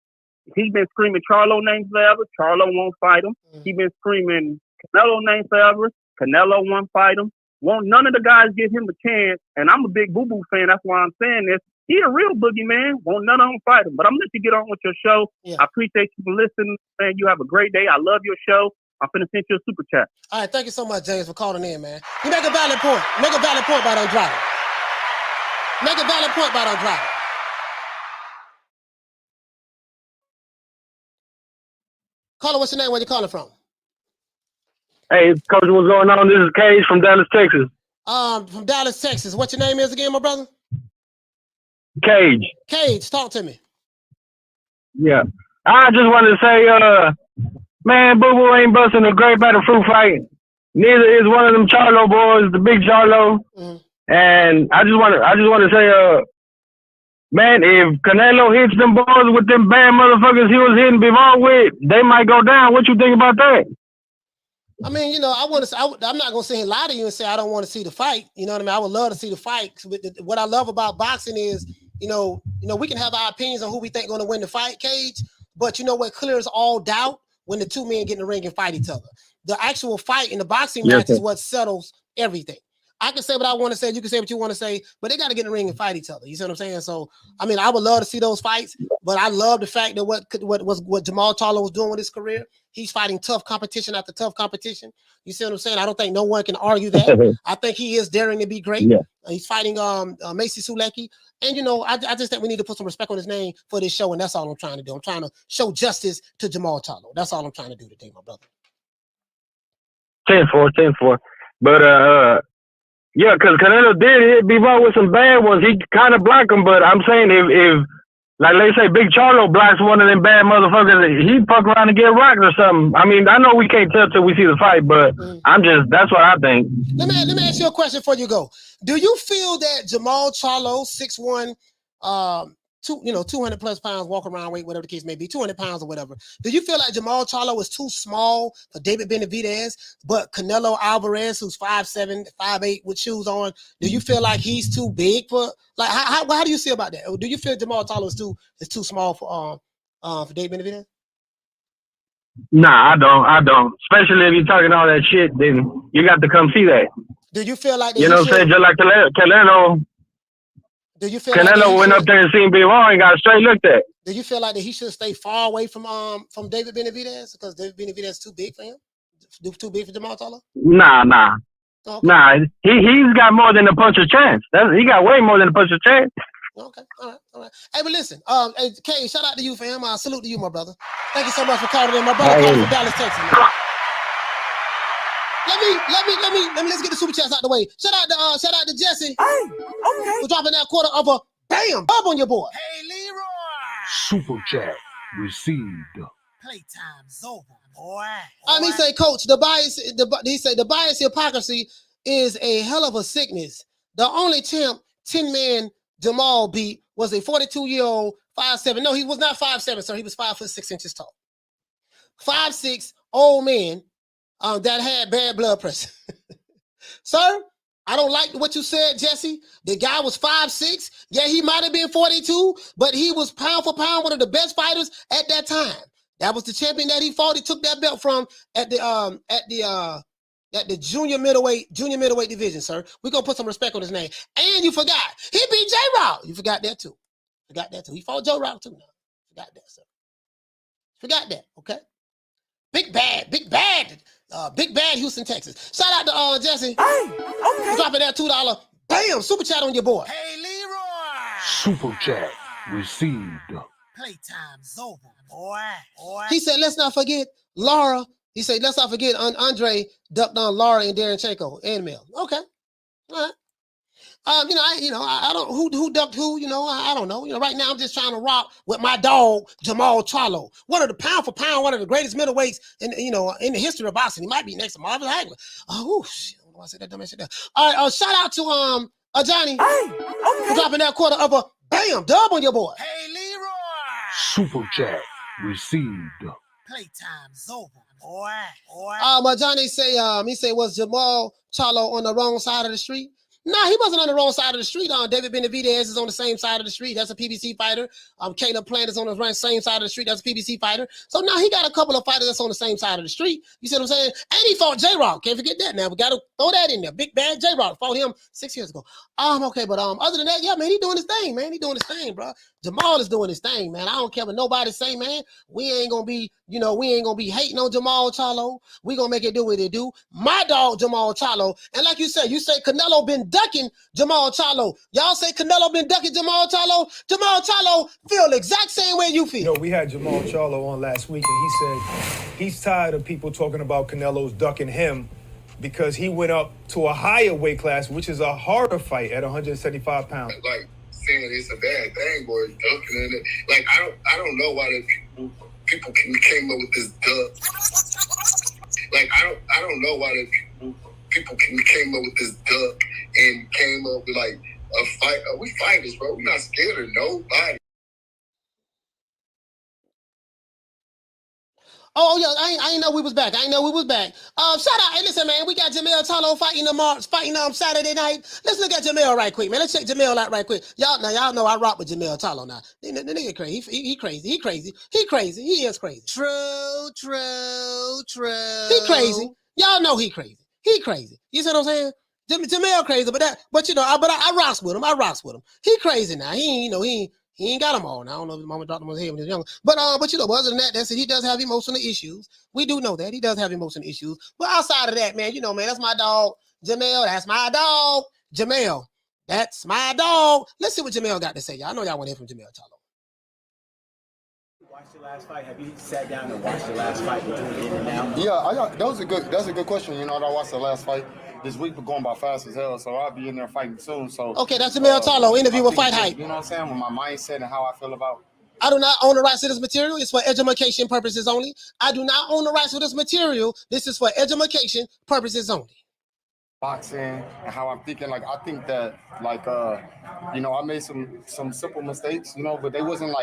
He's been screaming Charlo names forever. Charlo won't fight him. He's been screaming Canelo names forever. Canelo won't fight him. Won't none of the guys give him a chance. And I'm a big Boo Boo fan. That's why I'm saying this. He a real boogeyman. Won't none of them fight him. But I'm going to let you get on with your show. Yeah. I appreciate you for listening. Man, you have a great day. I love your show. I'm finna send you a super chat. All right, thank you so much, James, for calling in, man. You make a valid point. Make a valid point about Andrade. Make a valid point about Andrade. Caller, what's your name? Where you calling from? Hey, Coach, what's going on? This is Cage from Dallas, Texas. From Dallas, Texas. What your name is again, my brother? Cage. Cage, talk to me. Yeah. I just wanted to say, man, Boo Boo ain't busting a great battle fruit fight. Neither is one of them Charlo boys, the big Charlo. And I just want to say, man, if Canelo hits them boys with them bad motherfuckers he was hitting before with, they might go down. What you think about that? I mean, you know, I'm not gonna sit here and lie to you and say I don't want to see the fight. You know what I mean? I would love to see the fight. What I love about boxing is, you know, we can have our opinions on who we think going to win the fight, Cage. But you know what clears all doubt? When the two men get in the ring and fight each other. The actual fight in the boxing match is what settles everything. I can say what I want to say, you can say what you want to say, but they got to get in the ring and fight each other. You see what I'm saying? So, I mean, I would love to see those fights, but I love the fact that what Jermall Charlo was doing with his career. He's fighting tough competition after tough competition. You see what I'm saying? I don't think no one can argue that. I think he is daring to be great. Yeah. He's fighting Maciej Sulecki. And, you know, I just think we need to put some respect on his name for this show, and that's all I'm trying to do. I'm trying to show justice to Jermall Charlo. That's all I'm trying to do today, my brother. 10-4. But, yeah, because Canelo did hit Bivol with some bad ones. He kind of blocked them, but I'm saying if like let's say Big Charlo blocks one of them bad motherfuckers, he'd fuck around and get rocked or something. I mean, I know we can't tell till we see the fight, but that's what I think. Let me ask you a question before you go. Do you feel that Jermall Charlo, 6'1", 200 plus pounds, walk around weight, whatever the case may be, 200 pounds or whatever. Do you feel like Jermall Charlo is too small for David Benavidez, but Canelo Alvarez, who's 5'7", 5'8", with shoes on, do you feel like he's too big for? Like, how do you see about that? Do you feel Jermall Charlo is too small for David Benavidez? Nah, I don't. Especially if you're talking all that shit, then you got to come see that. Do you feel like you know what I'm saying? Just like Canelo. Do you feel Canelo went up there and seen Bivol and got straight looked at? Do you feel like that he should stay far away from David Benavidez because David Benavidez is too big for him? Too big for Jermall Charlo? Nah. Okay. Nah, he's got more than a puncher's chance. He got way more than a puncher's chance. Okay, all right. Hey, but listen, hey, Kay, shout out to you, fam. Salute to you, my brother. Thank you so much for calling in. My brother calling from Dallas, Texas. Man. Let's get the super chats out the way. Shout out to Jesse. Hey, okay. We're dropping that quarter of a bub on your board. Hey, Leroy. Super chat received. Playtime's over, boy. He say, Coach, the bias hypocrisy is a hell of a sickness. The only champ 10-man Jamal beat was a 42-year-old 5'7". No, he was not 5'7", sir. He was 5'6" tall. 5'6" old man that had bad blood pressure. Sir, I don't like what you said, Jesse. The guy was 5'6". Yeah, he might have been 42, but he was pound for pound one of the best fighters at that time. That was the champion that he fought. He took that belt from at the junior middleweight division, sir. We're gonna put some respect on his name. And you forgot, he beat J-Rock. You forgot that too. He fought Joe Rock too now. Forgot that, sir. Forgot that, okay? Big bad Houston, Texas. Shout out to Jesse. Hey, okay. Dropping that $2. Bam, super chat on your boy. Hey, Leroy. Super chat received. Playtime's over, boy. He said, let's not forget Laura. He said, let's not forget Andre ducked on Laura and Darren Chaco and Mel. Okay. All right. I don't who ducked who, I don't know. Right now I'm just trying to rock with my dog Jermall Charlo, one of the pound for pound, one of the greatest middleweights in the history of boxing. He might be next to Marvin Hagler. Oh shit! I don't know why I said that dumb shit there. All right, shout out to Johnny for dropping that quarter of a bam dub on your boy. Hey, Leroy. Super chat received. Playtime's over, boy. Johnny say was Jermall Charlo on the wrong side of the street? Nah, he wasn't on the wrong side of the street. David Benavidez is on the same side of the street. That's a PBC fighter. Caleb Plant is on the same side of the street. That's a PBC fighter. So now he got a couple of fighters that's on the same side of the street. You see what I'm saying? And he fought J-Rock. Can't forget that now. We got to throw that in there. Big bad J-Rock fought him 6 years ago. Okay, but other than that, yeah, man, he doing his thing, man. He doing his thing, bro. Jamal is doing his thing, man. I don't care what nobody say, man. We ain't gonna be hating on Jermall Charlo. We gonna make it do what it do. My dog Jermall Charlo, and like you say Canelo been ducking Jermall Charlo. Y'all say Canelo been ducking Jermall Charlo. Jermall Charlo feel the exact same way you feel. We had Jermall Charlo on last week, and he said he's tired of people talking about Canelo's ducking him because he went up to a higher weight class, which is a harder fight at 175 pounds. Like saying it's a bad thing, boy, ducking in it. Like I don't know why the people came up with this duck. Like I don't know why the people came up with this duck and came up with like a fight. We fighters, bro. We're not scared of nobody. Oh yeah, I ain't know we was back. Shout out, hey, listen, man. We got Jermall Charlo fighting Saturday night. Let's look at Jamal right quick, man. Let's check Jamal out right quick. Y'all know I rock with Jermall Charlo now. The nigga crazy. He crazy. He is crazy. True. He crazy. Y'all know he crazy. You see what I'm saying? Jamal crazy, but I rocks with him. He crazy now. He ain't got them all. Now I don't know if his mama dropped him on his head when he was younger. But other than that, that's it. He does have emotional issues. We do know that. He does have emotional issues. But outside of that, man, man, that's my dog, Jamal. That's my dog, Jamal. That's my dog. Let's see what Jamal got to say. Y'all know y'all want to hear from Jermall Charlo. Watched your last fight. Have you sat down and watched your last fight between in and out? Yeah, that's a good question. I watched the last fight. This week we're going by fast as hell, so I'll be in there fighting soon. So okay, that's Jermall Charlo interview with Fight Hype. You know what I'm saying? With my mindset and how I feel about. I do not own the rights to this material. It's for education purposes only. I do not own the rights to this material. This is for education purposes only. Boxing and how I'm thinking. I think that I made some simple mistakes, but they wasn't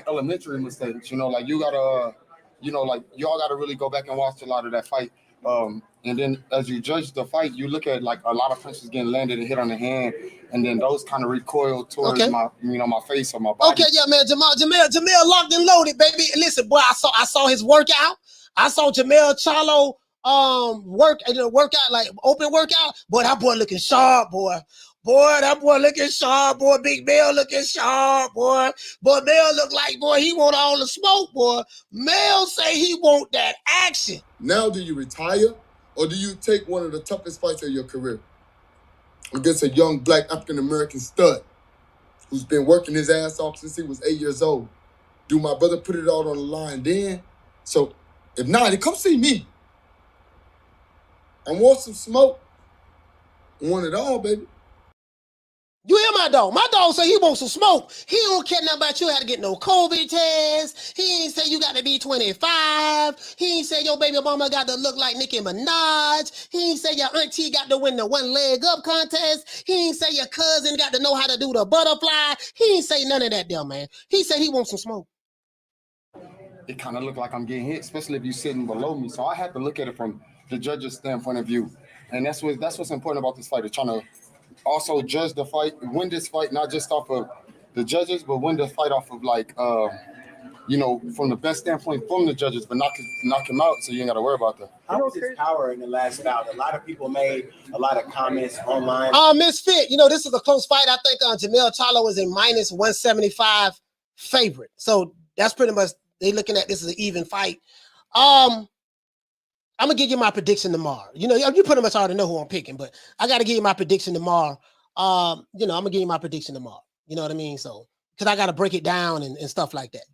elementary mistakes. You gotta, y'all gotta really go back and watch a lot of that fight. And then as you judge the fight, you look at a lot of punches getting landed and hit on the hand, and then those kind of recoil towards my face or my body. Okay, yeah, man, Jamal locked and loaded, baby. Listen, boy, I saw his workout. I saw Jermall Charlo workout, like open workout. Boy, that boy looking sharp, boy. Big Mel looking sharp, boy. Mel look like, he want all the smoke, boy. Mel say he want that action. Now, do you retire or do you take one of the toughest fights of your career against a young black African-American stud who's been working his ass off since he was 8 years old? Do my brother put it all on the line then? So if not, then come see me. I want some smoke. I want it all, baby. You hear my dog? My dog say he wants some smoke. He don't care nothing about you had to get no COVID test. He ain't say you got to be 25. He ain't say your baby mama got to look like Nicki Minaj. He ain't say your auntie got to win the one leg up contest. He ain't say your cousin got to know how to do the butterfly. He ain't say none of that there, man. He said he wants some smoke. It kind of looked like I'm getting hit, especially if you're sitting below me. So I have to look at it from the judge's standpoint of view. And that's what's important about this fight. They're trying to also judge the fight, win this fight, not just off of the judges, but win the fight off of from the best standpoint from the judges, but not to knock him out, so you ain't got to worry about that. How was his power in the last bout? A lot of people made a lot of comments online. Misfit, this is a close fight. I think Jermall Charlo is a minus 175 favorite. So that's pretty much, they looking at this as an even fight. I'm gonna give you my prediction tomorrow. You pretty much already know who I'm picking, but I got to give you my prediction tomorrow. I'm gonna give you my prediction tomorrow. You know what I mean? So, because I got to break it down and stuff like that.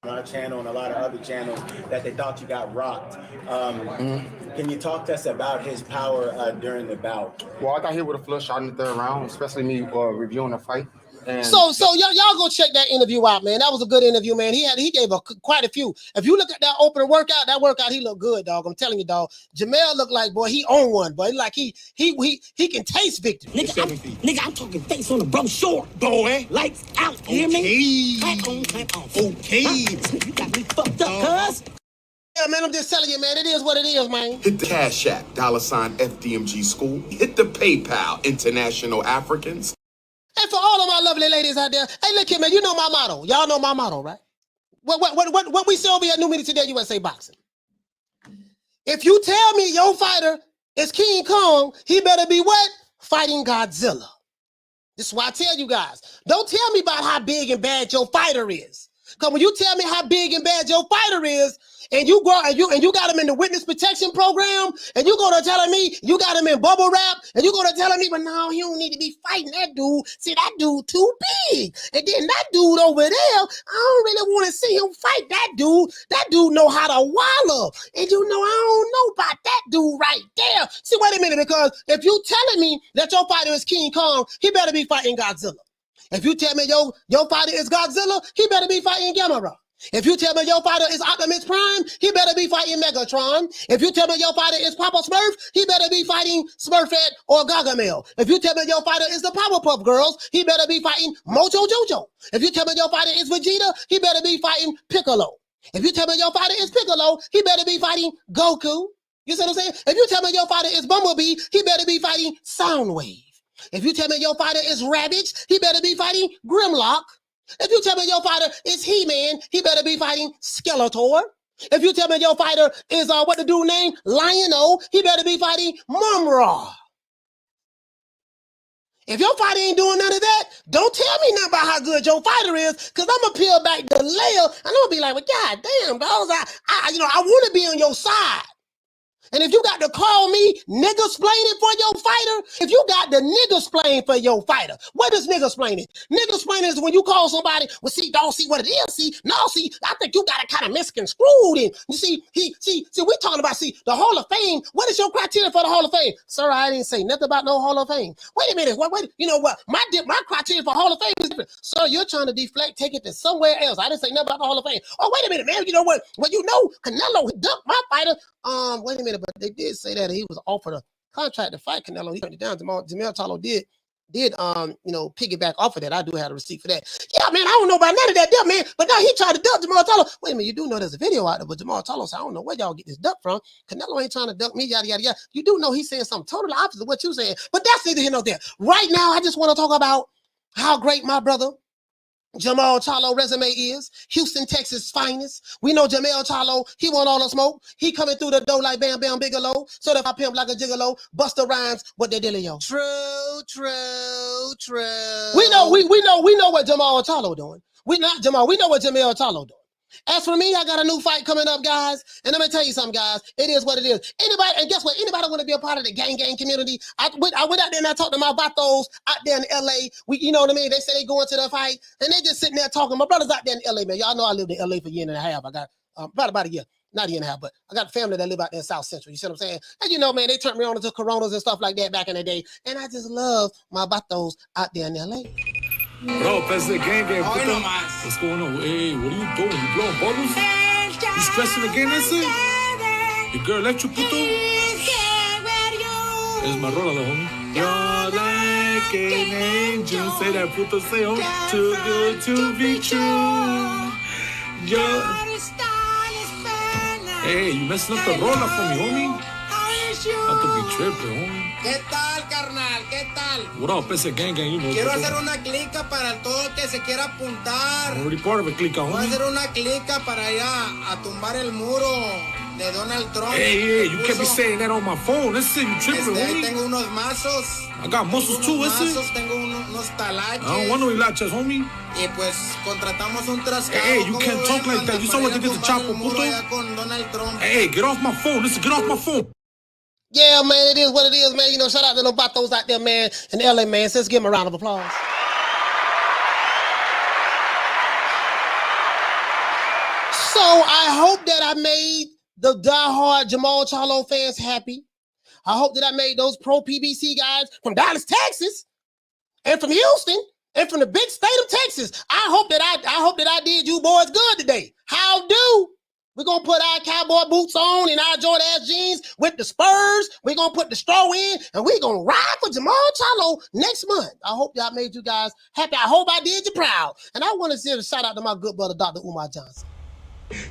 On our channel and a lot of other channels that they thought you got rocked. Can you talk to us about his power during the bout? Well, I got hit with a flush shot in the third round, especially me reviewing the fight. And so y'all go check that interview out, man. That was a good interview, man. He gave quite a few. If you look at that opening workout, he looked good, dog. I'm telling you, dog. Jamel looked like, boy, he on one, boy. Like he can taste victory. Nigga, I'm talking face on the brochure, boy. Lights out, hear me? Clap on, clap off. Okay. You got me fucked up, cuz. Yeah, man, I'm just telling you, man. It is what it is, man. Hit the Cash App, $ FDMG School. Hit the PayPal, International Africans. And for all of my lovely ladies out there, hey, look here, man, you know my motto. Y'all know my motto, right? What we say over here at New Media Today USA Boxing. If you tell me your fighter is King Kong, he better be what? Fighting Godzilla. This is why I tell you guys, don't tell me about how big and bad your fighter is. Because when you tell me how big and bad your fighter is, and you got him in the witness protection program, and you go to telling me you got him in bubble wrap, and you go to telling me, but no, he don't need to be fighting that dude. See, that dude too big. And then that dude over there, I don't really want to see him fight that dude. That dude know how to wallow. And I don't know about that dude right there. See, wait a minute, because if you telling me that your fighter is King Kong, he better be fighting Godzilla. If you tell me your fighter is Godzilla, he better be fighting Gamera. If you tell me your fighter is Optimus Prime, he better be fighting Megatron. If you tell me your fighter is Papa Smurf, he better be fighting Smurfette or Gargamel. If you tell me your fighter is the Powerpuff Girls, he better be fighting Mojo Jojo. If you tell me your fighter is Vegeta, he better be fighting Piccolo. If you tell me your fighter is Piccolo, he better be fighting Goku. You see what I'm saying? If you tell me your fighter is Bumblebee, he better be fighting Soundwave. If you tell me your fighter is Ravage, he better be fighting Grimlock. If you tell me your fighter is He-Man, he better be fighting Skeletor. If you tell me your fighter is what the dude named Lion-O, he better be fighting Mumra. If your fighter ain't doing none of that, don't tell me nothing about how good your fighter is, because I'm gonna peel back the layer and I'm gonna be like, well, God damn, dog, I want to be on your side. And if you got to call me nigga-splaining for your fighter, if you got the nigga-splain for your fighter, what is nigga-splaining? Nigga-splaining is when you call somebody, well, see, don't see what it is, see, no, see, I think you got it kind of misconstrued. And you see, we're talking about, see, the Hall of Fame. What is your criteria for the Hall of Fame? Sir, I didn't say nothing about no Hall of Fame. Wait a minute, wait, you know what? My criteria for Hall of Fame is different. Sir, you're trying to deflect, take it to somewhere else. I didn't say nothing about the Hall of Fame. Oh, wait a minute, man, you know what? Well, you know, Canelo ducked my fighter. Wait a minute, but they did say that he was offered a contract to fight Canelo. He turned it down. Jermall Charlo did piggyback off of that. I do have a receipt for that. Yeah, man, I don't know about none of that duck, man. But now he tried to duck Jermall Charlo. Wait a minute, you do know there's a video out there, but Jermall Charlo said, I don't know where y'all get this duck from. Canelo ain't trying to duck me, yada, yada, yada. You do know he's saying something totally opposite of what you're saying. But that's neither here nor there. Right now, I just want to talk about how great my brother Jermall Charlo resume is. Houston, Texas finest. We know Jermall Charlo, he want all the smoke. He coming through the door like Bam Bam Bigelow. So that I pimp like a gigolo. Buster Rhymes, what they dealio. True. We know what Jermall Charlo doing. We know what Jermall Charlo doing. As for me, I got a new fight coming up, guys. And I'm going to tell you something, guys. It is what it is. And guess what? Anybody want to be a part of the gang community? I went out there and I talked to my vatos out there in L.A. You know what I mean? They say they going to the fight, and they just sitting there talking. My brother's out there in L.A., man. Y'all know I lived in L.A. for a year and a half. I got about a year. not a year and a half, but I got a family that live out there in South Central. You see what I'm saying? And you know, man, they turned me on into Coronas and stuff like that back in the day. And I just love my vatos out there in LA. Bro, that's the gang, puto. What's going on? Hey, what are you doing? You blowing bubbles? You stressing again, that's it? Your girl let you, puto? Es my rola, the homie. You're like an angel. Say that, puto, say, oh. Too good to be true. Hey, you messing up the rola for me, homie. Not to be tripping, homie. ¿Qué tal, carnal? ¿Qué tal? What up, ese gang, you know. Quiero hacer una clica para todo el que se quiera apuntar. I'm already part of a clica, homie. Voy a hacer una clica para allá a tumbar el muro de Donald Trump. Hey, you can't be saying that on my phone. That's it, you tripping, homie. Ahí tengo unos mazos. I got muscles too, that's it. Tengo unos talaches. I don't want no hilachas, homie. Y pues contratamos un trascado. Hey, you can't talk like that. You saw what they did to Chapo, puto. Hey, get off my phone. Listen, get off my phone. Yeah, man, it is what it is, man. You know, shout out to the vatos out there, man, in LA, man. So let's give them a round of applause. So I hope that I made the diehard Jermall Charlo fans happy. I hope that I made those pro PBC guys from Dallas, Texas, and from Houston, and from the big state of Texas. I hope that I did you boys good today. How do? We're going to put our cowboy boots on and our Jordan-ass jeans with the spurs. We're going to put the straw in, and we're going to ride for Jermall Charlo next month. I hope y'all made you guys happy. I hope I did you proud. And I want to send a shout out to my good brother, Dr. Umar Johnson.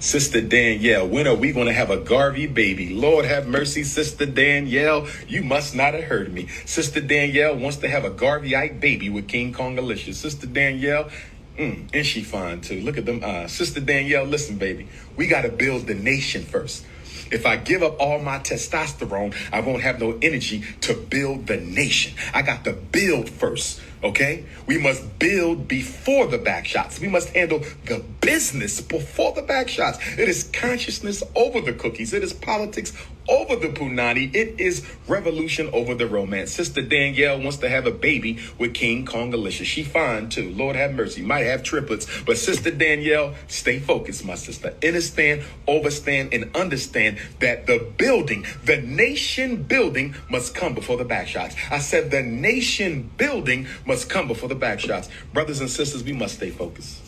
Sister Danielle, when are we going to have a Garvey baby? Lord have mercy, Sister Danielle. You must not have heard me. Sister Danielle wants to have a Garveyite baby with King Kong Alicia. Sister Danielle, and she fine too. Look at them eyes. Sister Danielle, listen, baby. We got to build the nation first. If I give up all my testosterone, I won't have no energy to build the nation. I got to build first, okay? We must build before the back shots. We must handle the business before the back shots. It is consciousness over the cookies. It is politics over the punani. It is revolution over the romance. Sister Danielle wants to have a baby with King Kong Alicia. She fine too. Lord have mercy. Might have triplets. But Sister Danielle, stay focused, my sister. Understand, overstand, and understand that the building, the nation building must come before the back shots. I said the nation building must come before the back shots. Brothers and sisters, we must stay focused.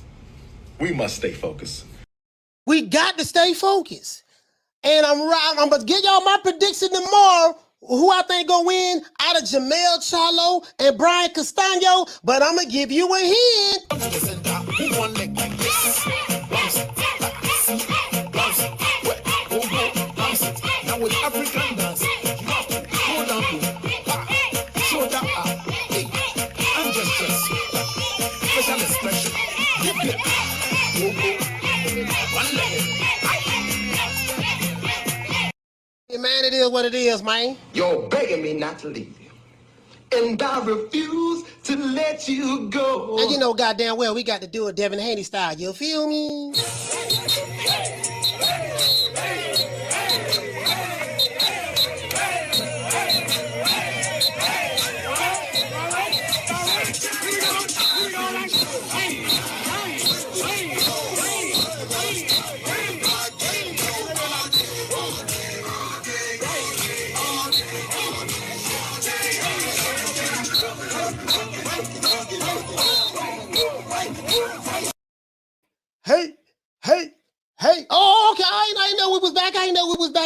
We must stay focused. We got to stay focused. And I'm going to give y'all my prediction tomorrow, who I think going to win out of Jermall Charlo and Brian Castano, but I'm going to give you a hint. Now with African dance, go down to shoulder up, and just special expression. One leg. Hey, man, it is what it is, man. You're begging me not to leave you, and I refuse to let you go. And you know goddamn well we got to do it Devin Haney style. You feel me? Hey. Oh, okay. I ain't know we was back.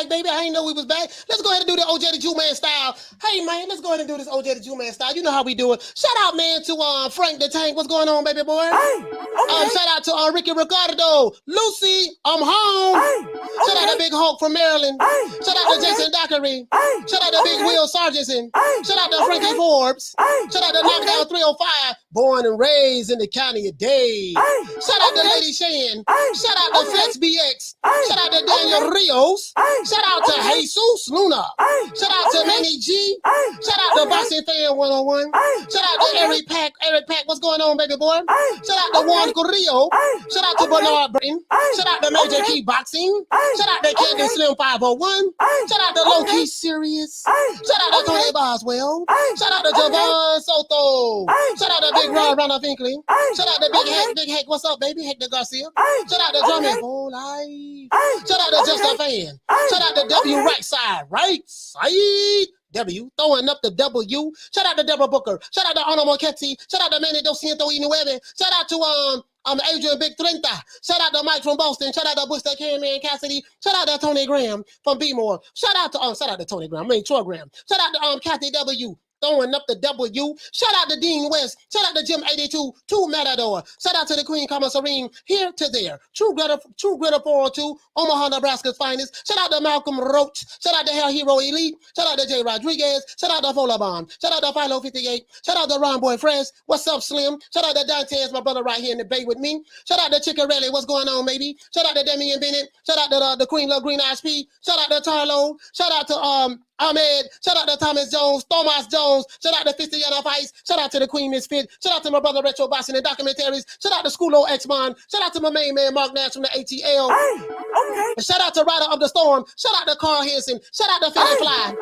Baby. I ain't know we was back. Let's go ahead and do the OJ the Jew Man style. Hey, man, let's go ahead and do this OJ the Jew Man style. You know how we do it. Shout out, man, to Frank the Tank. What's going on, baby boy? Hey, okay. Shout out to Ricky Ricardo. Lucy, I'm home. Hey, okay. Shout out to Big Hulk from Maryland. Hey, shout out to Jason Dockery. Hey, shout out to Big Will Sargentson. Hey, shout out to Frankie Forbes. Hey, shout out to Knockdown 305. Born and raised in the county of Dade. Hey, shout out to Lady Shan. Hey, shout out to Flex BX. Shout out to Daniel Rios. Shout out to Jesus Luna. Shout out to Manny G. Shout out to Boxing Fan 101. Shout out to Eric Pack. Eric Pack, what's going on, baby boy? Shout out to Juan Carrillo. Shout out to Bernard Britton. Shout out to Major Key Boxing. Shout out to Candy Slim 501. Shout out to Low Key Serious. Shout out to Tony Boswell. Shout out to Javon Soto. Shout out to Big Ron Ronald Finkley. Shout out to Big Heck, what's up, baby? Hector Garcia. Shout out to Drummond for life. Shout out to Just a Fan. Shout out to W Right Side. W, throwing up the W. Shout out to Deborah Booker. Shout out to Arnold Marchetti. Shout out to Manny Dociento Inueve. Shout out to Adrian Big Treinta. Shout out to Mike from Boston. Shout out to Bush the Cameraman Cassidy. Shout out to Tony Graham from B-More. Shout out to Tony Graham. Troy Graham. Shout out to Kathy W. Throwing up the W. Shout out to Dean West. Shout out to Jim 82, to Matador. Shout out to the Queen Commissarine, here to there. True Gritter 402, Omaha, Nebraska's finest. Shout out to Malcolm Roach. Shout out to Hell Hero Elite. Shout out to Jay Rodriguez. Shout out to Folabon. Shout out to Philo 58. Shout out to Ron Boy Fresh. What's up, Slim? Shout out to Dantes, my brother right here in the bay with me. Shout out to Chickarelli. What's going on, baby? Shout out to Demian Bennett. Shout out to the Queen Love Green Eyes P. Shout out to Charlo. Shout out to Ahmed. Shout out to Thomas Jones. Shout out to 50 Yana Ice. Shout out to the Queen Misfit. Shout out to my brother Retro Boxing and Documentaries. Shout out to Schoolo X-Mon. Shout out to my main man Mark Nash from the ATL. Shout out to Rider of the Storm. Shout out to Carl Hansen. Shout out to Philly Fly.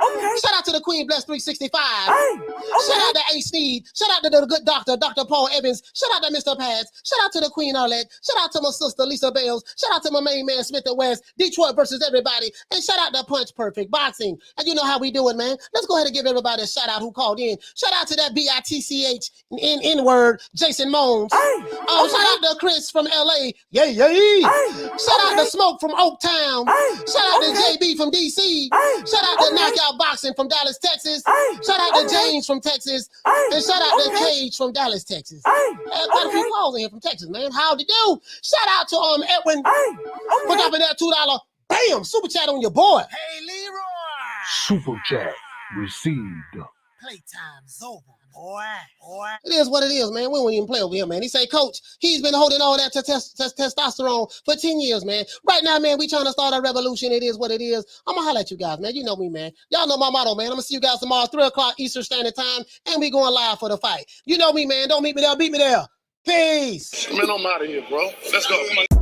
Shout out to the Queen Bless 365. Shout out to Ace Sneed. Shout out to the good doctor, Dr. Paul Evans. Shout out to Mr. Pads. Shout out to the Queen Arlette. Shout out to my sister Lisa Bales. Shout out to my main man Smith and West. Detroit versus everybody. And shout out to Punch Perfect Boxing. And you know how we do it, man. Let's go ahead and give everybody a shout out who called in. Shout out to that BITCH N-word, Jason Mones. Shout out to Chris from LA. Yay. Shout out to Smoke from Oaktown. Shout out to JB from DC. Shout out to Knockout Boxing from Dallas, Texas. Shout out to James from Texas. And shout out to Cage from Dallas, Texas. Quite a few calls in here from Texas, man. Howdy do. Shout out to Edwin for dropping that $2. Bam! Super chat on your board. Hey, Leroy. Super chat received. Playtime's over, boy. It is what it is, man. We won't even play over here, man. He say, Coach, he's been holding all that testosterone for 10 years, man. Right now, man, we trying to start a revolution. It is what it is. I'm going to holler at you guys, man. You know me, man. Y'all know my motto, man. I'm going to see you guys tomorrow, 3 o'clock Eastern Standard Time, and we going live for the fight. You know me, man. Don't meet me there. Beat me there. Peace. Man, I'm out of here, bro. Let's go. Come on.